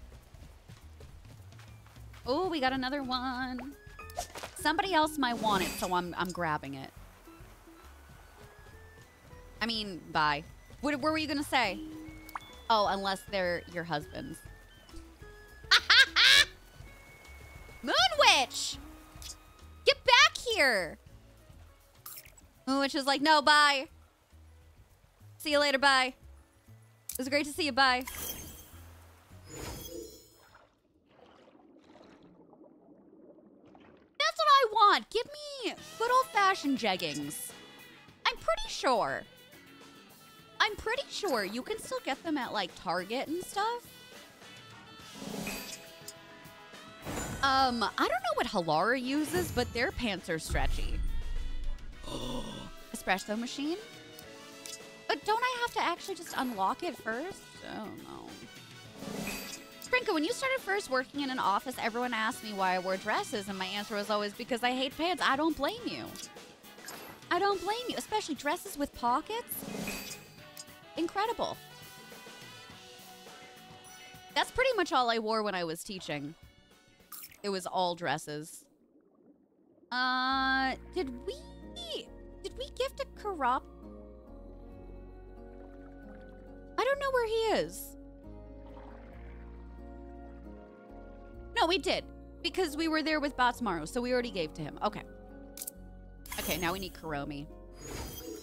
Oh, we got another one. Somebody else might want it, so I'm grabbing it. I mean, bye. What were you gonna say? Oh, unless they're your husband's. Moon Witch! Get back here! Moon Witch is like, no, bye. See you later, bye. It was great to see you, bye. That's what I want. Give me good old-fashioned jeggings. I'm pretty sure. I'm pretty sure you can still get them at, like, Target and stuff. I don't know what Halara uses, but their pants are stretchy. Espresso machine? But don't I have to actually just unlock it first? I don't know. Sprinka, when you started first working in an office, everyone asked me why I wore dresses, and my answer was always because I hate pants. I don't blame you. I don't blame you, especially dresses with pockets. Incredible. That's pretty much all I wore when I was teaching. It was all dresses. Did we gift a corrupt? I don't know where he is. No, we did. Because we were there with Batsmaru, so we already gave to him. Okay. Okay, now we need Kuromi.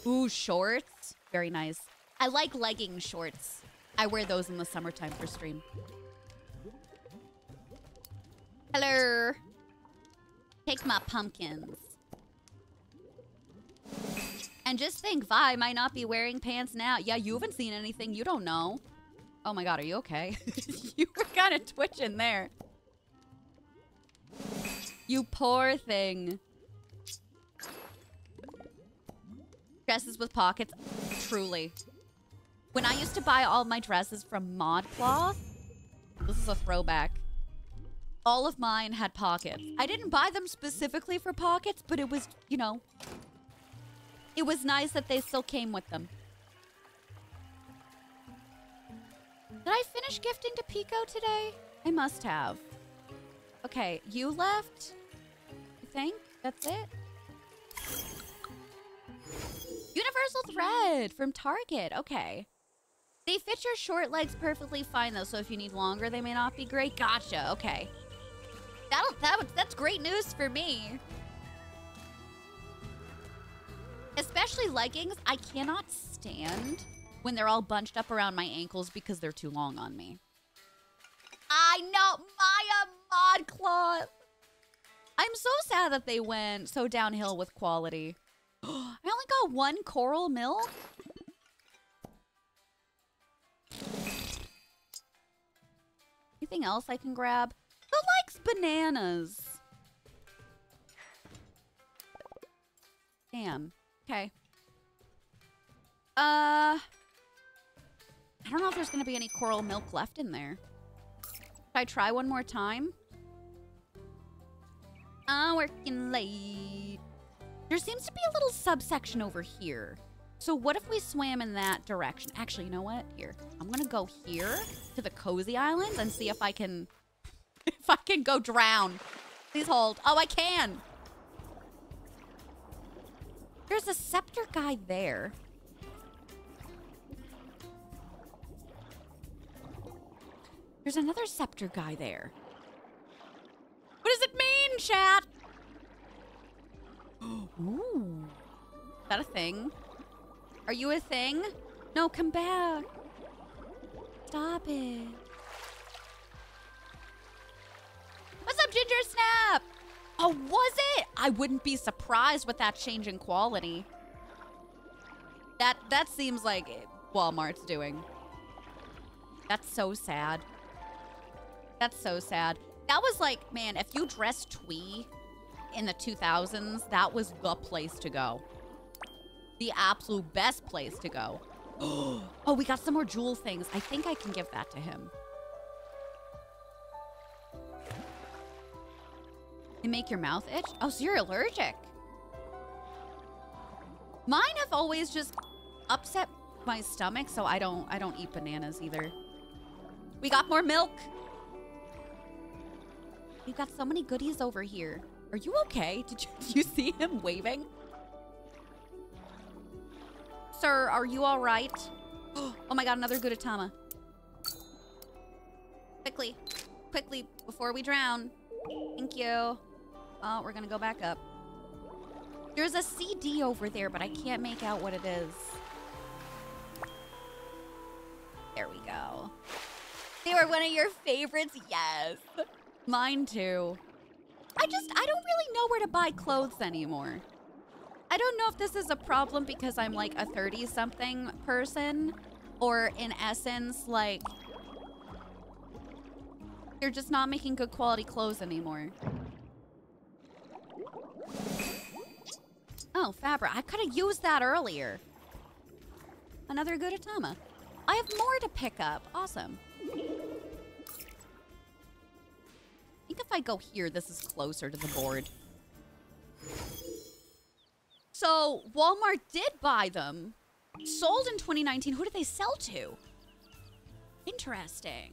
Ooh, shorts. Very nice. I like legging shorts. I wear those in the summertime for stream. Hello. Take my pumpkins. And just think, Vi might not be wearing pants now. Yeah, you haven't seen anything. You don't know. Oh my god, are you okay? You were kind of twitching there. You poor thing. Dresses with pockets. Truly. When I used to buy all my dresses from ModCloth, this is a throwback. All of mine had pockets. I didn't buy them specifically for pockets, but it was, you know, it was nice that they still came with them. Did I finish gifting to Pico today? I must have. Okay, you left? I think that's it. Universal thread from Target. Okay. They fit your short legs perfectly fine, though, so if you need longer, they may not be great. Gotcha. Okay. That's great news for me. Especially leggings. I cannot stand when they're all bunched up around my ankles because they're too long on me. I know. Maya ModCloth. I'm so sad that they went so downhill with quality. I only got one coral milk? Anything else I can grab? Who likes bananas? Damn. Okay. I don't know if there's gonna be any coral milk left in there. Should I try one more time? I'm working late. There seems to be a little subsection over here. So what if we swam in that direction? Actually, you know what? Here. I'm gonna go here to the Cozy Islands and see if I can go drown. Please hold. Oh, I can. There's a scepter guy there. There's another scepter guy there. What does it mean, chat? Ooh. Is that a thing? Are you a thing? No, come back. Stop it. What's up, Ginger Snap? Oh, was it? I wouldn't be surprised with that change in quality. That seems like Walmart's doing. That's so sad. That's so sad. That was like, man, if you dressed twee in the 2000s, that was the place to go. The absolute best place to go. Oh, we got some more jewel things. I think I can give that to him. They make your mouth itch? Oh, so you're allergic. Mine have always just upset my stomach, so I don't eat bananas either. We got more milk. We've got so many goodies over here. Are you okay? Did you see him waving? Sir, are you all right? Oh my god, another Gudetama. Quickly, before we drown. Thank you. Oh, we're gonna go back up. There's a CD over there, but I can't make out what it is. There we go. They were one of your favorites? Yes. Mine too. I don't really know where to buy clothes anymore. I don't know if this is a problem because I'm like a 30-something person, or in essence, like, you're just not making good quality clothes anymore. Oh, Fabra. I could have used that earlier. Another Gudetama. I have more to pick up. Awesome. I think if I go here, this is closer to the board. So, Walmart did buy them. Sold in 2019. Who did they sell to? Interesting.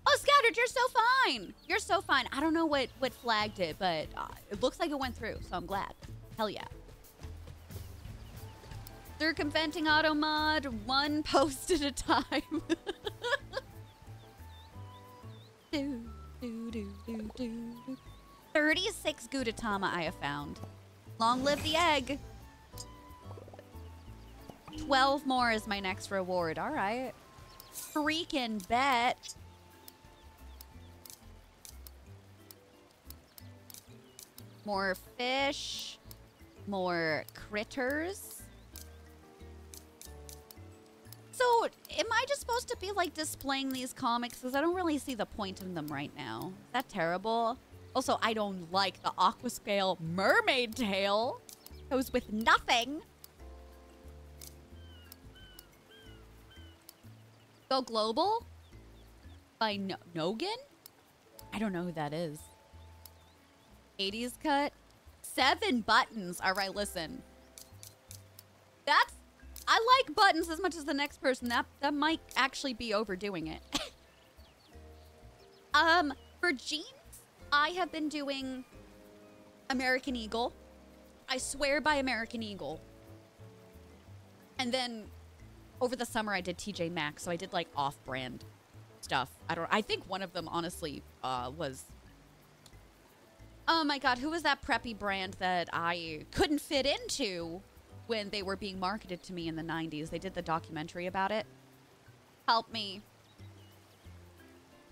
Oh, Scattered, you're so fine. You're so fine. I don't know what flagged it, but it looks like it went through, so I'm glad. Hell yeah. Circumventing auto mod, one post at a time. 36 Gudetama I have found. Long live the egg. 12 more is my next reward. All right. Freaking bet. More fish. More critters. So, am I just supposed to be, like, displaying these comics? Because I don't really see the point in them right now. Is that terrible? Also, I don't like the aquascale mermaid tail. Goes with nothing. Go Global? By Nogan? I don't know who that is. 80s cut? 7 buttons. All right, listen. I like buttons as much as the next person. That might actually be overdoing it. For jeans, I have been doing American Eagle. I swear by American Eagle. And then over the summer I did TJ Maxx, so I did like off-brand stuff. I think one of them honestly was, oh my god, who was that preppy brand that I couldn't fit into when they were being marketed to me in the 90s? They did the documentary about it. Help me.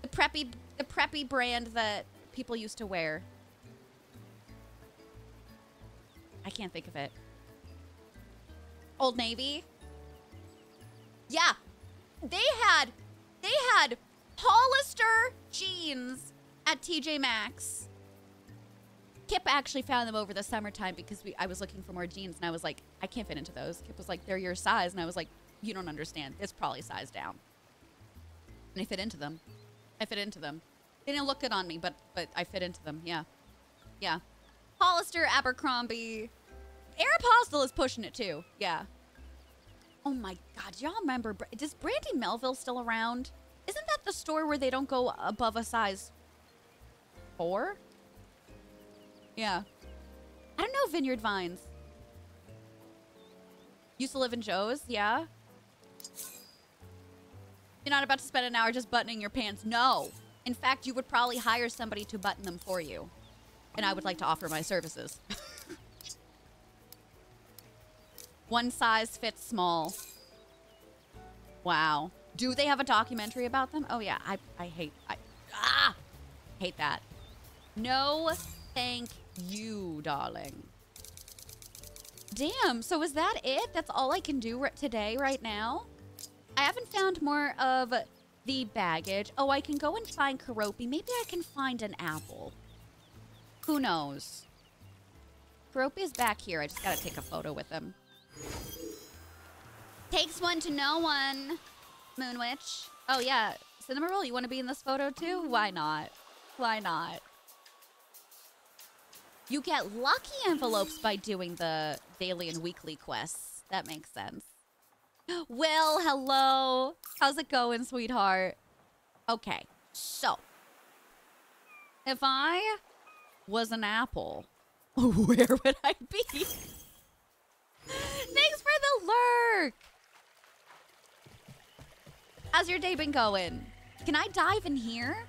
The preppy brand that people used to wear. I can't think of it. Old Navy? Yeah. They had Hollister jeans at TJ Maxx. Kip actually found them over the summertime because I was looking for more jeans, and I was like, I can't fit into those. Kip was like, they're your size, and I was like, you don't understand. It's probably size down. And I fit into them. I fit into them. They didn't look good on me, but I fit into them. Yeah. Yeah. Hollister, Abercrombie. Aeropostale is pushing it too. Yeah. Oh my god, y'all remember, is Brandy Melville still around? Isn't that the store where they don't go above a size 4? Yeah. I don't know Vineyard Vines. Used to live in Joe's, yeah. You're not about to spend an hour just buttoning your pants. No. In fact, you would probably hire somebody to button them for you. And I would like to offer my services. One size fits small. Wow. Do they have a documentary about them? Oh yeah, I hate that. No, thank you, darling. Damn, so is that it? That's all I can do today, right now? I haven't found more of the baggage. Oh, I can go and find Karopi. Maybe I can find an apple. Who knows? Karopi is back here. I just gotta take a photo with him. Takes one to know one, Moonwitch. Oh yeah, Cinema Roll, you want to be in this photo too? Why not? Why not? You get lucky envelopes by doing the daily and weekly quests. That makes sense. Will, hello. How's it going, sweetheart? Okay, so if I was an apple, where would I be? Thanks for the lurk. How's your day been going? Can I dive in here?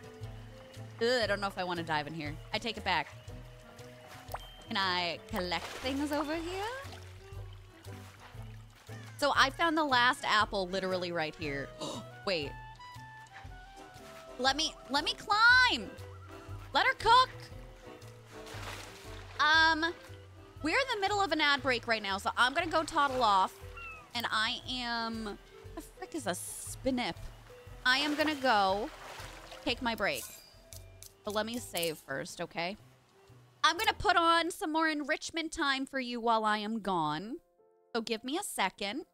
Ugh, I don't know if I want to dive in here. I take it back. Can I collect things over here? So I found the last apple literally right here. Wait. Let me climb. Let her cook. We're in the middle of an ad break right now, so I'm gonna go toddle off. And I am... What the frick is a spinip? I am gonna go take my break. But let me save first, okay? I'm gonna put on some more enrichment time for you while I am gone. So give me a second.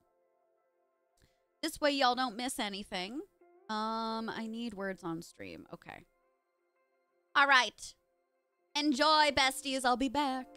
This way y'all don't miss anything. I need words on stream. Okay. All right. Enjoy, besties. I'll be back.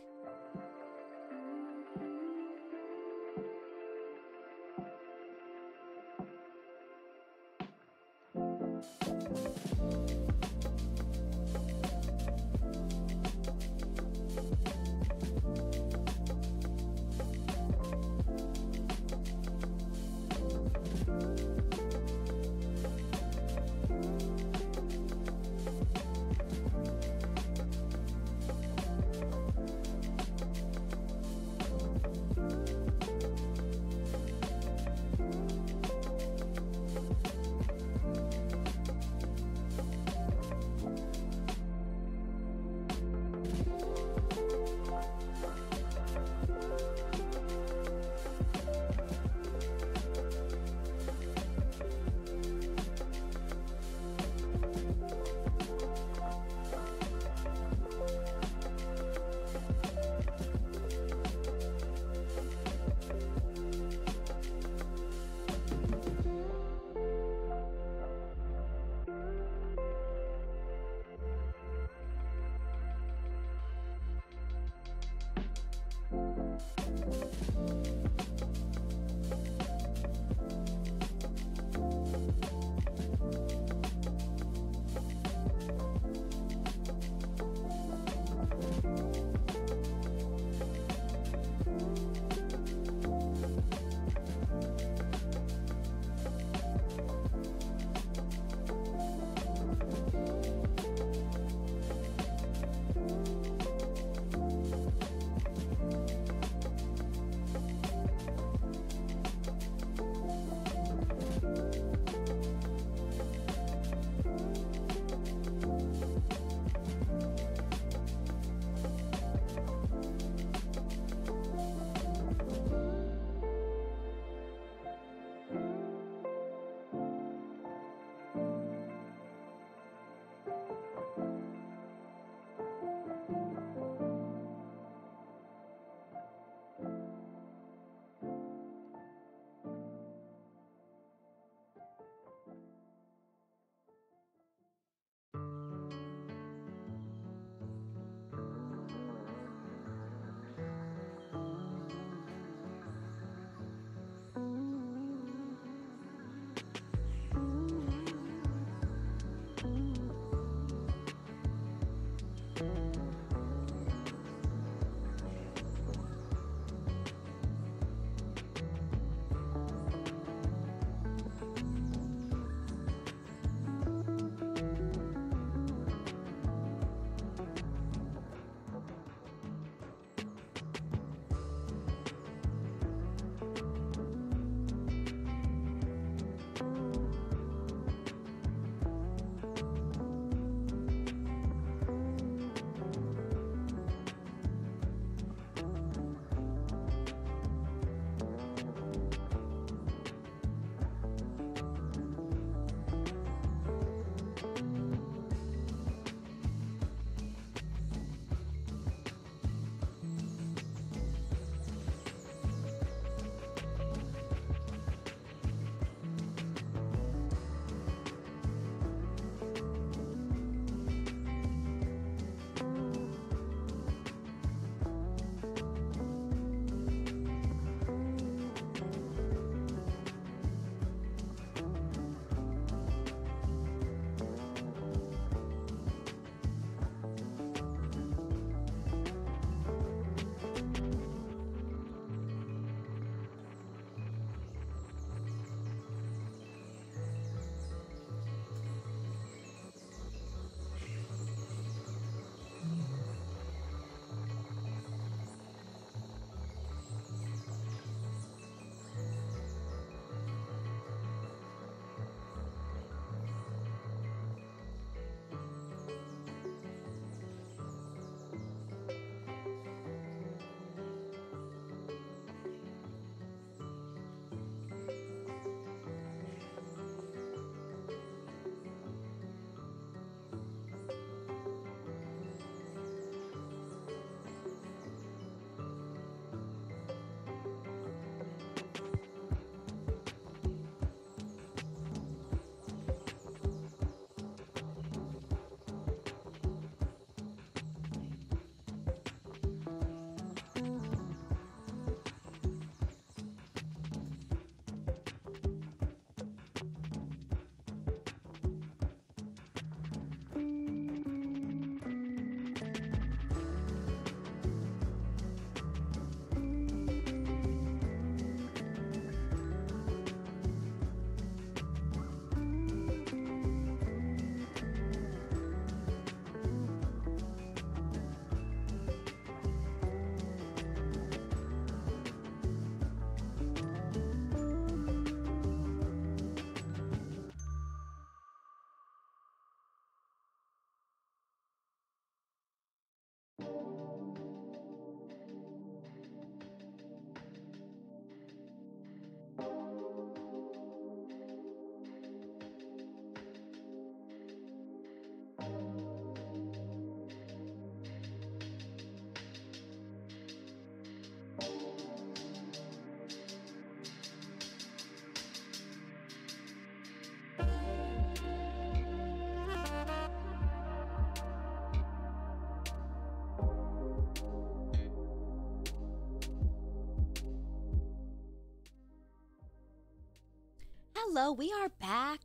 hello. We are back.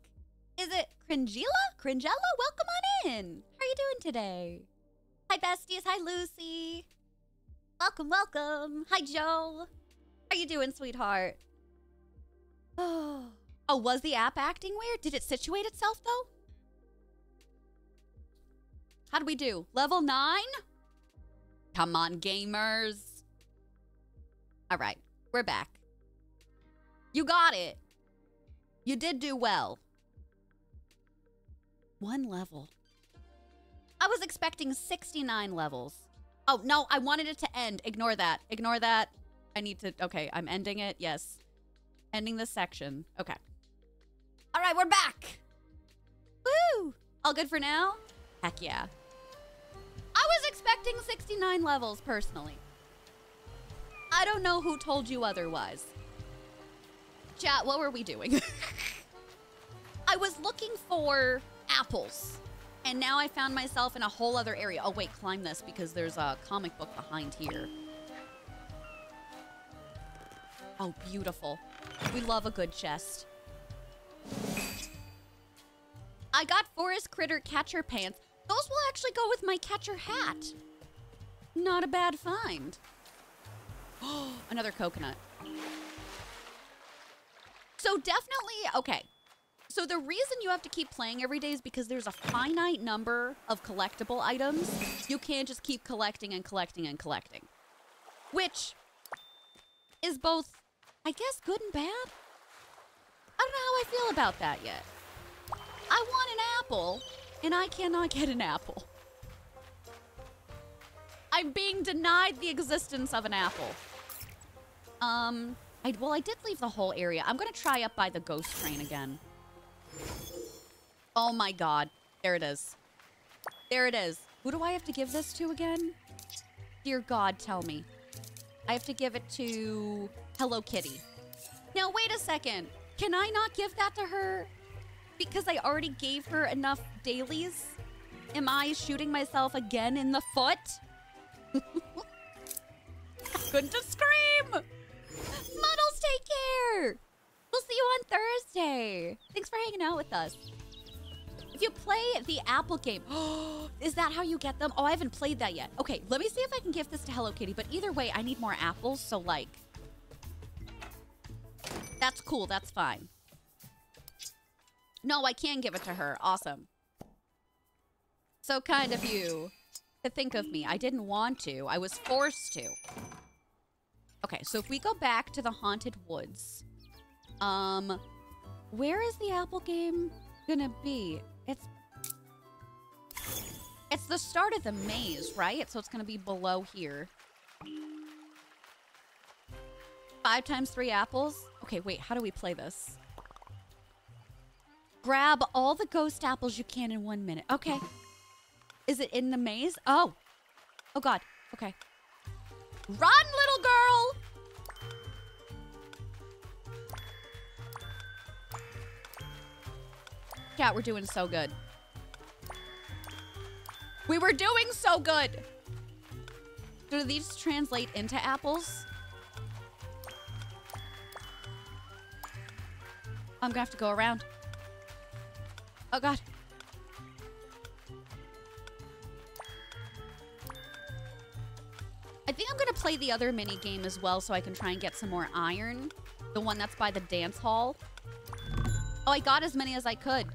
Is it Cringella? Cringella, welcome on in. How are you doing today? Hi, besties. Hi, Lucy. Welcome, welcome. Hi, Joe. How you doing, sweetheart? Oh, was the app acting weird? Did it situate itself, though? How do we do? Level 9? Come on, gamers. All right, we're back. You got it. You did do well. 1 level. I was expecting 69 levels. Oh, no, I wanted it to end. Ignore that. Ignore that. I need to... Okay, I'm ending it. Yes. Ending this section. Okay. All right, we're back. Woo! All good for now? Heck yeah. I was expecting 69 levels, personally. I don't know who told you otherwise. Chat, what were we doing? I was looking for apples. And now I found myself in a whole other area. Oh, wait, climb this because there's a comic book behind here. Oh, beautiful. We love a good chest. I got forest critter catcher pants. Those will actually go with my catcher hat. Not a bad find. Oh, another coconut. So definitely, okay. So the reason you have to keep playing every day is because there's a finite number of collectible items. You can't just keep collecting and collecting and collecting. Which is both, I guess, good and bad. I don't know how I feel about that yet. I want an apple, and I cannot get an apple. I'm being denied the existence of an apple. Well, I did leave the whole area. I'm gonna try up by the ghost train again. Oh my god. There it is. There it is. Who do I have to give this to again? Dear God, tell me. I have to give it to Hello Kitty. Now, wait a second. Can I not give that to her because I already gave her enough dailies? Am I shooting myself again in the foot? Couldn't scream! Muddles, take care! We'll see you on Thursday. Thanks for hanging out with us. If you play the Apple game, is that how you get them? Oh, I haven't played that yet. Okay, let me see if I can give this to Hello Kitty. But either way, I need more apples, so like... That's cool, that's fine. No, I can give it to her. Awesome. So kind of you to think of me. I didn't want to. I was forced to. Okay, so if we go back to the Haunted Woods... where is the Apple game gonna be? It's the start of the maze, right? So it's gonna be below here. 5 times 3 apples? Okay, wait, how do we play this? Grab all the ghost apples you can in 1 minute. Okay. Is it in the maze? Oh. Oh god. Okay. Run, little girl! Cat, we're doing so good. We were doing so good. Do these translate into apples? I'm gonna have to go around. Oh god. I think I'm gonna play the other mini game as well so I can try and get some more iron. The one that's by the dance hall. Oh, I got as many as I could.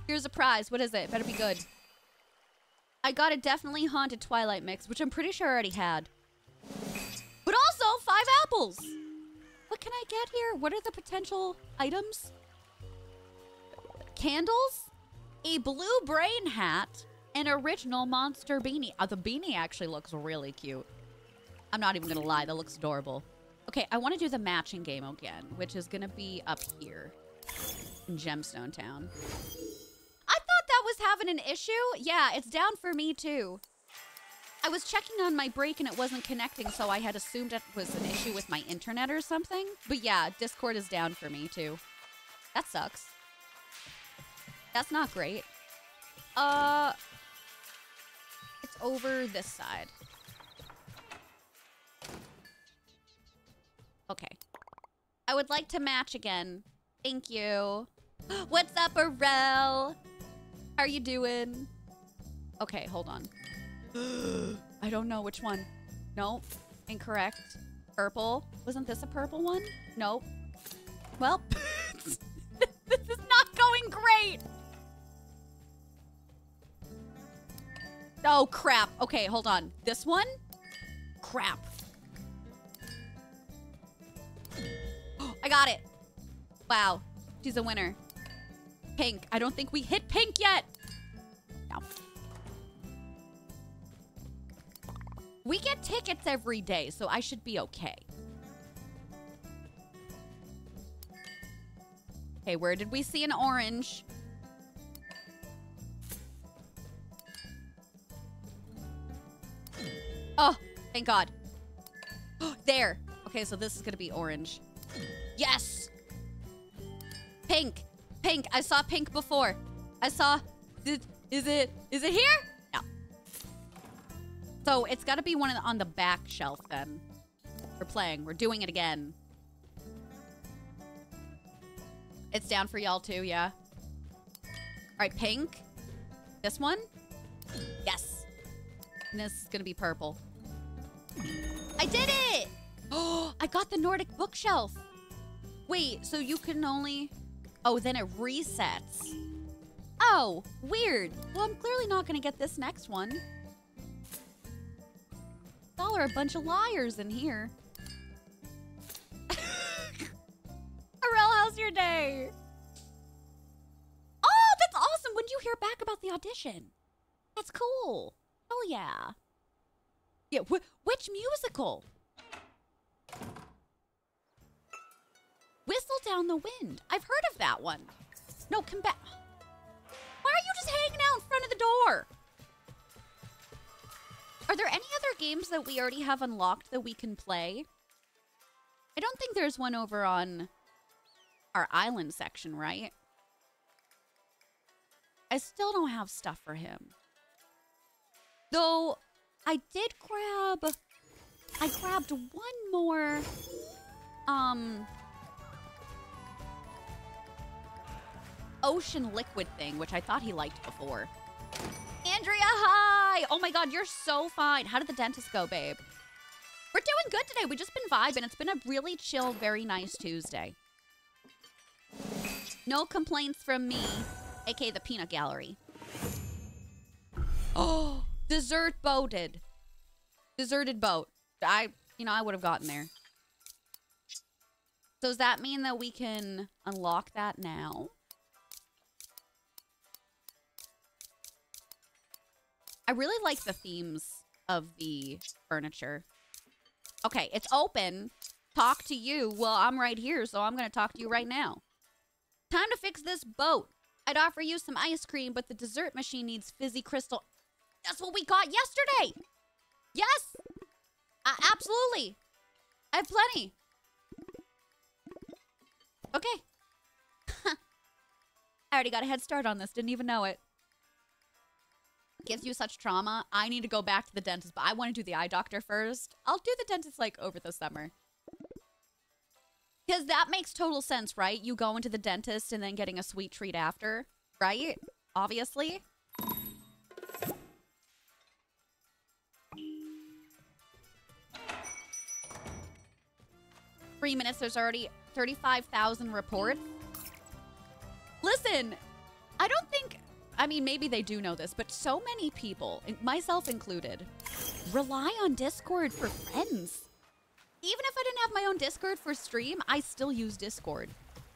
Here's a prize. What is it? Better be good. I got a definitely haunted Twilight mix, which I'm pretty sure I already had. But also 5 apples. What can I get here? What are the potential items? Candles, a blue brain hat, an original monster beanie. Oh, the beanie actually looks really cute. I'm not even gonna lie, that looks adorable. Okay, I want to do the matching game again, which is gonna be up here in Gemstone Town. I thought that was having an issue. Yeah, it's down for me too. I was checking on my break and it wasn't connecting, so I had assumed it was an issue with my internet or something. But yeah, Discord is down for me too. That sucks. That's not great. It's over this side. Okay. I would like to match again Thank you. What's up, Arel? How are you doing? Okay, hold on. I don't know which one. Nope. Incorrect. Purple. Wasn't this a purple one? Nope. Well, this is not going great. Oh, crap. Okay, hold on. This one? Crap. I got it. Wow. She's a winner. Pink. I don't think we hit pink yet. No. We get tickets every day, so I should be okay. Okay, where did we see an orange? Oh, thank God. There. Okay, so this is gonna be orange. Yes! Pink. Pink. I saw pink before. I saw... Is it here? No. So it's gotta be one on the back shelf then. We're playing. We're doing it again. It's down for y'all too, yeah? All right, pink. This one? Yes. And this is gonna be purple. I did it! Oh, I got the Nordic bookshelf. Wait, so you can only... Oh, then it resets. Oh, weird. Well, I'm clearly not gonna get this next one. Y'all are a bunch of liars in here. Arel, how's your day? Oh, that's awesome. When did you hear back about the audition? That's cool. Oh, yeah. Yeah, which musical? Whistle Down the Wind. I've heard of that one. No, come back. Why are you just hanging out in front of the door? Are there any other games that we already have unlocked that we can play? I don't think there's one over on our island section, right? I still don't have stuff for him. Though, I grabbed one more, ocean liquid thing, which I thought he liked before. Andrea, hi! Oh my God, you're so fine. How did the dentist go, babe? We're doing good today. We've just been vibing. It's been a really chill, very nice Tuesday. No complaints from me, aka the peanut gallery. Oh, dessert boated. Deserted boat. I would have gotten there. So does that mean that we can unlock that now? I really like the themes of the furniture. Okay, it's open. Talk to you. Well, I'm right here, so I'm going to talk to you right now. Time to fix this boat. I'd offer you some ice cream, but the dessert machine needs fizzy crystal. That's what we got yesterday. Yes. Absolutely. I have plenty. Okay. I already got a head start on this. Didn't even know it. Gives you such trauma. I need to go back to the dentist, but I want to do the eye doctor first. I'll do the dentist like over the summer. Because that makes total sense, right? You go into the dentist and then getting a sweet treat after, right? Obviously. Three minutes, there's already 35,000 reports. Listen, I don't think... I mean, maybe they do know this, but so many people, myself included, rely on Discord for friends. Even if I didn't have my own Discord for stream, I still use Discord.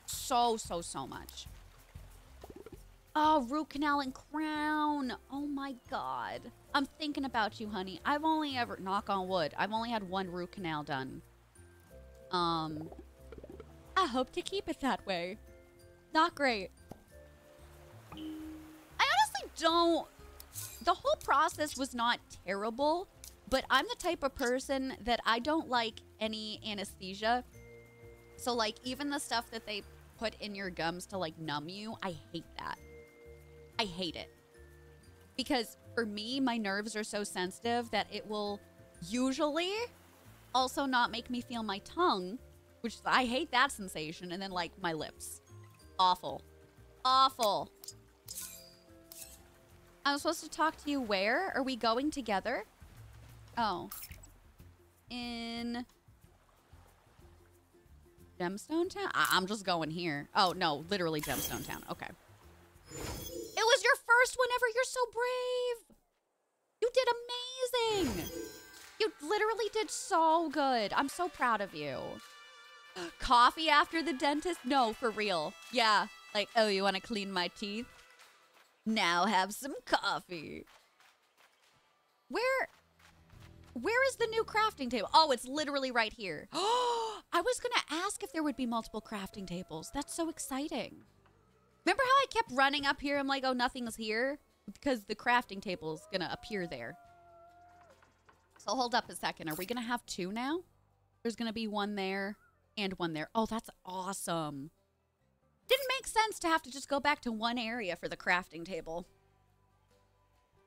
So much. Oh, root canal and crown. Oh my God. I'm thinking about you, honey. I've only ever, knock on wood, I've only had one root canal done. I hope to keep it that way. Not great. I honestly don't... The whole process was not terrible, but I'm the type of person that I don't like any anesthesia. So, like, even the stuff that they put in your gums to, like, numb you, I hate that. I hate it. Because for me, my nerves are so sensitive that it will usually also not make me feel my tongue, which I hate that sensation, and then, like, my lips. Awful. Awful. I'm supposed to talk to you where? Are we going together? Oh. In Gemstone Town? I'm just going here. Oh, no, literally Gemstone Town. Okay. It was your first one ever. You're so brave. You did amazing. You literally did so good. I'm so proud of you. Coffee after the dentist? No, for real. Yeah. Like, oh, you want to clean my teeth? Now have some coffee. Where is the new crafting table? Oh, it's literally right here. Oh, I was going to ask if there would be multiple crafting tables. That's so exciting. Remember how I kept running up here? I'm like, oh, nothing's here? Because the crafting table's going to appear there. So hold up a second. Are we going to have two now? There's going to be one there and one there. Oh, that's awesome. Didn't make sense to have to just go back to one area for the crafting table.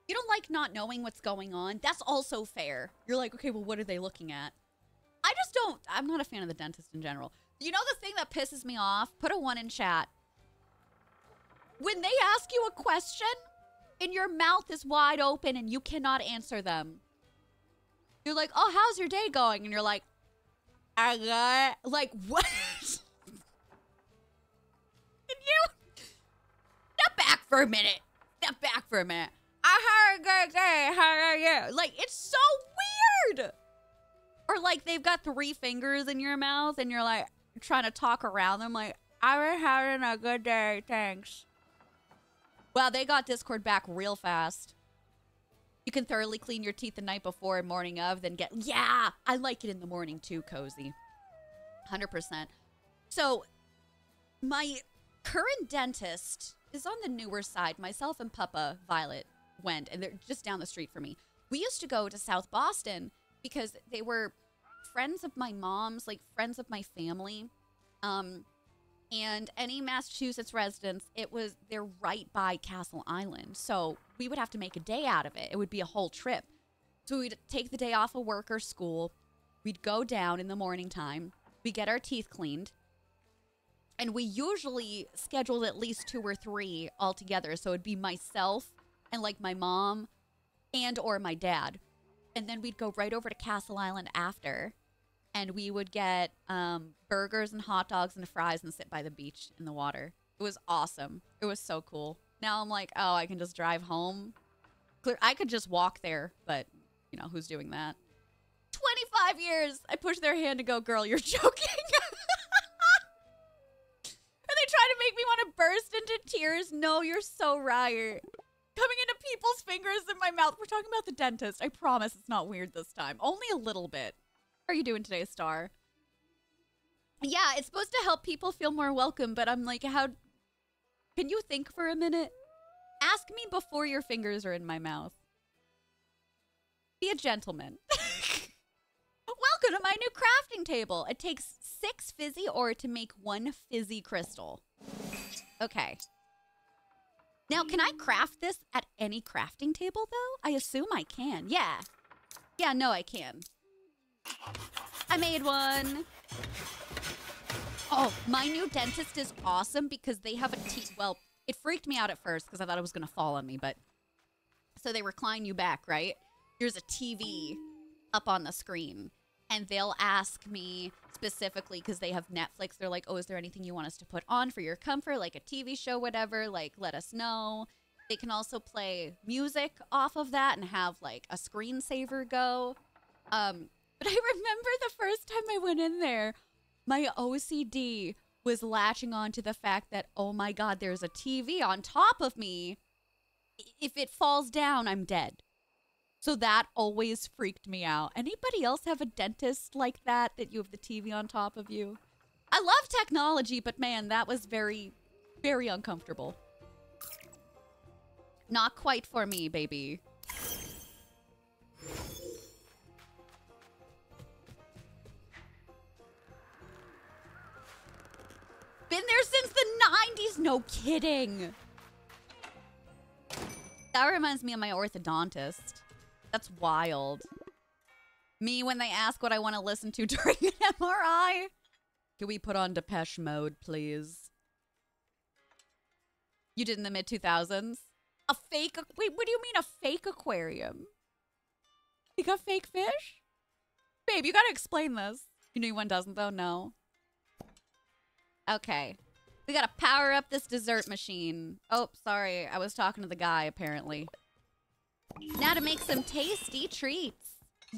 You don't like not knowing what's going on? That's also fair. You're like, okay, well, what are they looking at? I just don't. I'm not a fan of the dentist in general. You know the thing that pisses me off? Put a 1 in chat. When they ask you a question and your mouth is wide open and you cannot answer them. You're like, oh, how's your day going? And you're like, I got, like, what? Can you step back for a minute? Step back for a minute. I had a good day. How are you? Like, it's so weird. Or like they've got 3 fingers in your mouth and you're like trying to talk around them like, I'm having a good day, thanks. Wow, they got Discord back real fast. You can thoroughly clean your teeth the night before and morning of, then get... Yeah, I like it in the morning too, Cozy. 100%. So, my current dentist is on the newer side. Myself and Papa Violet went, and they're just down the street from me. We used to go to South Boston because they were friends of my mom's, like friends of my family. And any Massachusetts residents, they're right by Castle Island. So we would have to make a day out of it. It would be a whole trip. So we'd take the day off of work or school. We'd go down in the morning time. We get our teeth cleaned. And we usually scheduled at least 2 or 3 all together. So it'd be myself and like my mom and or my dad. And then we'd go right over to Castle Island after. And we would get burgers and hot dogs and fries and sit by the beach in the water. It was awesome. It was so cool. Now I'm like, oh, I can just drive home. I could just walk there, but, you know, who's doing that? 25 years! I push their hand to go, girl, you're joking. Are they trying to make me want to burst into tears? No, you're so right. Coming into people's fingers in my mouth. We're talking about the dentist. I promise it's not weird this time. Only a little bit. How are you doing today, Star? Yeah, it's supposed to help people feel more welcome, but I'm like, how... Can you think for a minute? Ask me before your fingers are in my mouth. Be a gentleman. Welcome to my new crafting table. It takes 6 fizzy ore to make 1 fizzy crystal. Okay. Now, can I craft this at any crafting table, though? I assume I can. Yeah. Yeah, no, I can. I made one. Oh, my new dentist is awesome because they have a well, it freaked me out at first because I thought it was going to fall on me, but... So they recline you back, right? There's a TV up on the screen. And they'll ask me specifically because they have Netflix. They're like, oh, is there anything you want us to put on for your comfort? Like a TV show, whatever. Like, let us know. They can also play music off of that and have like a screensaver go. But I remember the first time I went in there, my OCD was latching on to the fact that, oh my God, there's a TV on top of me. If it falls down, I'm dead. So that always freaked me out. Anybody else have a dentist like that you have the TV on top of you? I love technology, but man, that was very, very uncomfortable. Not quite for me, baby. Been there since the 90s, no kidding. That reminds me of my orthodontist. That's wild. Me when they ask what I want to listen to during an MRI. Can we put on Depeche Mode, please? You did in the mid-2000s? A fake... Wait, what do you mean a fake aquarium? You got fake fish? Babe, you gotta explain this. You know one doesn't, though? No. Okay. We gotta power up this dessert machine. Oh, sorry. I was talking to the guy, apparently. Now to make some tasty treats.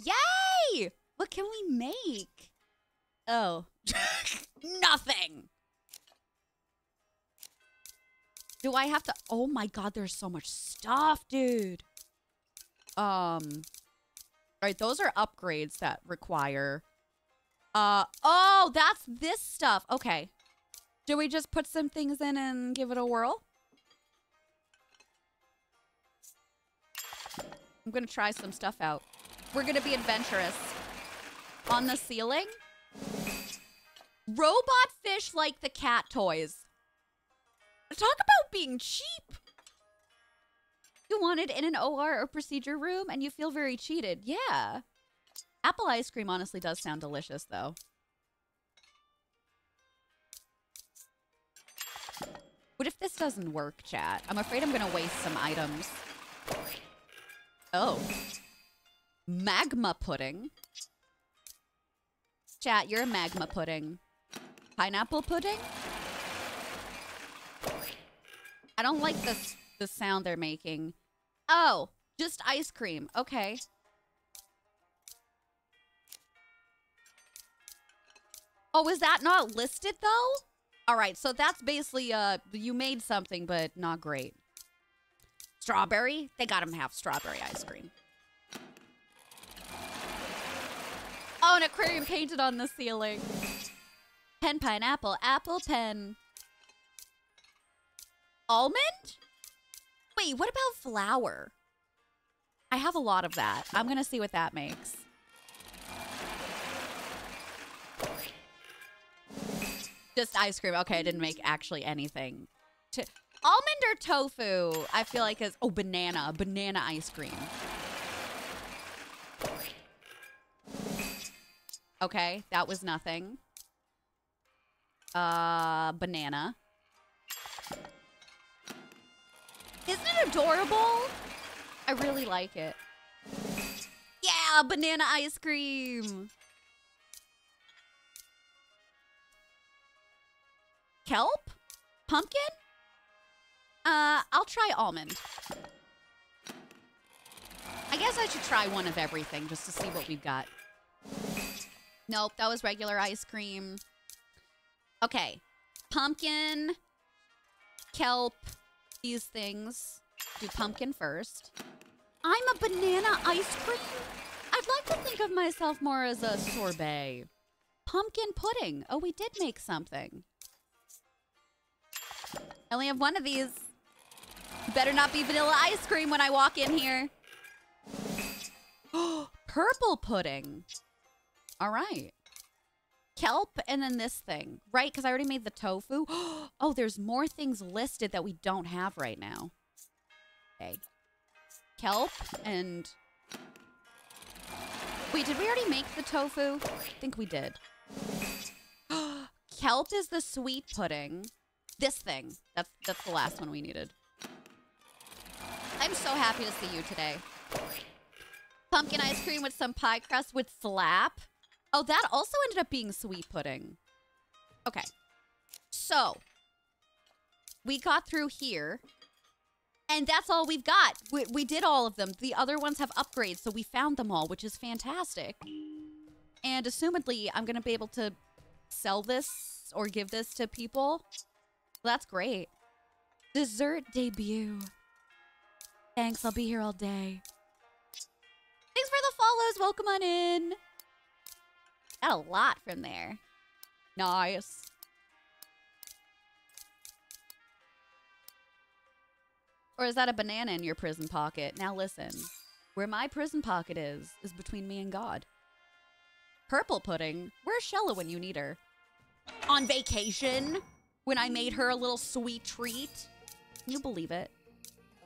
Yay! What can we make? Oh. Nothing! Do I have to... Oh my god, there's so much stuff, dude. Alright, those are upgrades that require... oh, that's this stuff. Okay. Do we just put some things in and give it a whirl? I'm gonna try some stuff out. We're gonna be adventurous. On the ceiling? Robot fish like the cat toys. Talk about being cheap. You wanted in an OR or procedure room and you feel very cheated. Yeah. Apple ice cream honestly does sound delicious, though. What if this doesn't work, chat? I'm afraid I'm going to waste some items. Oh. Magma pudding. Chat, you're a magma pudding. Pineapple pudding? I don't like the sound they're making. Oh, just ice cream. Okay. Oh, is that not listed, though? All right, so that's basically, you made something, but not great. Strawberry? They got him have strawberry ice cream. Oh, an aquarium painted on the ceiling. Pen, pineapple, apple, pen. Almond? Wait, what about flour? I have a lot of that. I'm gonna see what that makes. Just ice cream. Okay, I didn't make actually anything. Almond or tofu, I feel like is... Oh, banana. Banana ice cream. Okay, that was nothing. Banana. Isn't it adorable? I really like it. Yeah, banana ice cream. Kelp? Pumpkin? I'll try almond. I guess I should try one of everything just to see what we've got. Nope, that was regular ice cream. Okay. Pumpkin. Kelp. These things. Do pumpkin first. I'm a banana ice cream? I'd like to think of myself more as a sorbet. Pumpkin pudding. Oh, we did make something. I only have one of these. Better not be vanilla ice cream when I walk in here. Purple pudding. All right. Kelp and then this thing. Right, because I already made the tofu. Oh, there's more things listed that we don't have right now. Okay. Kelp and... Wait, did we already make the tofu? I think we did. Kelp is the sweet pudding. This thing. That's the last one we needed. I'm so happy to see you today. Pumpkin ice cream with some pie crust with slap. Oh, that also ended up being sweet pudding. Okay. So, we got through here. And that's all we've got. We did all of them. The other ones have upgrades, so we found them all, which is fantastic. And assumedly, I'm going to be able to sell this or give this to people. Well, that's great. Dessert debut. Thanks, I'll be here all day. Thanks for the follows. Welcome on in. Got a lot from there. Nice. Or is that a banana in your prison pocket? Now listen. Where my prison pocket is between me and God. Purple pudding? Where's Shella when you need her? On vacation? When I made her a little sweet treat? Can you believe it?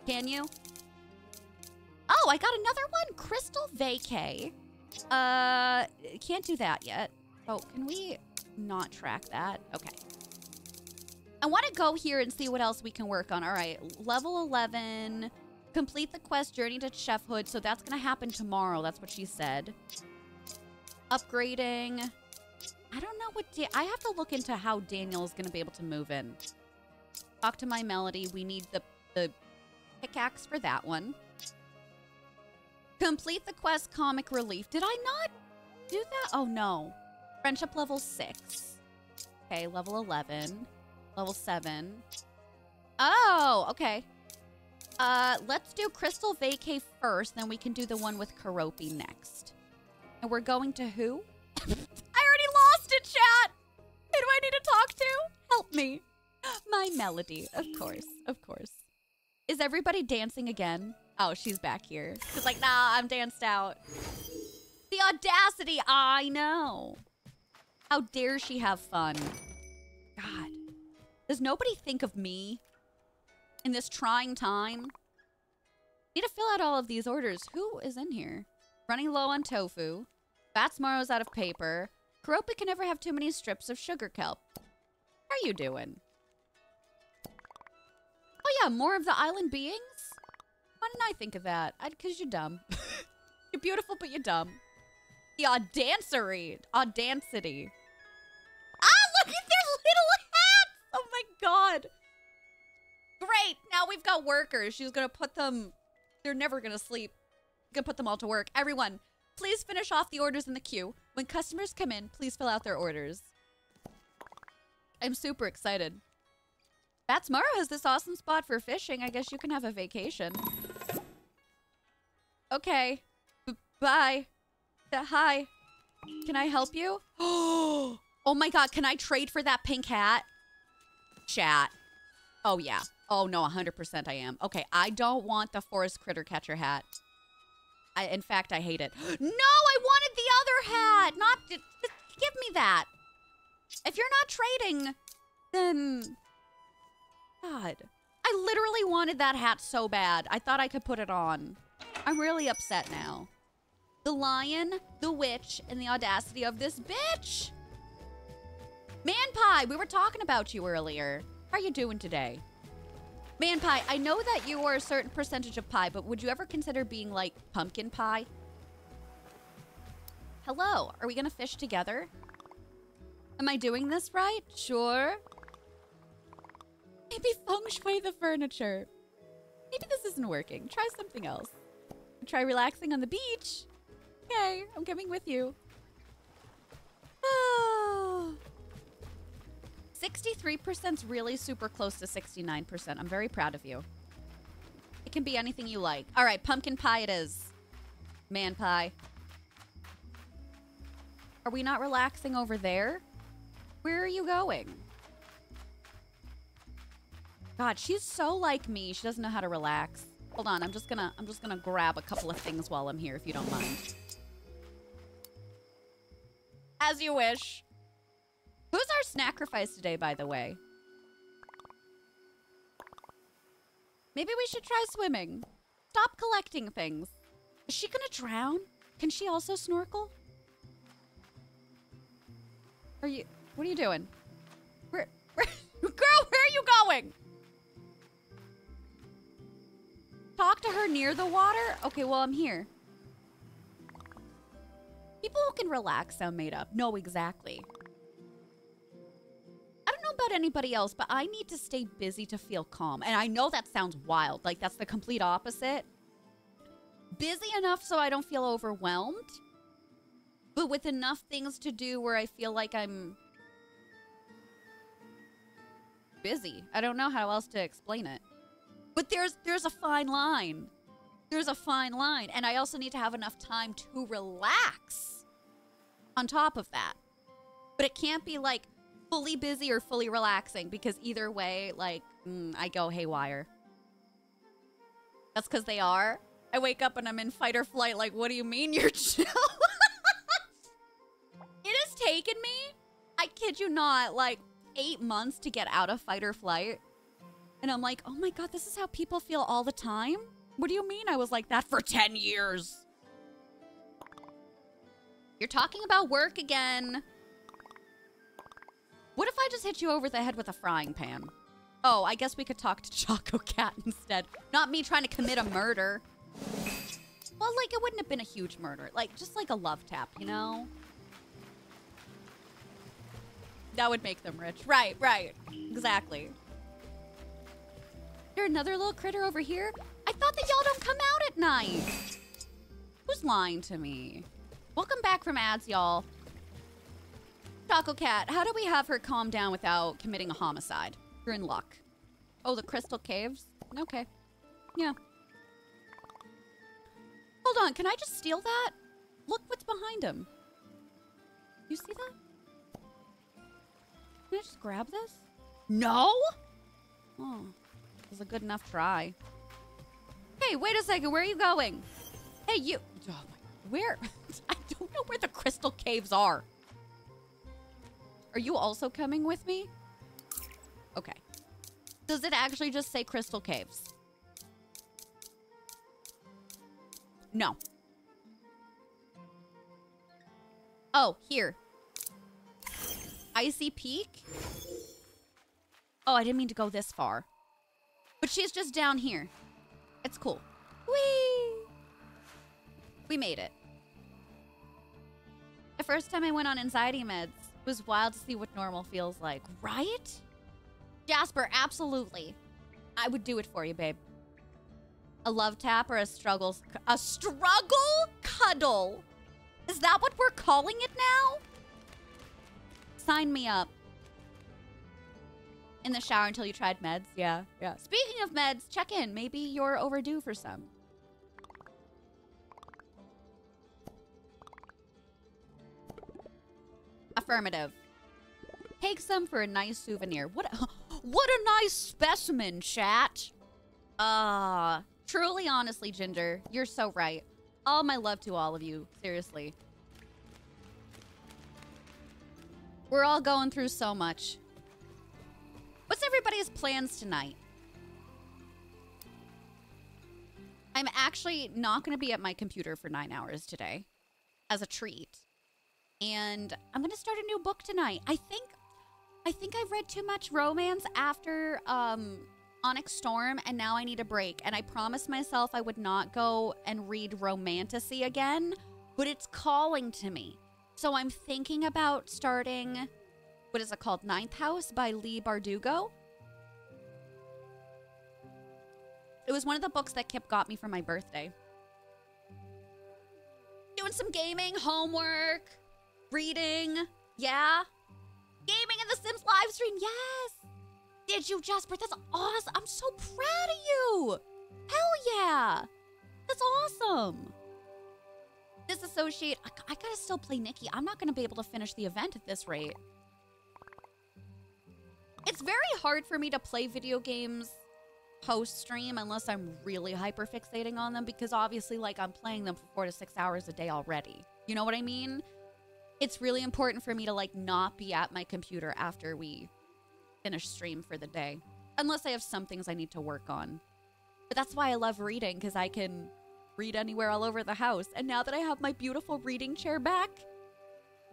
Can you? Oh, I got another one. Crystal vacay. Can't do that yet. Oh, can we not track that? Okay. I want to go here and see what else we can work on. All right, level 11. Complete the quest Journey to Chef Hood. So that's going to happen tomorrow. That's what she said. Upgrading. I don't know what... I have to look into how Daniel is going to be able to move in. Talk to my Melody. We need the pickaxe for that one. Complete the quest Comic Relief. Did I not do that? Oh, no. Friendship level 6. Okay, level 11. Level 7. Oh, okay. Let's do Crystal Vacay first, then we can do the one with Karopi next. And we're going to who? I already lost it, chat! Who do I need to talk to? Help me. My Melody, of course, of course. Is everybody dancing again? Oh, she's back here. She's like, nah, I'm danced out. The audacity, I know. How dare she have fun? God. Does nobody think of me in this trying time? Need to fill out all of these orders. Who is in here? Running low on tofu. Batsmaro's out of paper. Karopi can never have too many strips of sugar kelp. How are you doing? Oh yeah, more of the island beings? Why didn't I think of that? Because you're dumb. You're beautiful, but you're dumb. The audacity. Audacity. Ah, look at their little hats! Oh my god. Great, now we've got workers. She's gonna put them... They're never gonna sleep. Gonna put them all to work. Everyone, please finish off the orders in the queue. When customers come in, please fill out their orders. I'm super excited. Batsmaro has this awesome spot for fishing. I guess you can have a vacation. Okay. Bye. Hi. Can I help you? Oh my god, can I trade for that pink hat? Chat. Oh yeah. Oh no, 100% I am. Okay, I don't want the forest critter catcher hat. In fact, I hate it. No, I wanted the other hat! Not... Give me that. If you're not trading, then... God. I literally wanted that hat so bad. I thought I could put it on. I'm really upset now. The lion, the witch, and the audacity of this bitch! Manpie, we were talking about you earlier. How are you doing today? Manpie, I know that you are a certain percentage of pie, but would you ever consider being like pumpkin pie? Hello, are we gonna fish together? Am I doing this right? Sure. Maybe feng shui the furniture. Maybe this isn't working. Try something else. Try relaxing on the beach. Okay, I'm coming with you. Oh. 63%'s really super close to 69%. I'm very proud of you. It can be anything you like. All right, pumpkin pie it is. Man pie. Are we not relaxing over there? Where are you going? God, she's so like me. She doesn't know how to relax. Hold on, I'm just gonna grab a couple of things while I'm here, if you don't mind. As you wish. Who's our sacrifice today, by the way? Maybe we should try swimming. Stop collecting things. Is she gonna drown? Can she also snorkel? What are you doing? Girl, where are you going? Talk to her near the water? Okay, well, I'm here. People who can relax sound made up. No, exactly. I don't know about anybody else, but I need to stay busy to feel calm. And I know that sounds wild. Like, that's the complete opposite. Busy enough so I don't feel overwhelmed, but with enough things to do where I feel like I'm busy. I don't know how else to explain it. But there's a fine line. There's a fine line. And I also need to have enough time to relax on top of that. But it can't be like fully busy or fully relaxing, because either way, like, I go haywire. That's because they are. I wake up and I'm in fight or flight. Like, what do you mean you're chill? It has taken me, I kid you not, like 8 months to get out of fight or flight. And I'm like, oh my God, this is how people feel all the time? What do you mean I was like that for 10 years? You're talking about work again. What if I just hit you over the head with a frying pan? Oh, I guess we could talk to Choco Cat instead. Not me trying to commit a murder. Well, like, it wouldn't have been a huge murder. Like, just like a love tap, you know? That would make them rich. Right, right. Exactly. There another little critter over here? I thought that y'all don't come out at night. Who's lying to me? Welcome back from ads, y'all. Choco Cat, how do we have her calm down without committing a homicide? You're in luck. Oh, the crystal caves? Okay. Yeah. Hold on, can I just steal that? Look what's behind him. You see that? Can I just grab this? No? Oh, it was a good enough try. Hey, wait a second, where are you going? Hey, you. Oh my, where? I don't know where the crystal caves are. Are you also coming with me? Okay. Does it actually just say crystal caves? No. Oh, here. Icy Peak? Oh, I didn't mean to go this far. But she's just down here. It's cool. Whee! We made it. The first time I went on anxiety meds, it was wild to see what normal feels like. Right? Jasper, absolutely. I would do it for you, babe. A love tap or a struggle cuddle? Is that what we're calling it now? Sign me up. In the shower until you tried meds. Yeah, yeah. Speaking of meds, check in. Maybe you're overdue for some. Affirmative. Take some for a nice souvenir. What a nice specimen, chat. Truly, honestly, Ginger, you're so right. All my love to all of you. Seriously. We're all going through so much. What's everybody's plans tonight? I'm actually not going to be at my computer for 9 hours today as a treat. And I'm going to start a new book tonight. I think I've read too much romance after Onyx Storm, and now I need a break. And I promised myself I would not go and read Romantasy again, but it's calling to me. So I'm thinking about starting, what is it called? Ninth House by Lee Bardugo. It was one of the books that Kip got me for my birthday. Doing some gaming, homework, reading. Yeah. Gaming in the Sims live stream. Yes. Did you, Jasper? That's awesome. I'm so proud of you. Hell yeah. That's awesome. Disassociate. I gotta still play Nikki. I'm not gonna be able to finish the event at this rate. It's very hard for me to play video games post-stream unless I'm really hyper-fixating on them, because obviously, like, I'm playing them for 4 to 6 hours a day already. You know what I mean? It's really important for me to, like, not be at my computer after we finish stream for the day. Unless I have some things I need to work on. But that's why I love reading, because I can read anywhere all over the house. And now that I have my beautiful reading chair back...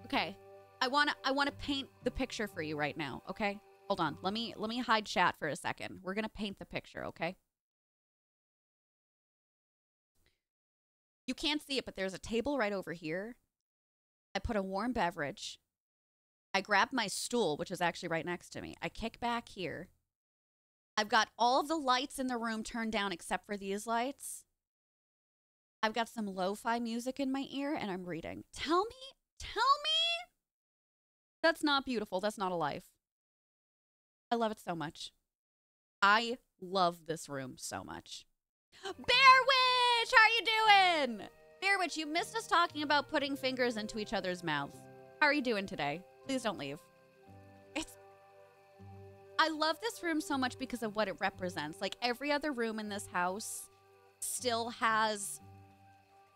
Okay. I wanna paint the picture for you right now, okay? Hold on. Let me hide chat for a second. We're gonna paint the picture, okay? You can't see it, but there's a table right over here. I put a warm beverage. I grab my stool, which is actually right next to me. I kick back here. I've got all of the lights in the room turned down except for these lights. I've got some lo-fi music in my ear, and I'm reading. Tell me that's not beautiful. That's not a life. I love it so much. I love this room so much. Bear Witch, how are you doing? Bear Witch, you missed us talking about putting fingers into each other's mouths. How are you doing today? Please don't leave. I love this room so much because of what it represents. Like, every other room in this house still has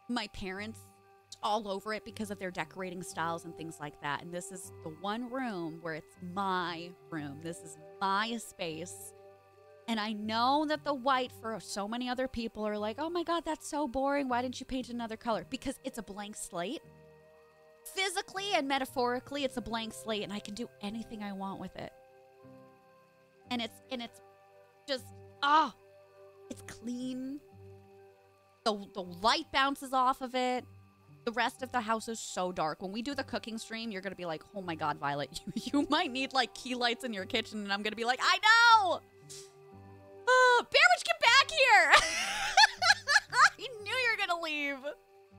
my parents all over it because of their decorating styles and things like that. And this is the one room where it's my room. This is my space. And I know that the white for so many other people are like, oh my God, that's so boring. Why didn't you paint another color? Because it's a blank slate. physically and metaphorically, it's a blank slate, and I can do anything I want with it. And it's just it's clean. The light bounces off of it. The rest of the house is so dark. When we do the cooking stream, you're gonna be like, "Oh my God, Violet, you might need like key lights in your kitchen," and I'm gonna be like, "I know." Bearwitch, get back here! I knew you were gonna leave. Where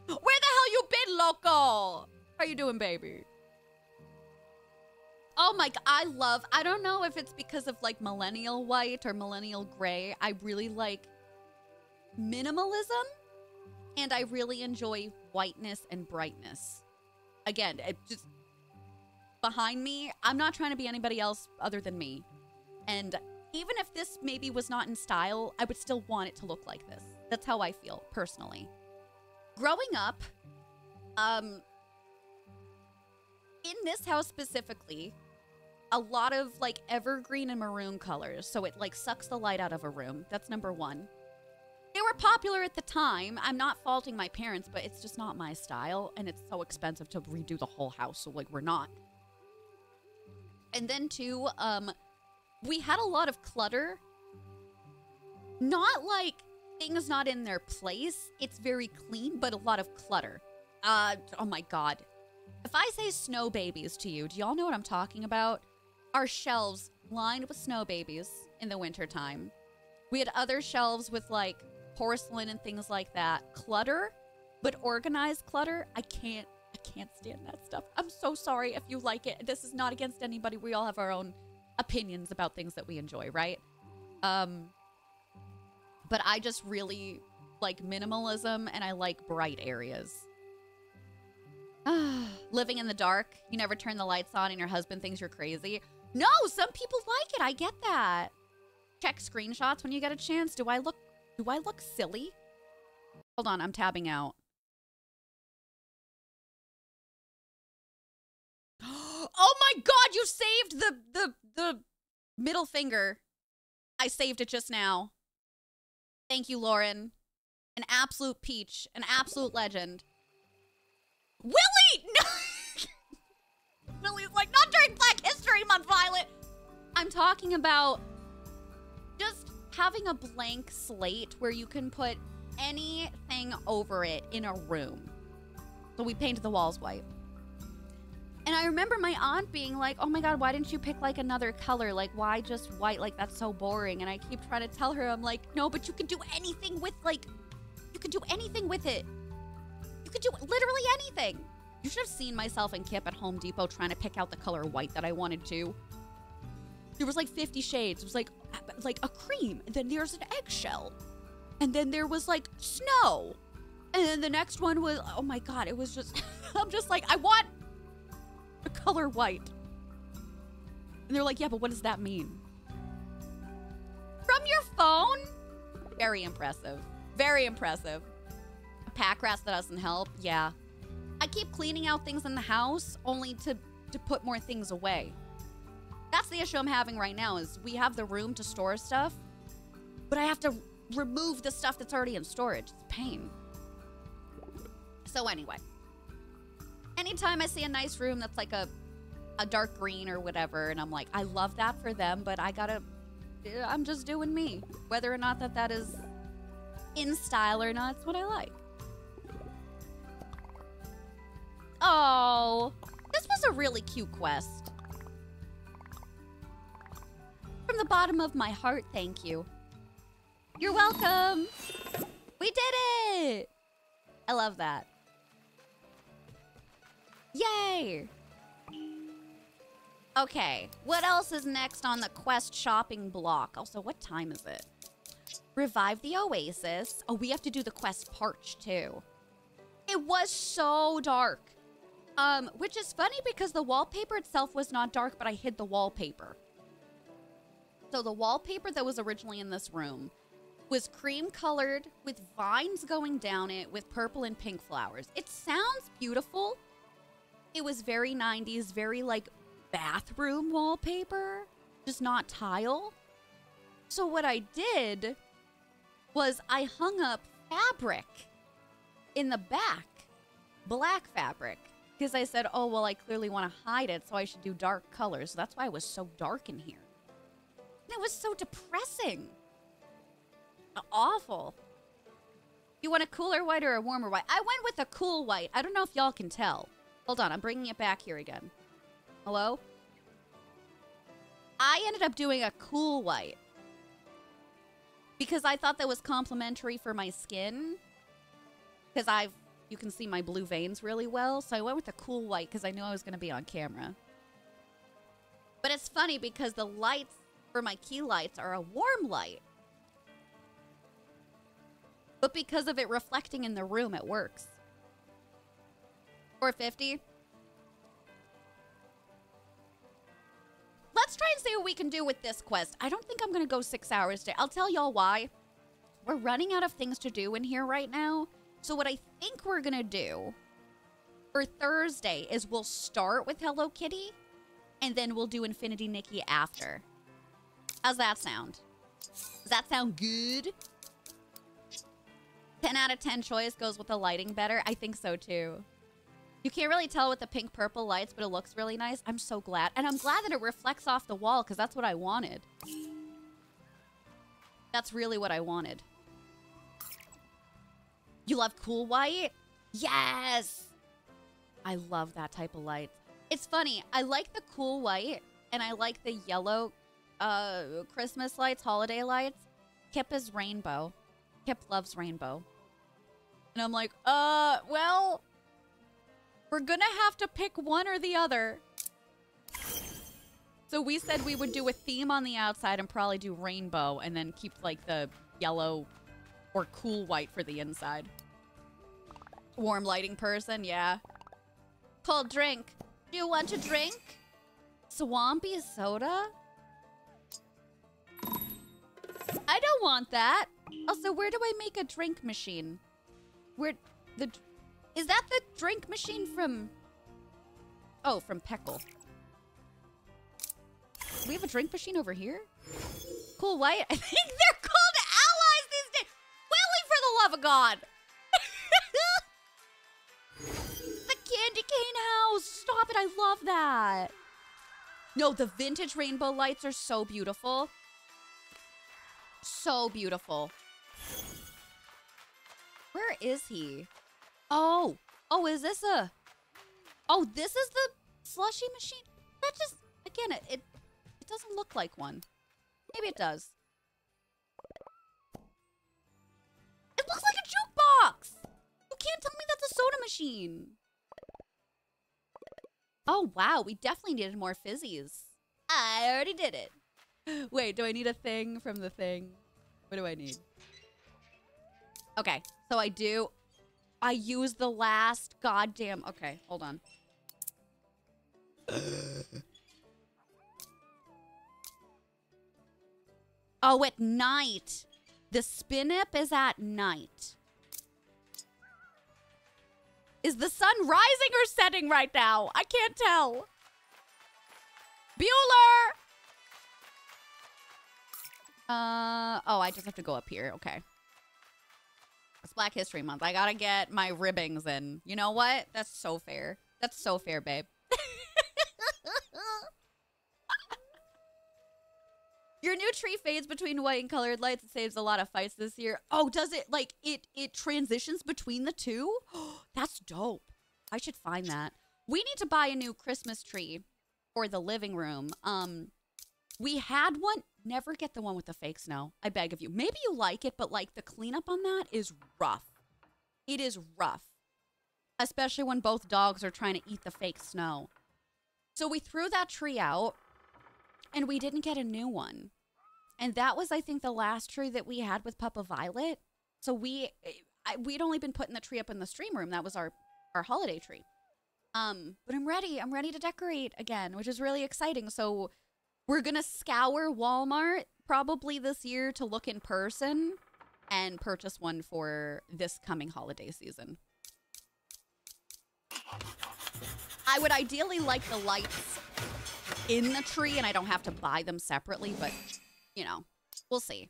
the hell you been, loco? How you doing, baby? Oh my God, I don't know if it's because of like millennial white or millennial gray. I really like minimalism, and I really enjoy whiteness and brightness. Again, it just behind me, I'm not trying to be anybody else other than me. And even if this maybe was not in style, I would still want it to look like this. That's how I feel personally. Growing up, in this house specifically, a lot of like evergreen and maroon colors. So it like sucks the light out of a room. That's number one. They were popular at the time. I'm not faulting my parents, but it's just not my style. And it's so expensive to redo the whole house. So like we're not. And then two, we had a lot of clutter. Not like things not in their place. It's very clean, but a lot of clutter. Oh my God. If I say snow babies to you, do y'all know what I'm talking about? Our shelves lined with snow babies in the wintertime. We had other shelves with like porcelain and things like that. Clutter, but organized clutter. I can't stand that stuff. I'm so sorry if you like it. This is not against anybody. We all have our own opinions about things that we enjoy, right? But I just really like minimalism, and I like bright areas. Living in the dark, you never turn the lights on and your husband thinks you're crazy. No, some people like it. I get that. Check screenshots when you get a chance. Do I look silly? Hold on, I'm tabbing out. Oh my God, you saved the middle finger. I saved it just now. Thank you, Lauren. An absolute peach. An absolute legend. Willie! No! Willie's like, not during Black History Month, Violet! I'm talking about just having a blank slate where you can put anything over it in a room. So we painted the walls white. And I remember my aunt being like, oh my God, why didn't you pick like another color? Like, why just white? Like, that's so boring. And I keep trying to tell her, I'm like, no, but you can do anything with like, you can do anything with it. You could do literally anything. You should have seen myself and Kip at Home Depot trying to pick out the color white that I wanted to. There was like 50 shades. It was like a cream. And then there's an eggshell. And then there was like snow. And then the next one was, oh my God, it was just, I'm just like, I want the color white. And they're like, yeah, but what does that mean? From your phone? Very impressive. Very impressive. A pack rat that doesn't help? Yeah. I keep cleaning out things in the house only to put more things away. That's the issue I'm having right now is we have the room to store stuff, but I have to remove the stuff that's already in storage. It's a pain. So anyway, anytime I see a nice room that's like a dark green or whatever, and I'm like, I love that for them, but I'm just doing me. Whether or not that is in style or not, it's what I like. Oh, this was a really cute quest. From the bottom of my heart, thank you. You're welcome. We did it. I love that. Yay. Okay, what else is next on the quest shopping block? Also, what time is it? Revive the Oasis. Oh, we have to do the quest Parch, too. It was so dark. Which is funny because the wallpaper itself was not dark, but I hid the wallpaper. So the wallpaper that was originally in this room was cream colored with vines going down it with purple and pink flowers. It sounds beautiful. It was very 90s, very like bathroom wallpaper, just not tile. So what I did was I hung up fabric in the back, black fabric, Because I said, oh, well, I clearly want to hide it, so I should do dark colors. So that's why it was so dark in here. And it was so depressing. Awful. You want a cooler white or a warmer white? I went with a cool white. I don't know if y'all can tell. Hold on, I'm bringing it back here again. Hello? I ended up doing a cool white. Because I thought that was complimentary for my skin. Because you can see my blue veins really well. So I went with a cool white because I knew I was going to be on camera. But it's funny because the lights for my key lights are a warm light. But because of it reflecting in the room, it works. 450. Let's try and see what we can do with this quest. I don't think I'm going to go 6 hours today. I'll tell y'all why. We're running out of things to do in here right now. So what I think we're going to do for Thursday is we'll start with Hello Kitty. And then we'll do Infinity Nikki after. How's that sound? Does that sound good? 10 out of 10 choice goes with the lighting better. I think so too. You can't really tell with the pink purple lights, but it looks really nice. I'm so glad. And I'm glad that it reflects off the wall because that's what I wanted. That's really what I wanted. You love cool white? Yes! I love that type of light. It's funny. I like the cool white and I like the yellow Christmas lights, holiday lights. Kip is rainbow. Kip loves rainbow. And I'm like, well, we're gonna have to pick one or the other. So we said we would do a theme on the outside and probably do rainbow and then keep like the yellow or cool white for the inside. Warm lighting person, yeah. Cold drink. Do you want to drink? Swampy soda? I don't want that. Also, where do I make a drink machine? Is that the drink machine from... Oh, from Peckle. We have a drink machine over here? Cool white? I think they're called allies these days! Willie, for the love of God! The candy cane house! Stop it, I love that! No, the vintage rainbow lights are so beautiful. So beautiful. Where is he? Oh, is this a... Oh, this is the slushy machine? That just, again, it doesn't look like one. Maybe it does. It looks like a jukebox! You can't tell me that's a soda machine. Oh, wow, we definitely needed more fizzies. I already did it. Wait, do I need a thing from the thing? What do I need? Okay, so I do. I use the last goddamn... Okay, hold on. Oh, at night. The spin-up is at night. Is the sun rising or setting right now? I can't tell. Bueller! Oh, I just have to go up here. Okay. It's Black History Month. I gotta get my ribbings in. You know what? That's so fair. That's so fair, babe. Your new tree fades between white and colored lights. It saves a lot of fights this year. Oh, does it? Like, it transitions between the two? That's dope. I should find that. We need to buy a new Christmas tree for the living room. We had one. Never get the one with the fake snow. I beg of you. Maybe you like it, but like the cleanup on that is rough. It is rough. Especially when both dogs are trying to eat the fake snow. So we threw that tree out and we didn't get a new one. And that was, I think, the last tree that we had with Papa Violet. So we'd only been putting the tree up in the stream room. That was our holiday tree. But I'm ready. I'm ready to decorate again, which is really exciting. So we're going to scour Walmart probably this year to look in person and purchase one for this coming holiday season. I would ideally like the lights in the tree and I don't have to buy them separately, but, you know, we'll see.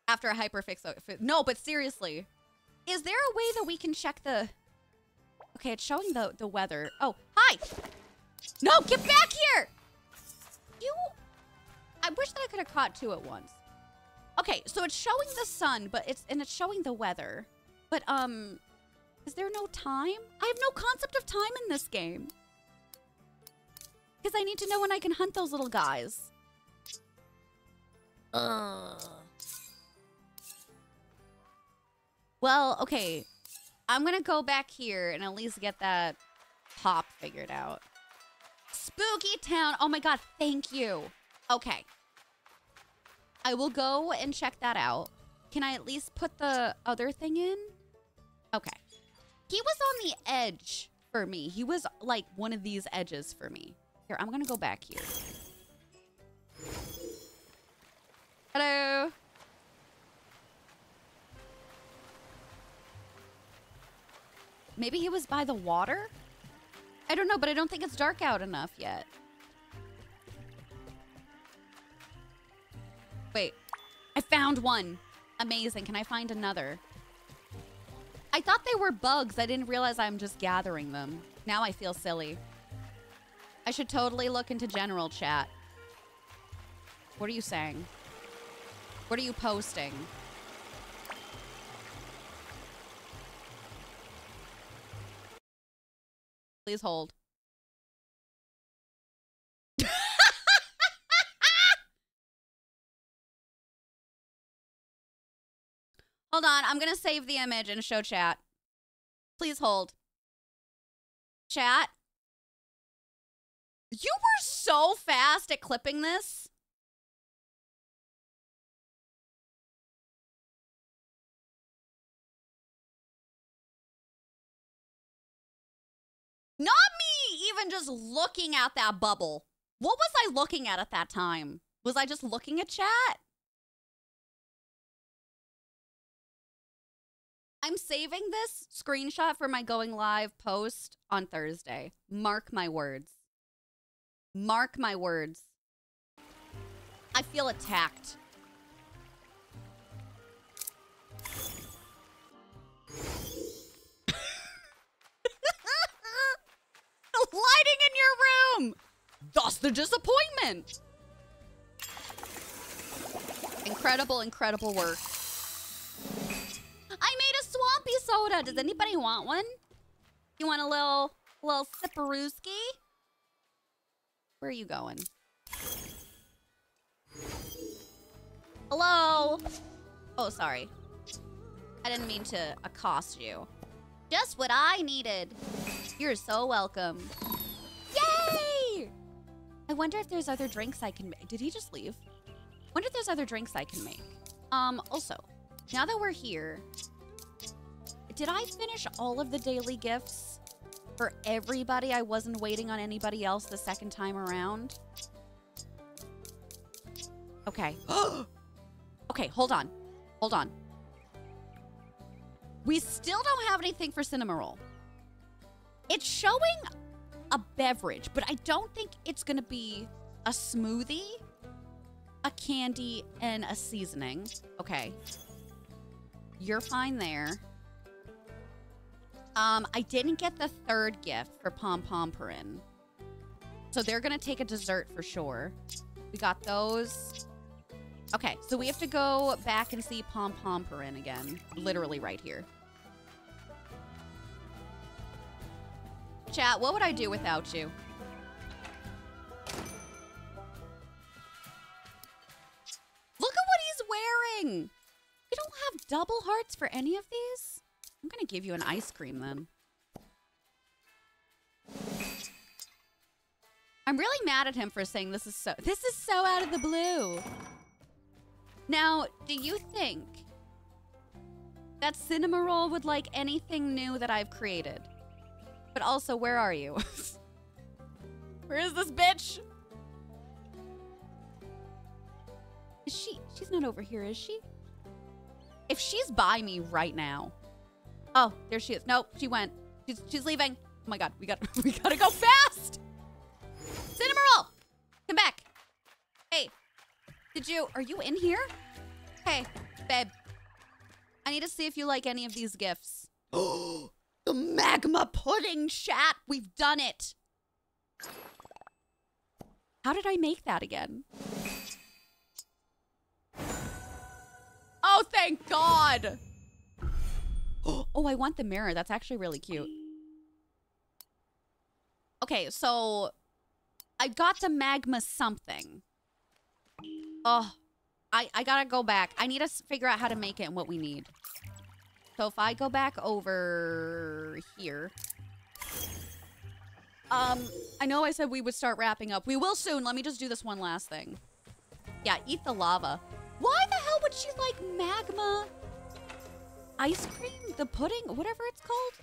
After a hyperfix... No, but seriously, is there a way that we can check the Okay, it's showing the weather. Oh, hi! No, get back here! You... I wish that I could have caught two at once. Okay, so it's showing the sun, but it's showing the weather. But, is there no time? I have no concept of time in this game. Because I need to know when I can hunt those little guys. Well, okay. I'm gonna go back here and at least get that pop figured out. Spooky Town. Oh my god, thank you. Okay. I will go and check that out. Can I at least put the other thing in? Okay. He was on the edge for me. He was like one of these edges for me. Here, I'm gonna go back here. Hello. Maybe he was by the water? I don't know, but I don't think it's dark out enough yet. Wait, I found one. Amazing. Can I find another? I thought they were bugs. I didn't realize I'm just gathering them. Now I feel silly. I should totally look into general chat. What are you saying? What are you posting? Please hold. Hold on, I'm gonna save the image and show chat. Please hold. Chat? You were so fast at clipping this. Not me even just looking at that bubble. What was I looking at that time? Was I just looking at chat? I'm saving this screenshot for my going live post on Thursday. Mark my words. Mark my words. I feel attacked. Lighting in your room! Thus the disappointment! Incredible, incredible work. I made a swampy soda. Does anybody want one? You want a little sipperooski? Where are you going? Hello? Oh, sorry. I didn't mean to accost you. Just what I needed. You're so welcome. Yay! I wonder if there's other drinks I can make. Did he just leave? Wonder if there's other drinks I can make. Also, now that we're here, did I finish all of the daily gifts for everybody? I wasn't waiting on anybody else the second time around. Okay. Okay, hold on. Hold on. We still don't have anything for Cinema Roll. It's showing a beverage, but I don't think it's going to be a smoothie, a candy, and a seasoning. Okay. You're fine there. I didn't get the third gift for Pom Pomperin. So they're going to take a dessert for sure. We got those. Okay, so we have to go back and see Pom Pomperin again. Literally right here. Chat, what would I do without you? Look at what he's wearing! You don't have double hearts for any of these? I'm gonna give you an ice cream then. I'm really mad at him for saying this is so out of the blue. Now, do you think that Cinema Roll would like anything new that I've created? But also, where are you? Where is this bitch? Is she? She's not over here, is she? If she's by me right now. Oh, there she is. Nope, she went. She's leaving. Oh my god, we gotta go fast! Cinema Roll! Come back. Hey, are you in here? Hey, babe. I need to see if you like any of these gifts. The magma pudding, chat. We've done it. How did I make that again? Oh, thank God. Oh, I want the mirror. That's actually really cute. Okay, so I got the magma something. Oh, I gotta go back. I need to figure out how to make it and what we need. So if I go back over here. I know I said we would start wrapping up. We will soon. Let me just do this one last thing. Yeah, eat the lava. Why the hell would she like magma ice cream? The pudding? Whatever it's called?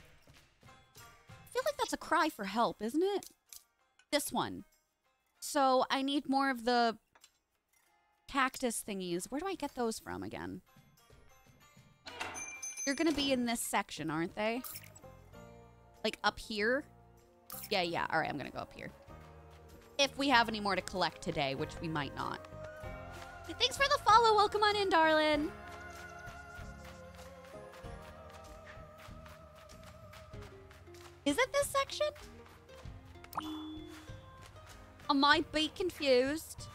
I feel like that's a cry for help, isn't it? This one. So I need more of the cactus thingies. Where do I get those from again? You're gonna be in this section, aren't they? Like up here? Yeah. All right, I'm gonna go up here. If we have any more to collect today, which we might not. Thanks for the follow. Welcome on in, darling. Is it this section? I might be confused.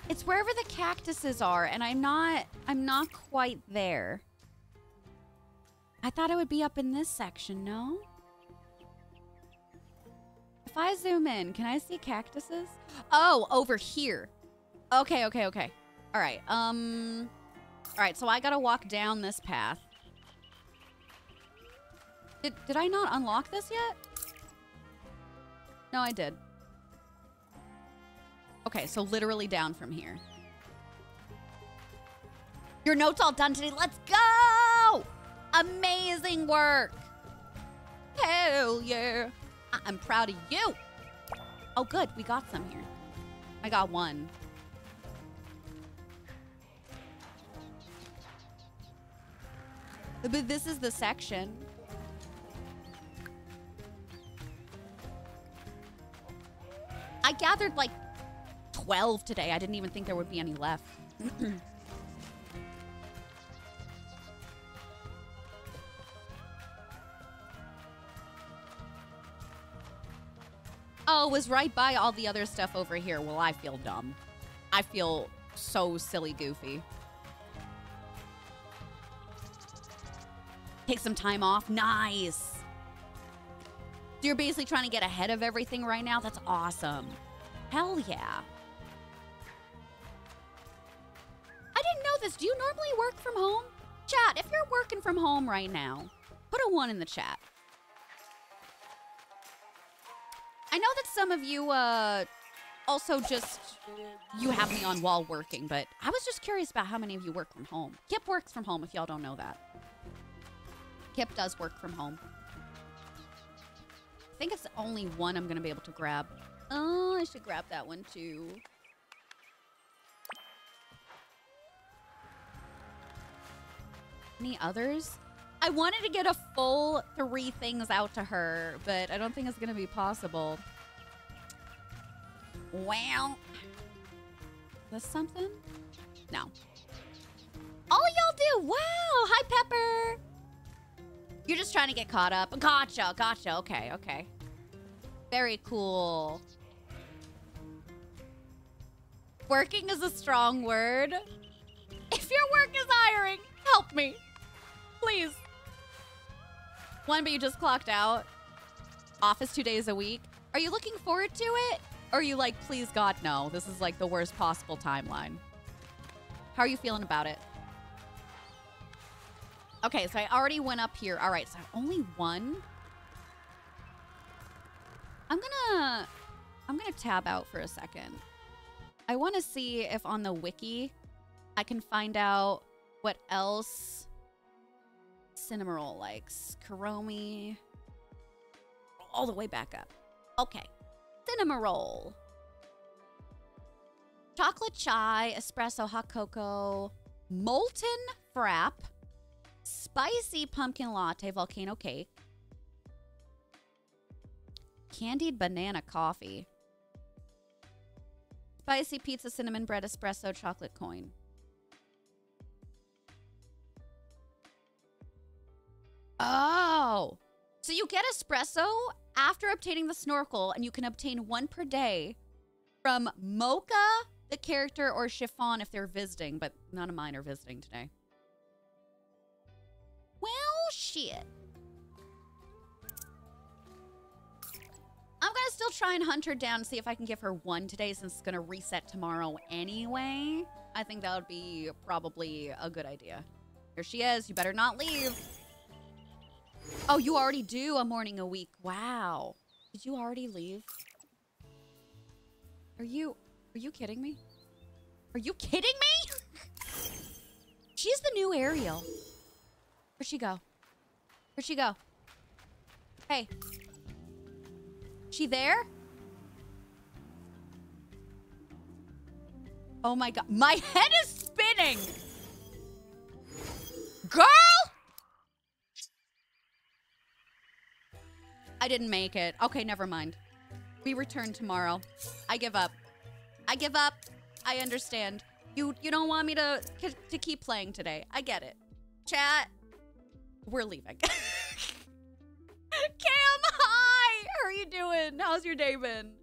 It's wherever the cactuses are, and I'm not quite there. I thought it would be up in this section, no? If I zoom in, can I see cactuses? Oh, over here. Okay. All right, so I gotta walk down this path. Did I not unlock this yet? No, I did. Okay, so literally down from here. Your note's all done today. Let's go! Amazing work. Hell yeah. I'm proud of you. Oh, good. We got some here. I got one. But this is the section. I gathered like 12 today. I didn't even think there would be any left. Oh, it was right by all the other stuff over here. Well, I feel dumb. I feel so silly goofy. Take some time off. Nice. So you're basically trying to get ahead of everything right now? That's awesome. Hell yeah. I didn't know this. Do you normally work from home? Chat, if you're working from home right now, put a 1 in the chat. I know that some of you also just, you have me on while working, but I was just curious about how many of you work from home. Kip works from home if y'all don't know that. Kip does work from home. I think it's only one I'm going to be able to grab. Oh, I should grab that one too. Any others? I wanted to get a full 3 things out to her, but I don't think it's going to be possible. Wow. Is this something? No. All y'all do. Wow. Hi, Pepper. You're just trying to get caught up. Gotcha. Okay. Very cool. Working is a strong word. If your work is hiring, help me. Please. One, but you just clocked out. Office 2 days a week. Are you looking forward to it? Or are you like, please God, no. This is like the worst possible timeline. How are you feeling about it? Okay, so I already went up here. All right, so only one. I'm gonna tab out for a second. I want to see if on the wiki I can find out what else Cinnamoroll likes. Karomi. All the way back up. Okay. Cinnamoroll. Chocolate chai, espresso, hot cocoa, molten frap, spicy pumpkin latte, volcano cake, Candied banana coffee. Spicy pizza, cinnamon bread, espresso, chocolate coin. Oh. So you get espresso after obtaining the snorkel, and you can obtain 1 per day from Mocha, the character, or Chiffon if they're visiting, but none of mine are visiting today. Well, shit. I'm gonna still try and hunt her down and see if I can give her 1 today since it's gonna reset tomorrow anyway. I think that would be probably a good idea. Here she is. You better not leave. Oh, you already do a morning a week. Wow. Did you already leave? Are you kidding me? Are you kidding me? She's the new Ariel. Where'd she go? Where'd she go? Hey. She there? Oh my god. My head is spinning. Girl! I didn't make it. Okay, never mind. We return tomorrow. I give up. I give up. I understand. You don't want me to keep playing today. I get it. Chat, we're leaving. Cam, hi! How are you doing? How's your day been?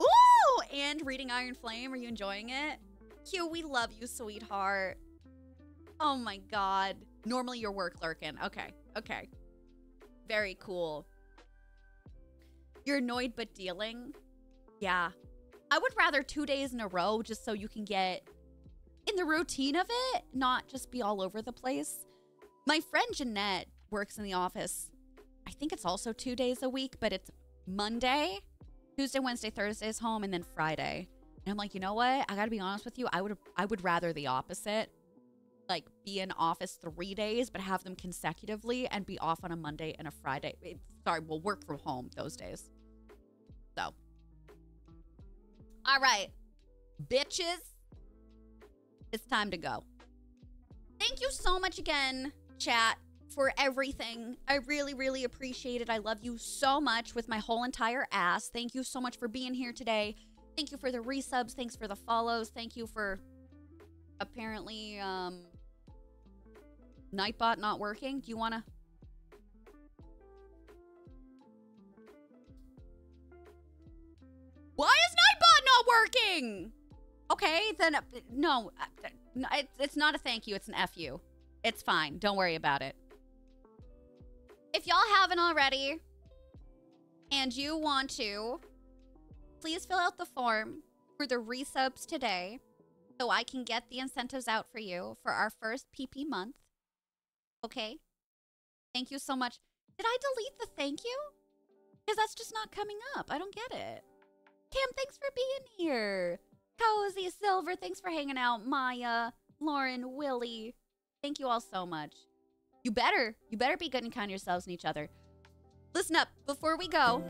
Ooh! And reading Iron Flame, are you enjoying it? Q, we love you, sweetheart. Oh my god. Normally you're work lurking. Okay, okay. Very cool. You're annoyed but dealing? Yeah. I would rather 2 days in a row just so you can get in the routine of it, not just be all over the place. My friend Jeanette works in the office. I think it's also 2 days a week, but it's Monday, Tuesday, Wednesday, Thursday is home, and then Friday. And I'm like, you know what? I gotta be honest with you. I would rather the opposite. Like, be in office 3 days, but have them consecutively and be off on a Monday and a Friday. Sorry, we'll work from home those days. So. All right. Bitches. It's time to go. Thank you so much again, chat, for everything. I really, really appreciate it. I love you so much with my whole entire ass. Thank you so much for being here today. Thank you for the resubs. Thanks for the follows. Thank you for apparently, Nightbot not working. Do you want to? Why is Nightbot not working? Okay, then, no, it's not a thank you. It's an F you. It's fine. Don't worry about it. If y'all haven't already and you want to, please fill out the form for the resubs today so I can get the incentives out for you for our first PP month. Okay? Thank you so much. Did I delete the thank you? Because that's just not coming up. I don't get it. Cam, thanks for being here. Cozy Silver, thanks for hanging out. Maya, Lauren, Willie. Thank you all so much. You better be good and kind to yourselves and each other. Listen up, before we go.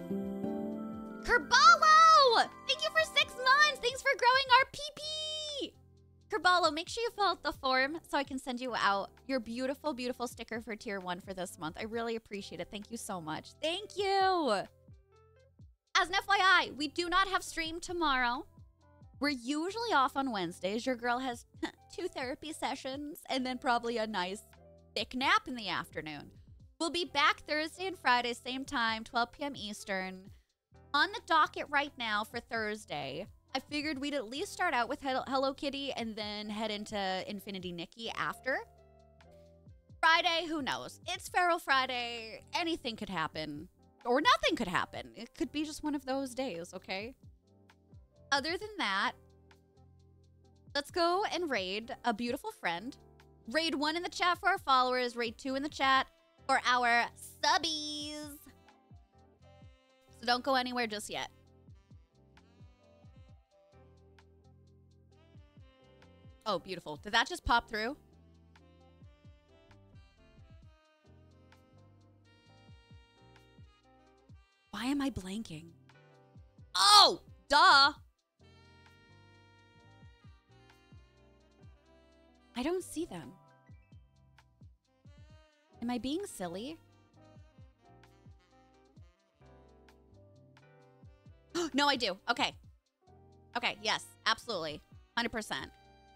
Kerbalo! Thank you for 6 months. Thanks for growing our PP. Kerbalo, make sure you fill out the form so I can send you out your beautiful, beautiful sticker for tier 1 for this month. I really appreciate it. Thank you so much. Thank you. As an FYI, we do not have stream tomorrow. We're usually off on Wednesdays. Your girl has 2 therapy sessions and then probably a nice thick nap in the afternoon. We'll be back Thursday and Friday, same time, 12 p.m. Eastern. On the docket right now for Thursday, I figured we'd at least start out with Hello Kitty and then head into Infinity Nikki after. Friday, who knows? It's Feral Friday. Anything could happen. Or nothing could happen. It could be just one of those days, okay? Other than that, let's go and raid a beautiful friend. Raid 1 in the chat for our followers. Raid 2 in the chat for our subbies. So don't go anywhere just yet. Oh, beautiful. Did that just pop through? Why am I blanking? Oh, duh. I don't see them. Am I being silly? No, I do. Okay. Okay, yes, absolutely. 100%.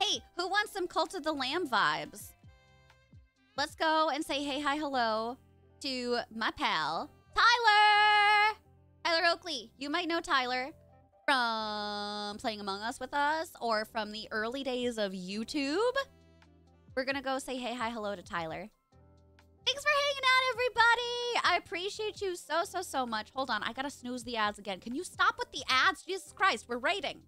Hey, who wants some Cult of the Lamb vibes? Let's go and say hey, hi, hello to my pal, Tyler! Tyler Oakley. You might know Tyler from playing Among Us with us or from the early days of YouTube. We're gonna go say hey, hi, hello to Tyler. Thanks for hanging out, everybody. I appreciate you so much. Hold on, I gotta snooze the ads again. Can you stop with the ads? Jesus Christ, we're rating.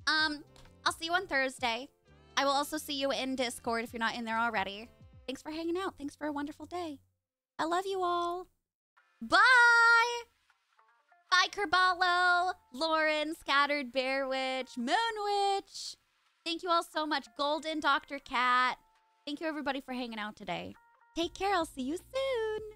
I'll see you on Thursday. I will also see you in Discord if you're not in there already. Thanks for hanging out. Thanks for a wonderful day. I love you all. Bye. Bye, Kerbalo, Lauren, Scattered Bear Witch, Moon Witch. Thank you all so much. Golden Dr. Cat. Thank you, everybody, for hanging out today. Take care. I'll see you soon.